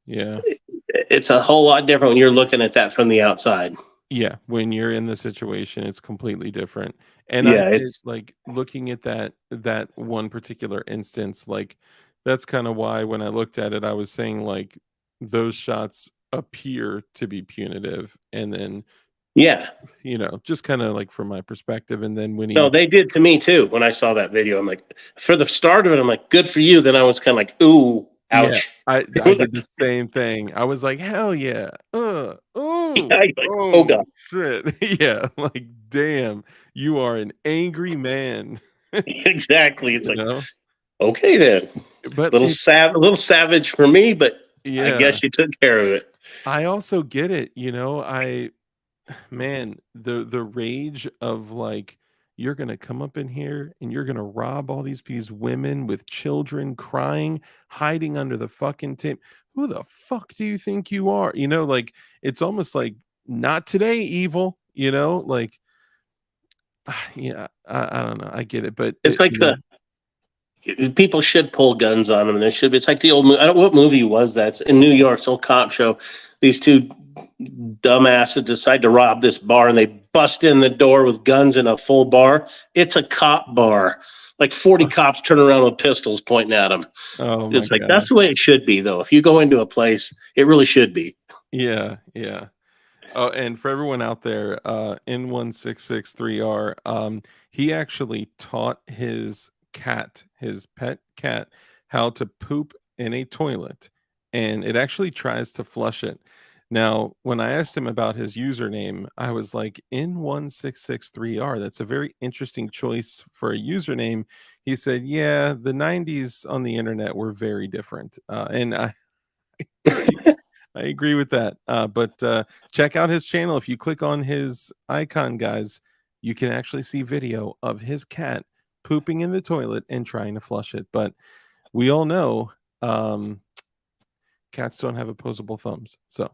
Yeah. It's a whole lot different when you're looking at that from the outside. Yeah, when you're in the situation, it's completely different. And it's like looking at that one particular instance, like that's kind of why when I looked at it, I was saying like those shots appear to be punitive, and then, Yeah. just kind of like from my perspective, and then when No, he they did to me too. When I saw that video, I'm like, for the start of it, I'm like, good for you. Then I was kind of like, ooh, yeah, ouch. I did the same thing. I was like, "Hell yeah. Yeah, Oh, you're like, oh oh, god. shit." Yeah, like, "Damn, you are an angry man." Exactly. It's You like, know? okay then. But it's A little savage for me, but I yeah. guess you took care of it. I also get it, man, the rage of, like, you're gonna come up in here and you're gonna rob all these women with children crying, hiding under the fucking table. Who the fuck do you think you are? Like, it's almost like, "Not today, evil," like, yeah, I don't know, I get it, but It's like the people should pull guns on them. And there should be. It's like the old movie. I don't know what movie was that. It's in New York, it's an old cop show. These two dumbasses decide to rob this bar, and they bust in the door with guns in a full bar. It's a cop bar. Like 40 cops turn around with pistols pointing at them. oh my It's like god. that's the way it should be, though. If you go into a place, it really should be. Yeah, yeah. Oh, and for everyone out there, N1663R, he actually taught his pet cat, how to poop in a toilet, and it actually tries to flush it. Now, when I asked him about his username, I was like, N1663R, that's a very interesting choice for a username. He said, yeah, the 90s on the internet were very different. And I agree. I agree with that. But check out his channel. If you click on his icon, guys, you can actually see video of his cat pooping in the toilet and trying to flush it. But we all know um, cats don't have opposable thumbs. So,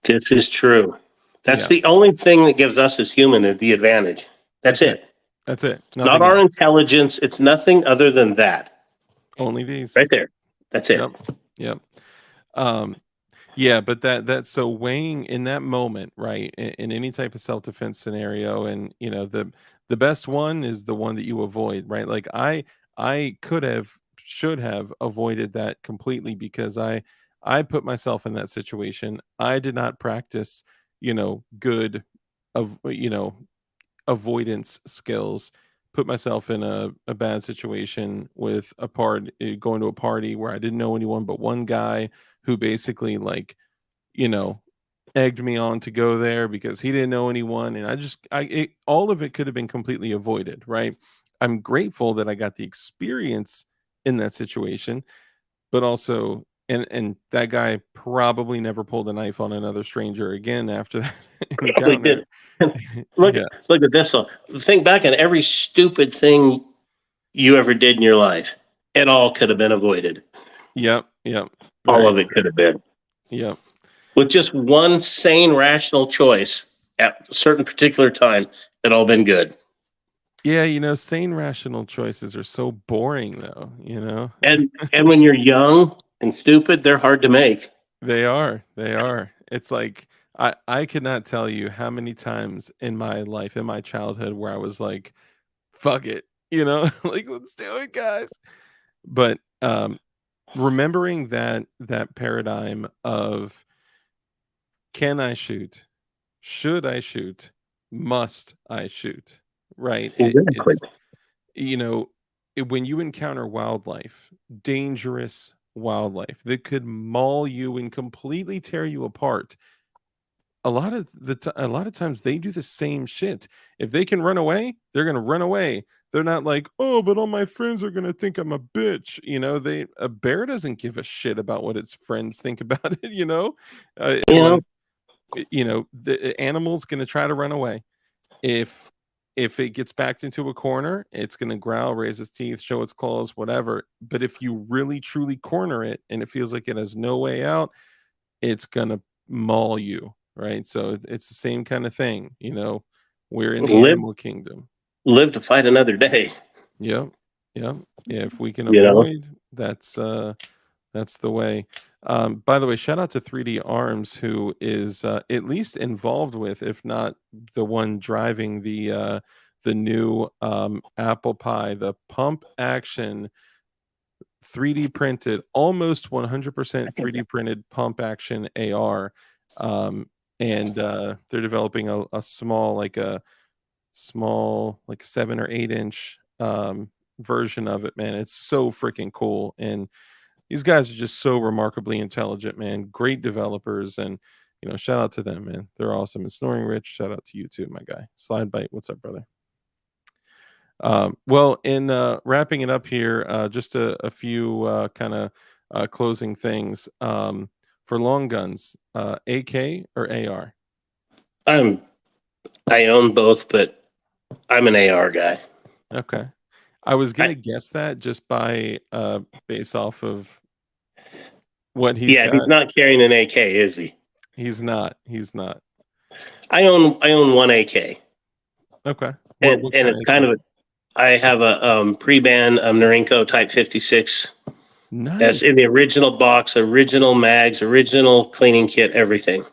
This is true. That's yeah, the only thing that gives us as human the advantage. That's that's it. it. That's it. Not Nothing our else. intelligence. It's nothing other than that. Only Right these. there. That's Yep. it. Yep. Um, Yeah, but that's so weighing in that moment, right? In any type of self-defense scenario, and the best one is the one that you avoid, right? Like I could have, should have avoided that completely because I put myself in that situation. I did not practice, good of avoidance skills. Put myself in a bad situation with going to a party where I didn't know anyone but one guy who basically, like, you know, egged me on to go there because he didn't know anyone, and all of it could have been completely avoided, right? I'm grateful that I got the experience in that situation, but also, and that guy probably never pulled a knife on another stranger again after that Probably encounter. did. Look at Yeah. look at this one. Think back on every stupid thing you ever did in your life. It all could have been avoided. Yep. Yep. All Very of it true. could have been. Yep. With just one sane, rational choice at a certain particular time, it all been good. Yeah, sane rational choices are so boring though. And when you're young and stupid, they're hard to make. They are. They are. It's like I could not tell you how many times in my life, in my childhood, where I was like, "Fuck it," like, "Let's do it, guys." But remembering that paradigm of, can I shoot? Should I shoot? Must I shoot? Right? Exactly. It's you know when you encounter wildlife, dangerous wildlife that could maul you and completely tear you apart, a lot of times they do the same shit. If they can run away, they're going to run away. They're not like, "Oh, but all my friends are going to think I'm a bitch." A bear doesn't give a shit about what its friends think about it, You know, like, the animal's going to try to run away. If it gets backed into a corner, it's going to growl, raise its teeth, show its claws, whatever. But if you really truly corner it and it feels like it has no way out, it's going to maul you, right? So it's the same kind of thing. We're in the live animal kingdom. live to fight another day. Yep. Yep. Yeah, if we can You know, avoid, that's the way. By the way, shout out to 3D Arms, who is at least involved with, if not the one driving the new Apple Pie, the pump action 3D printed, almost 100% 3D printed pump action AR. And they're developing a small, like a 7 or 8 inch version of it, man. It's so freaking cool. And these guys are just so remarkably intelligent, man. Great developers. And, shout out to them, man. They're awesome. And Snoring Rich, shout out to you too, my guy. Slide Bite, what's up, brother? Well, in wrapping it up here, just a few kind of closing things. For long guns, AK or AR? I own both, but I'm an AR guy. Okay. I was gonna guess that just by base off of what he's got. He's not carrying an AK, is he? He's not. I own one AK. Okay. And it's kind of I have a pre-ban Norinco Type 56. Nice. That's in the original box, original mags, original cleaning kit, everything.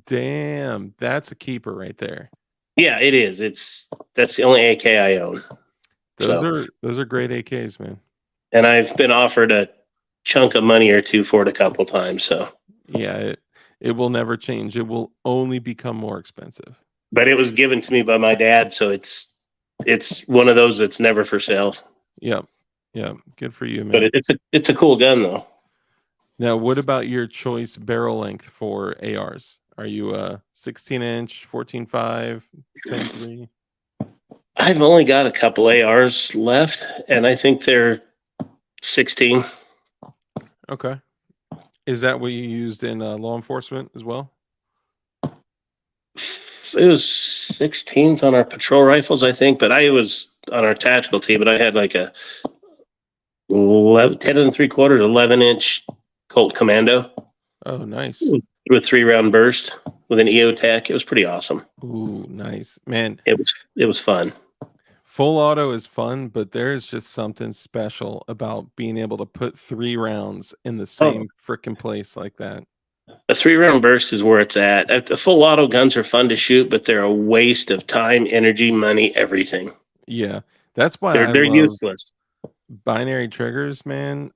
Damn, that's a keeper right there. Yeah, it is. That's the only AK I own. Those are great AKs, man. And I've been offered a chunk of money or two for it a couple times. So yeah, it will never change. It will only become more expensive. But it was given to me by my dad, so it's one of those that's never for sale. Yep. Good for you, man. But it's a cool gun though. Now, what about your choice barrel length for ARs? Are you a 16-inch, 14.5, 10.3? I've only got a couple ARs left, and I think they're 16. Okay. Is that what you used in law enforcement as well? It was 16s on our patrol rifles, I think, but I was on our tactical team, but I had like a 10 3/4, 11-inch Colt Commando. Oh, nice. With 3-round burst with an EOTech. It was pretty awesome. Ooh, nice. Man. It was fun. Full auto is fun, but there's just something special about being able to put 3 rounds in the same freaking place like that. A 3-round burst is where it's at. The full auto guns are fun to shoot, but they're a waste of time, energy, money, everything. Yeah, that's why they're useless. Binary triggers, man.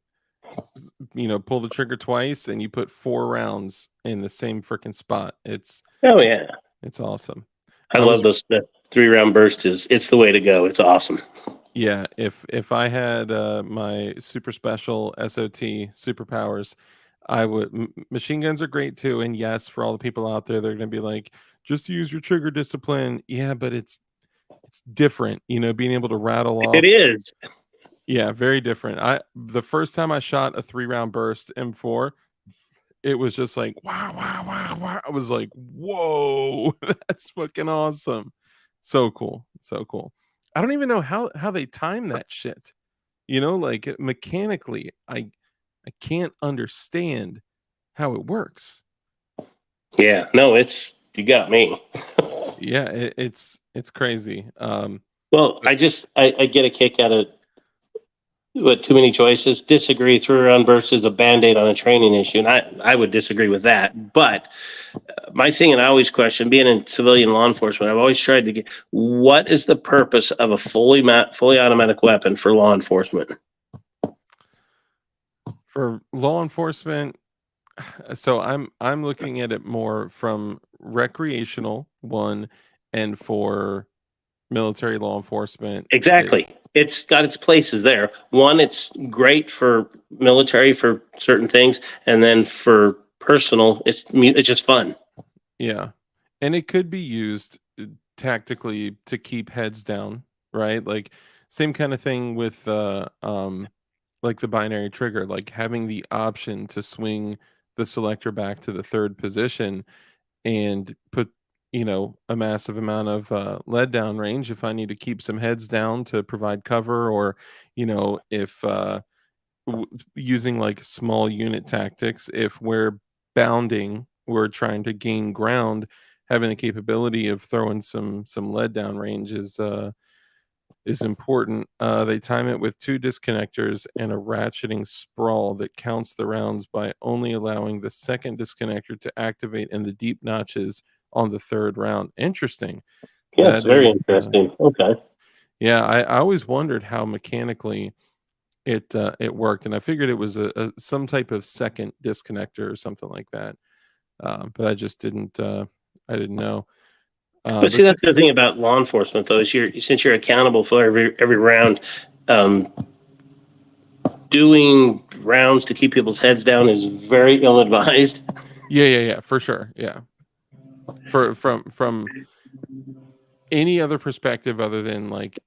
Pull the trigger twice and you put 4 rounds in the same freaking spot. It's awesome. I love those. The 3-round burst it's the way to go. It's awesome. Yeah, if I had my super special SOT superpowers, I would. Machine guns are great too, and yes, for all the people out there, they're gonna be like, just use your trigger discipline. Yeah, but it's different, being able to rattle off. It is. Yeah, very different. The first time I shot a 3-round burst M4, it was just like wow. I was like, whoa, that's fucking awesome. So cool. I don't even know how they time that shit. Like mechanically, I can't understand how it works. Yeah, no, you got me. Yeah, it's crazy. Well, I get a kick out of what too many choices. Disagree, 3-round burst is a band-aid on a training issue, and I would disagree with that. But my thing, and I always question, being in civilian law enforcement, I've always tried to get, what is the purpose of a fully automatic weapon for law enforcement? For law enforcement, so I'm looking at it more from recreational one, and for military law enforcement. Exactly. It's got its places there. One, it's great for military for certain things, and then for personal, it's just fun. Yeah, and it could be used tactically to keep heads down, right? Like same kind of thing with like the binary trigger, like having the option to swing the selector back to the 3rd position and put a massive amount of lead down range if I need to keep some heads down to provide cover, or if using like small unit tactics, if we're bounding, we're trying to gain ground, having the capability of throwing some lead down range is important. They time it with 2 disconnectors and a ratcheting sprawl that counts the rounds by only allowing the 2nd disconnector to activate in the deep notches on the 3rd round. Interesting. Yeah, it's very interesting. Okay. Yeah, I always wondered how mechanically it worked, and I figured it was a some type of second disconnector or something like that. But I just didn't I didn't know. But see, But that's the thing about law enforcement, though, is since you're accountable for every round, um, doing rounds to keep people's heads down is very ill advised. yeah, for sure. Yeah. From any other perspective other than like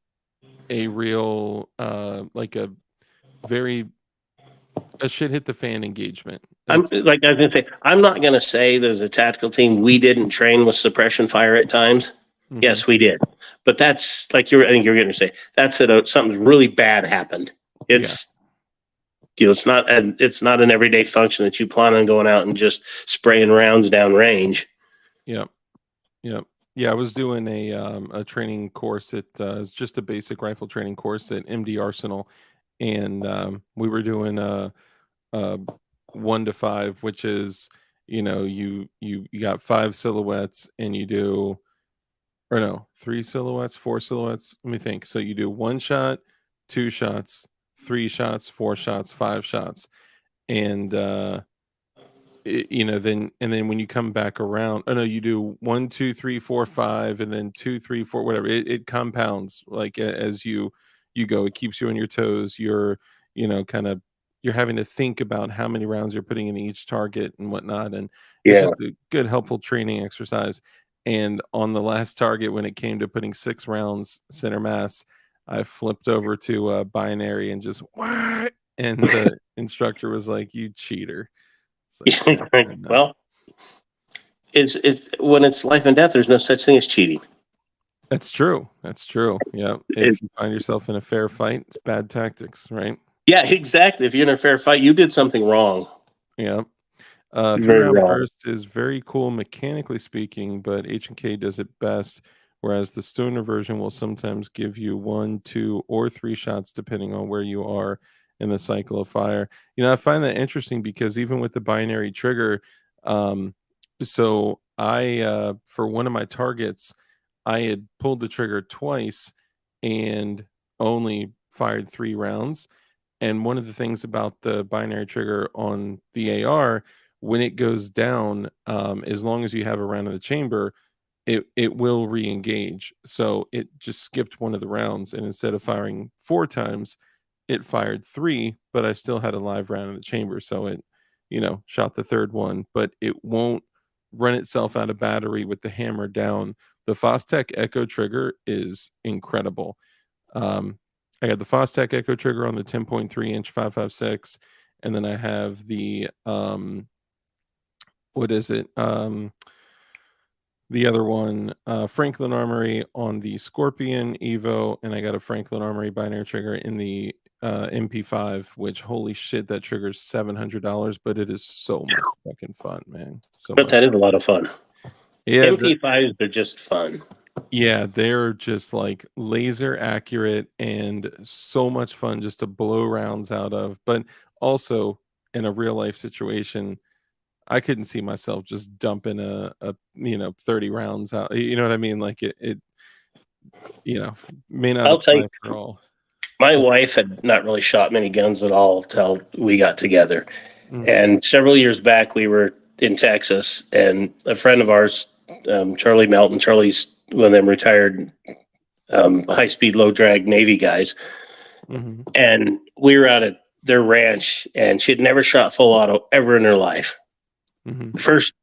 a real like a shit hit the fan engagement. I'm like I was gonna say, I'm not gonna say that as a tactical team we didn't train with suppression fire at times. Mhm. Yes, we did, but that's like I think you're gonna say that's something's really bad happened. It's it's not an everyday function that you plan on going out and just spraying rounds down range. Yep. Yep. Yeah, I was doing a training course at it's just a basic rifle training course at MD Arsenal, and we were doing a 1 to 5, which is you got 5 silhouettes, and you do, or no, 3 silhouettes, 4 silhouettes. Let me think. So you do 1 shot, 2 shots, 3 shots, 4 shots, 5 shots, and then when you come back around, oh no, you do 1, 2, 3, 4, 5, and then 2, 3, 4, whatever. It compounds like as you go. It keeps you on your toes. You're kind of you're having to think about how many rounds you're putting in each target and whatnot, and it's Yeah, just a good helpful training exercise. And on the last target, when it came to putting 6 rounds center mass, I flipped over to binary and just what, and the instructor was like, "You cheater." It's like, yeah, I know. well, it's when it's life and death. There's no such thing as cheating. That's true. That's true. Yeah. It, If you find yourself in a fair fight, it's bad tactics, right? yeah, exactly. If you're in a fair fight, you did something wrong. Yeah. Three Very round wrong. burst is very cool mechanically speaking, but H&K does it best. Whereas the stoner version will sometimes give you 1, 2, or 3 shots depending on where you are in the cycle of fire. I find that interesting because even with the binary trigger, um, so I for one of my targets, I had pulled the trigger twice and only fired 3 rounds. And one of the things about the binary trigger on the AR, when it goes down, as long as you have a round in the chamber, it will re-engage. So it just skipped one of the rounds, and instead of firing 4 times, it fired 3, but I still had a live round in the chamber. So it, shot the third one, but it won't run itself out of battery with the hammer down. The Fostech Echo trigger is incredible. I got the Fostech Echo trigger on the 10.3-inch 5.56, and then I have the what is it? The other one, Franklin Armory on the Scorpion Evo, and I got a Franklin Armory binary trigger in the MP5, which holy shit, that trigger's $700, but it is so much fucking fun, man. So But much. that is a lot of fun. Yeah, MP5s are just fun. yeah, they're just like laser accurate and so much fun just to blow rounds out of. But also in a real life situation, I couldn't see myself just dumping a 30 rounds out. You know what I mean? Like it may not I'll tell you, apply for all. my wife had not really shot many guns at all till we got together. Mm, And several years back, we were in Texas, and a friend of ours, Charlie Melton, Charlie's one of them retired high speed, low drag Navy guys. mhm, And we were out at their ranch, and she had never shot full auto ever in her life. mhm. The first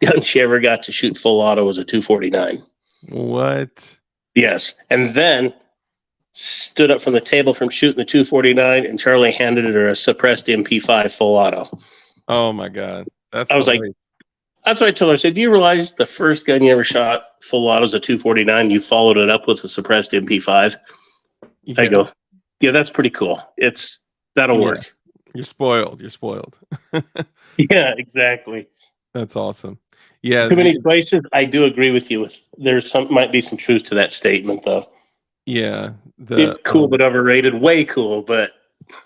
gun she ever got to shoot full auto was a 249. What? Yes. And then stood up from the table from shooting the 249, and Charlie handed her a suppressed MP5 full auto. Oh my God. That's I the was like, way. that's what I told her. I said, do you realize the first gun you ever shot full auto is a 249? You followed it up with a suppressed MP5. I Yeah. go, yeah, that's pretty cool. That'll Yeah. work. You're spoiled. You're spoiled. Yeah, exactly. That's awesome. Yeah, Too many places. I do agree with you. There's might be some truth to that statement, though. yeah, the It's cool but overrated. Way cool, but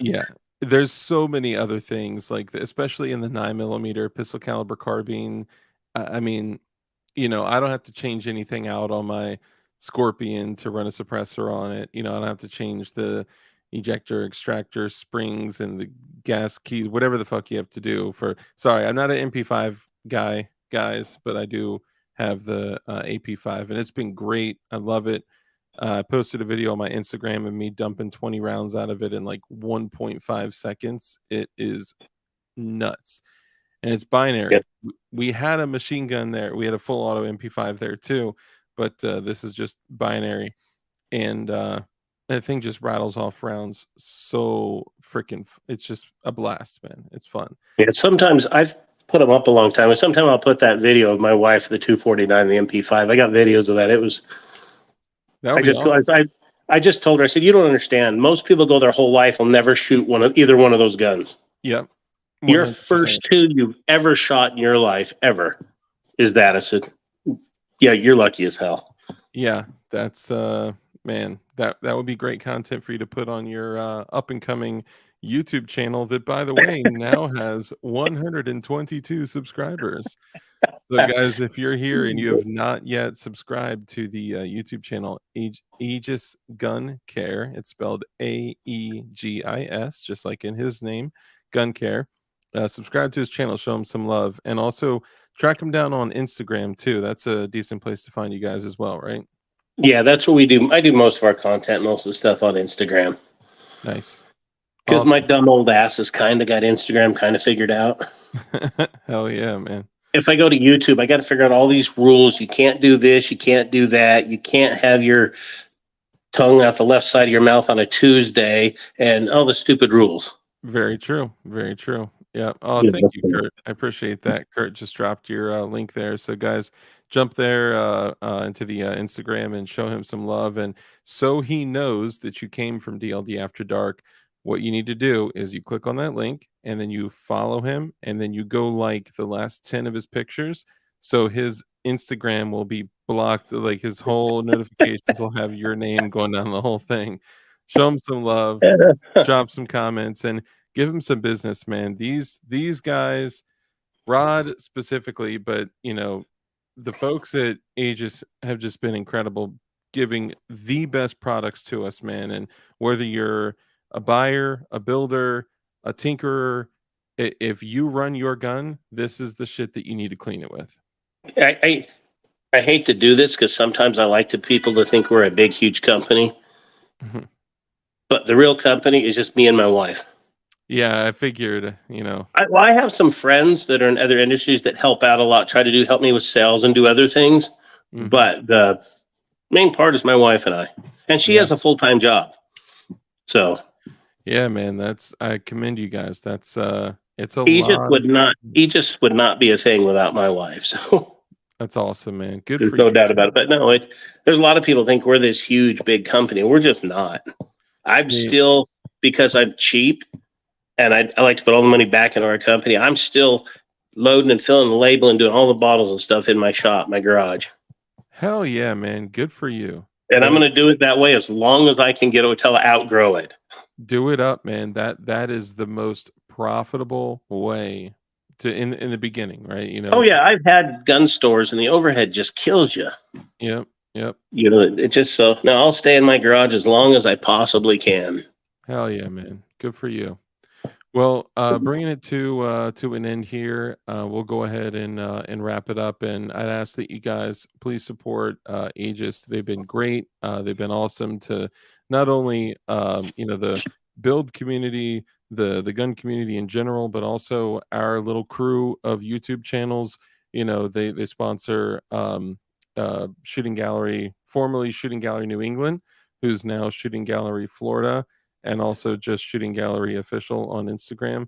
yeah. There's so many other things like especially in the 9 millimeter pistol caliber carbine. I mean, I don't have to change anything out on my Scorpion to run a suppressor on it. I don't have to change the, ejector, extractor, springs, and the gas keys, whatever the fuck you have to do for. Sorry, I'm not an MP5 guy, guys, but I do have the AP5, and it's been great. I love it. I posted a video on my Instagram of me dumping 20 rounds out of it in like 1.5 seconds. It is nuts. And it's binary. Yep. We had a machine gun there. We had a full auto MP5 there too, but this is just binary. And that thing just rattles off rounds so freaking. It's just a blast, man. It's fun. Yeah, sometimes I've put them up a long time, and sometimes I'll put that video of my wife, the 249, the MP5. I got videos of that. It was. That would be awesome. I just told her. I said, "You don't understand. Most people go their whole life will never shoot either one of those guns. Yep. Your 100%. first two you've ever shot in your life ever is that." I said, "Yeah, you're lucky as hell." Yeah, that's man, that would be great content for you to put on your up and coming YouTube channel that, by the way, now has 122 subscribers. So guys, if you're here and you have not yet subscribed to the YouTube channel Aegis Gun Care, it's spelled AEGIS, just like in his name, Gun Care. Subscribe to his channel, show him some love, and also track him down on Instagram too. That's a decent place to find you guys as well, right? Yeah, that's what we do. I do most of our content, most of the stuff on Instagram. Nice. Because Awesome. my dumb old ass has kind of got Instagram kind of figured out. Hell yeah, man. If I go to YouTube, I got to figure out all these rules. You can't do this. You can't do that. You can't have your tongue out the left side of your mouth on a Tuesday, and all the stupid rules. Very true. Very true. Yeah. Oh, Yeah, thank you, Kurt. I appreciate that. Kurt just dropped your link there. So, guys, jump there into the Instagram and show him some love. And so he knows that you came from DLD After Dark, what you need to do is you click on that link and then you follow him and then you go like the last 10 of his pictures. So his Instagram will be blocked, like his whole notifications will have your name going down the whole thing. Show him some love, drop some comments, and give him some business, man. These guys, Rod specifically, but you know, the folks at Aegis have just been incredible, giving the best products to us, man. And whether you're a buyer, a builder, a tinkerer, if you run your gun, this is the shit that you need to clean it with. I hate to do this because sometimes I like people to think we're a big, huge company. But the real company is just me and my wife. Yeah, I figured, you know. I have some friends that are in other industries that help out a lot, try to help me with sales and do other things. But the main part is my wife and I. And she has a full-time job. So yeah, man, I commend you guys. It's a Aegis would not be a thing without my wife. So that's awesome, man. Good. There's no doubt about it. But no, there's a lot of people think we're this huge, big company. We're just not. I'm still, because I'm cheap and I like to put all the money back into our company, I'm still loading and filling the label and doing all the bottles and stuff in my shop, my garage. Hell yeah, man. Good for you. And I'm going to do it that way as long as I can get until I outgrow it. Do it up, man. That is the most profitable way to in the beginning, right? You know. Oh yeah, I've had gun stores and the overhead just kills you. Yep. You know, it just no. I'll stay in my garage as long as I possibly can. Hell yeah, man. Good for you. Well, bringing it to an end here, we'll go ahead and wrap it up. And I'd ask that you guys please support Aegis. They've been great. They've been awesome to not only the build community, the gun community in general, but also our little crew of YouTube channels. You know, they sponsor Shooting Gallery, formerly Shooting Gallery New England, who's now Shooting Gallery Florida, and also just Shooting Gallery Official on Instagram,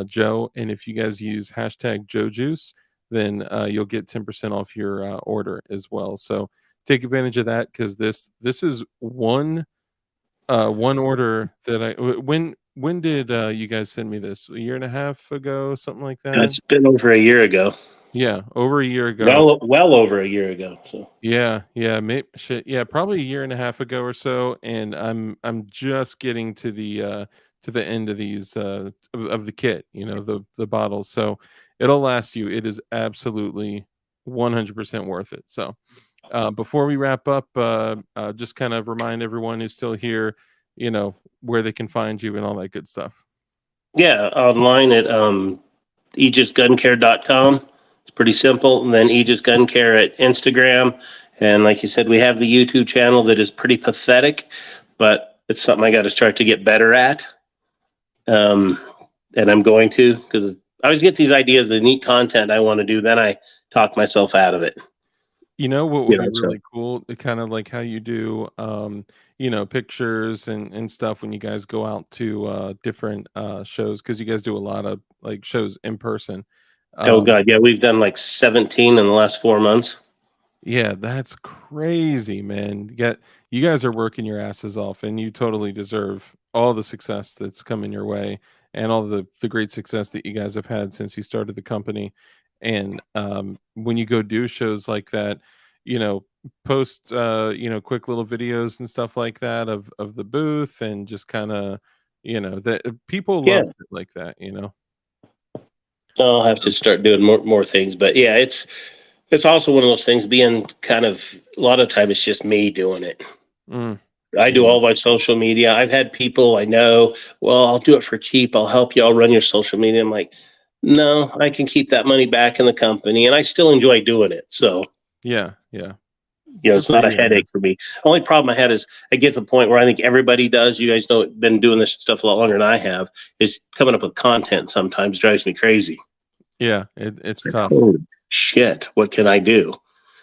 Joe. And if you guys use hashtag JoeJuice, then you'll get 10% off your order as well. So take advantage of that, because this is one order that when did you guys send me this? A year and a half ago, something like that? It's been over a year ago. Yeah, over a year ago. Well over a year ago. So yeah, probably a year and a half ago or so. And I'm just getting to the end of these of the kit, you know, the bottles. So it'll last you. It is absolutely 100% worth it. So before we wrap up, just kind of remind everyone who's still here, where they can find you and all that good stuff. Yeah, online at aegisguncare.com. It's pretty simple. And then Aegis Gun Care at Instagram. And like you said, we have the YouTube channel that is pretty pathetic, but it's something I got to start to get better at. And I'm going to, because I always get these ideas, the neat content I want to do, then I talk myself out of it. What You would know, be so really cool, kind of like how you do, pictures and stuff when you guys go out to different shows, because you guys do a lot of like shows in person. oh Um, god, yeah, we've done like 17 in the last 4 months. yeah, that's crazy, man. You guys are working your asses off, and you totally deserve all the success that's coming your way, and all the great success that you guys have had since you started the company. And when you go do shows like that, you know, post quick little videos and stuff like that of the booth, and just kind of, that people Yeah, love shit like that. I'll have to start doing more things, but yeah, it's also one of those things being kind of a lot of time it's just me doing it. Mm, I do yeah, all my social media. I've had people I know, well, I'll do it for cheap. I'll help you. I'll run your social media. I'm like, no, I can keep that money back in the company and I still enjoy doing it. So, yeah, yeah. Good it's for not a you, man. headache for me. Only problem I had is I get to the point where I think everybody does. You guys know, been doing this stuff a lot longer than I have, is coming up with content sometimes drives me crazy. Yeah, it's Like, tough. holy shit, what can I do?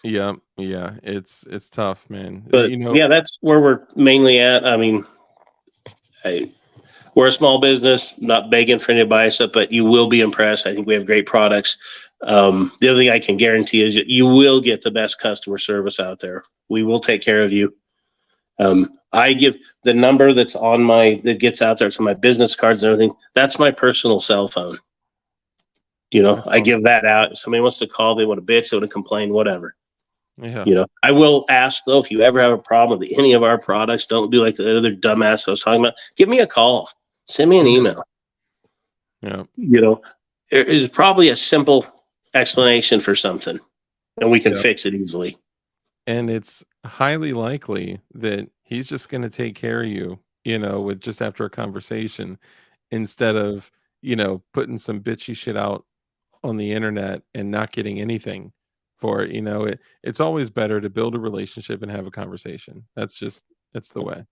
Yeah, yeah, it's tough, man. But yeah, that's where we're mainly at. I mean, I, we're a small business, not begging for anybody to buy stuff, but you will be impressed. I think we have great products. The other thing I can guarantee is that you will get the best customer service out there. We will take care of you. I give the number that gets out there, so my business cards and everything. That's my personal cell phone. That's I give awesome. that out. If somebody wants to call, they want to bitch, they want to complain, whatever. Yeah, I will ask though, if you ever have a problem with any of our products, don't do like the other dumbass I was talking about. Give me a call, send me an yeah, email. yeah, You know, there is probably a simple explanation for something, and we can yeah. fix it easily. And it's highly likely that he's just going to take care of you, with just after a conversation, instead of, putting some bitchy shit out on the internet and not getting anything for it. It's always better to build a relationship and have a conversation. That's the way.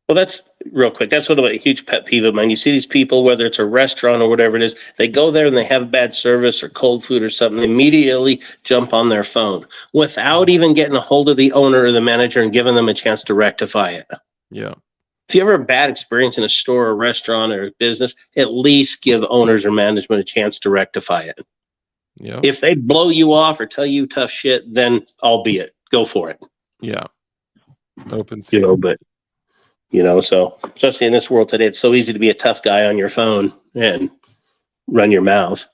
Well, that's real quick. That's one of a huge pet peeve of mine. You see these people, whether it's a restaurant or whatever it is, they go there and they have bad service or cold food or something. They immediately jump on their phone without even getting a hold of the owner or the manager and giving them a chance to rectify it. Yeah. If you ever have a bad experience in a store or restaurant or a business, at least give owners or management a chance to rectify it. Yep. If they blow you off or tell you tough shit, then albeit go for it. Yeah. Open season. But so especially in this world today, it's so easy to be a tough guy on your phone and run your mouth.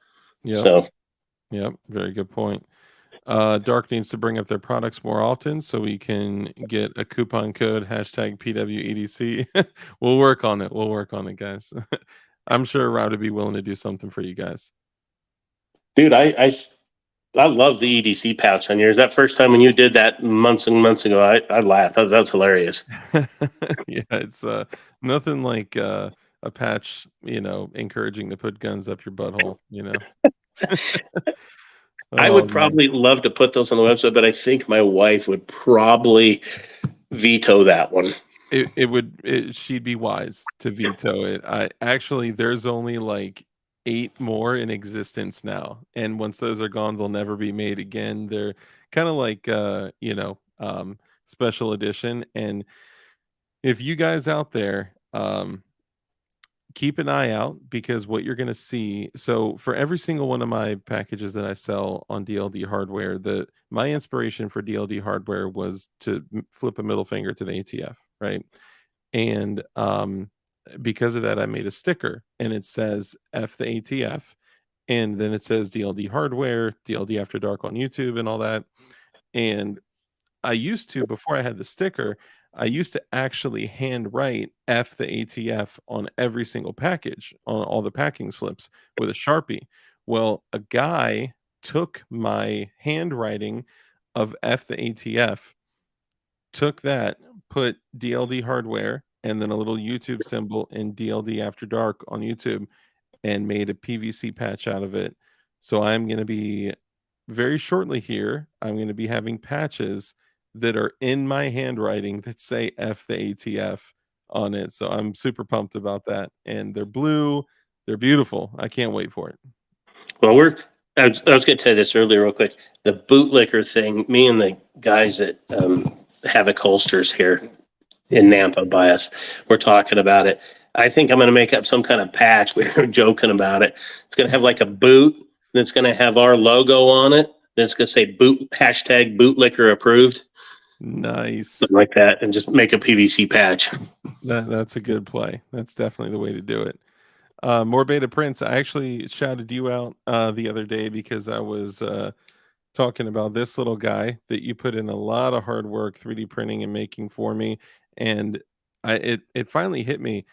Yep. So Yep. Very good point. Dark needs to bring up their products more often so we can get a coupon code hashtag PWEDC. We'll work on it. We'll work on it, guys. I'm sure Rob would be willing to do something for you guys. dude, I love the EDC pouch on yours. That first time when you did that months and months ago, I laughed. That's hilarious. Yeah, it's nothing like a patch, encouraging to put guns up your butthole. I Oh would man. probably love to put those on the website, but I think my wife would probably veto that one. She'd be wise to veto it. I actually, there's only like 8 more in existence now, and once those are gone, they'll never be made again. They're kind of like special edition. And if you guys out there, keep an eye out, because what you're going to see, so for every single one of my packages that I sell on DLD hardware, the my inspiration for DLD hardware was to flip a middle finger to the ATF, right? And because of that, I made a sticker, and it says F the ATF, and then it says DLD hardware, DLD After Dark on YouTube, and all that. And I used to, before I had the sticker, I used to actually handwrite F the ATF on every single package, on all the packing slips, with a Sharpie. Well, a guy took my handwriting of F the ATF, took that, put DLD hardware, and then a little YouTube symbol in DLD After Dark on YouTube, and made a PVC patch out of it. So I'm going to be very shortly here, I'm going to be having patches that are in my handwriting that say F the ATF on it. So I'm super pumped about that. And they're blue, they're beautiful. I can't wait for it. Well, I was going to tell you this earlier, real quick. The bootlicker thing. Me and the guys that Havoc holsters here in Nampa by us, we're talking about it. I think I'm going to make up some kind of patch. We were joking about it. It's going to have like a boot that's going to have our logo on it. And it's going to say boot hashtag bootlicker approved, Nice. something like that, and just make a PVC patch. That's a good play. That's definitely the way to do it. More Beta Prince, I actually shouted you out the other day because I was talking about this little guy that you put in a lot of hard work 3D printing and making for me, and it finally hit me.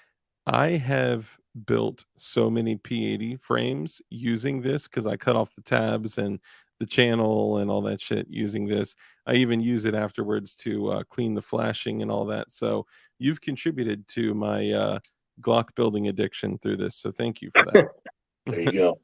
I have built so many P80 frames using this because I cut off the tabs and the channel and all that shit using this. I even use it afterwards to clean the flashing and all that. So you've contributed to my Glock building addiction through this. So thank you for that. There you go.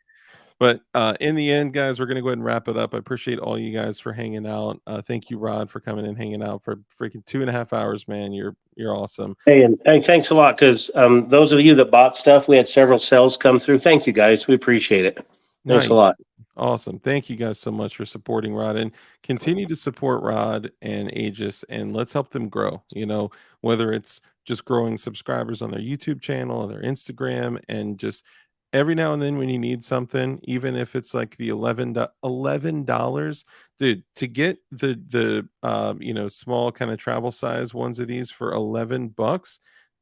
But in the end, guys, we're going to go ahead and wrap it up. I appreciate all you guys for hanging out. Thank you, Rod, for coming and hanging out for freaking 2.5 hours, man. You're awesome. Hey, and thanks a lot, because those of you that bought stuff, we had several sales come through. Thank you, guys. We appreciate it. Thanks a lot. Awesome. Thank you guys so much for supporting Rod, and continue to support Rod and Aegis, and let's help them grow. You know, whether it's just growing subscribers on their YouTube channel or their Instagram, and just every now and then when you need something, even if it's like the $11, dude, to get the small kind of travel size ones of these for $11,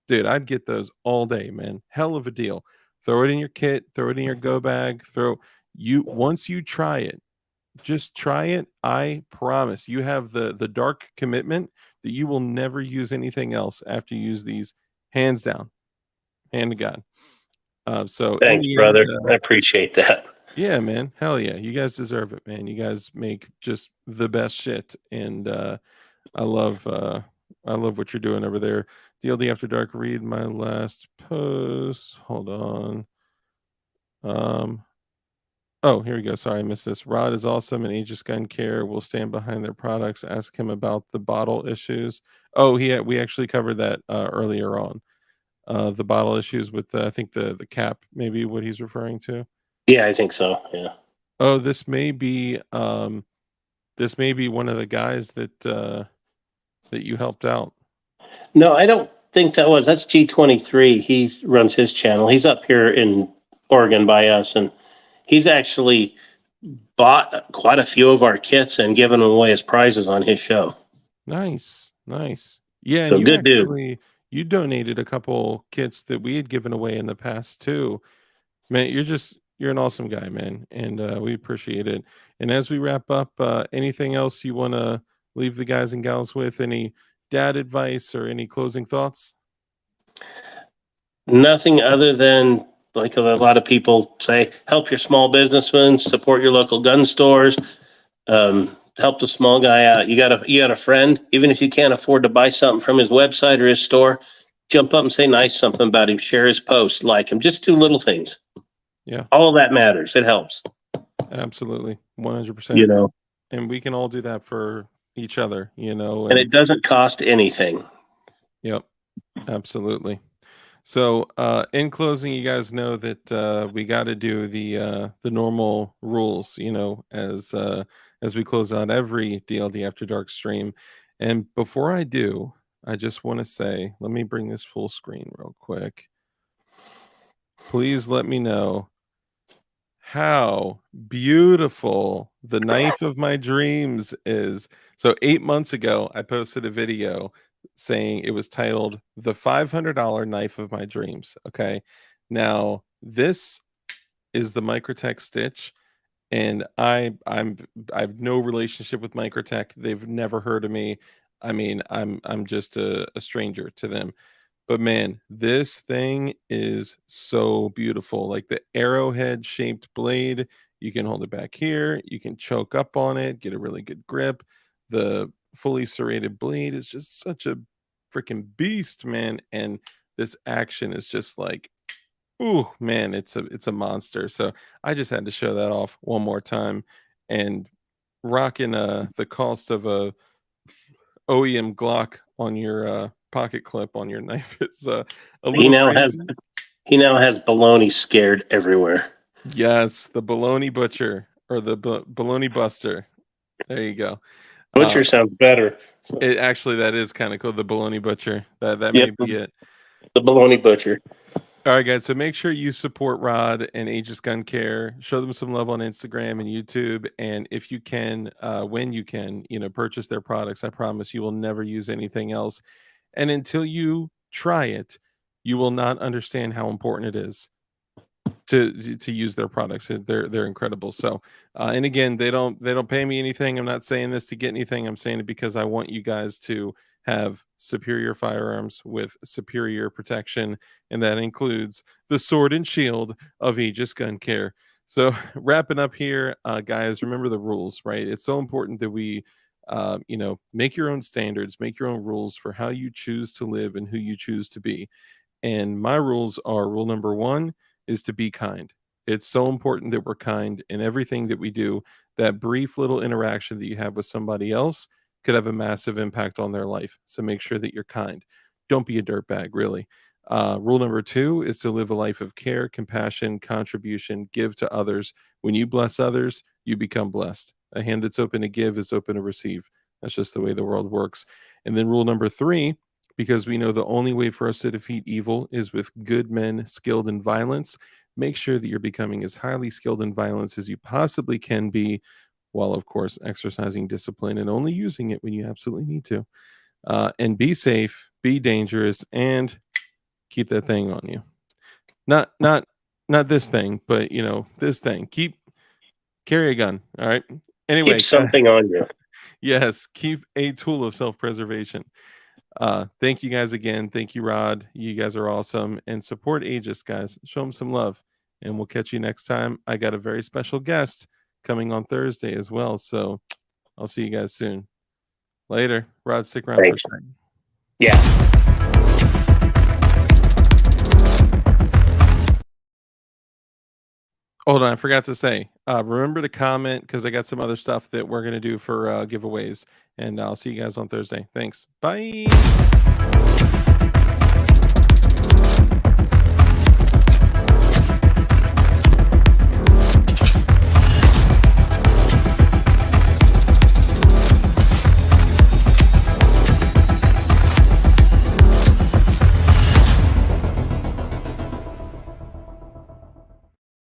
dude, I'd get those all day, man. Hell of a deal. Throw it in your kit, throw it in your go bag, once you try it, just try it. I promise you have the dark commitment that you will never use anything else after you use these, hands down, hand to God. So Thanks, brother. I appreciate that. Yeah, man. Hell yeah. You guys deserve it, man. You guys make just the best shit. And I love what you're doing over there. DLD After Dark, read my last post. Hold on. Oh, here we go. Sorry, I missed this. Rod is awesome, and Aegis Gun Care will stand behind their products. Ask him about the bottle issues. Oh, we actually covered that earlier on. The bottle issues with I think the cap, maybe what he's referring to. Yeah, I think so. Yeah. Oh, this may be one of the guys that you helped out. No, I don't think that was. That's G23. He runs his channel. He's up here in Oregon by us, and he's actually bought quite a few of our kits and given them away as prizes on his show. Nice. Yeah, and So good dude. You donated a couple kits that we had given away in the past too. Man, you're an awesome guy, man, and we appreciate it. And as we wrap up, anything else you want to leave the guys and gals with? Any dad advice or any closing thoughts? Nothing other than, like a lot of people say, help your small businessmen, support your local gun stores, help the small guy out. You got a friend, even if you can't afford to buy something from his website or his store, jump up and say nice something about him, share his post, like him. Just 2 little things. Yeah. All of that matters. It helps. Absolutely. 100%. You know. And we can all do that for each other, you know. And it doesn't cost anything. Yep. Absolutely. So in closing, you guys know that we got to do the normal rules, you know, as we close out every DLD After Dark stream. And before I do, I just want to say, let me bring this full screen real quick. Please let me know how beautiful the knife of my dreams is. So 8 months ago, I posted a video saying it was titled "The $500 Knife of My Dreams." Okay, now this is the Microtech Stitch, and I have no relationship with Microtech. They've never heard of me. I mean, I'm just a stranger to them. But man, this thing is so beautiful. Like the arrowhead shaped blade, you can hold it back here, you can choke up on it, get a really good grip. The fully serrated blade is just such a freaking beast, man. And this action is just like, ooh, man, it's a monster. So I just had to show that off one more time. And rocking the cost of a OEM Glock on your pocket clip on your knife is a He little now has crazy. baloney scared everywhere. Yes, the baloney butcher or the baloney buster. There you go. Butcher sounds better. It actually, that is kind of cool. The baloney butcher. That may Yep, be it. the baloney butcher. All right, guys. So make sure you support Rod and Aegis Gun Care. Show them some love on Instagram and YouTube. And if you can, when you can, purchase their products. I promise you will never use anything else. And until you try it, you will not understand how important it is to use their products. They're incredible. So and again, they don't pay me anything. I'm not saying this to get anything. I'm saying it because I want you guys to have superior firearms with superior protection, and that includes the sword and shield of Aegis Gun Care. So wrapping up here, guys, remember the rules, right? It's so important that we make your own standards, make your own rules for how you choose to live and who you choose to be. And my rules are: rule number one is to be kind. It's so important that we're kind in everything that we do. That brief little interaction that you have with somebody else could have a massive impact on their life. So make sure that you're kind. Don't be a dirtbag, really. Rule number two is to live a life of care, compassion, contribution, give to others. When you bless others, you become blessed. A hand that's open to give is open to receive. That's just the way the world works. And then rule number three, because we know the only way for us to defeat evil is with good men skilled in violence. Make sure that you're becoming as highly skilled in violence as you possibly can be, while, of course, exercising discipline and only using it when you absolutely need to. And be safe, be dangerous, and keep that thing on you. Not this thing, but this thing. Carry a gun. All right. Anyway, Keep something on you. yes, keep a tool of self-preservation. Thank you guys again. Thank you, Rod. You guys are awesome. And support Aegis, guys. Show them some love. And we'll catch you next time. I got a very special guest coming on Thursday as well. So I'll see you guys soon. Later. Rod, stick around Thanks. for a second. Yeah. Hold on, I forgot to say. Remember to comment because I got some other stuff that we're gonna do for giveaways. And I'll see you guys on Thursday. Thanks. Bye.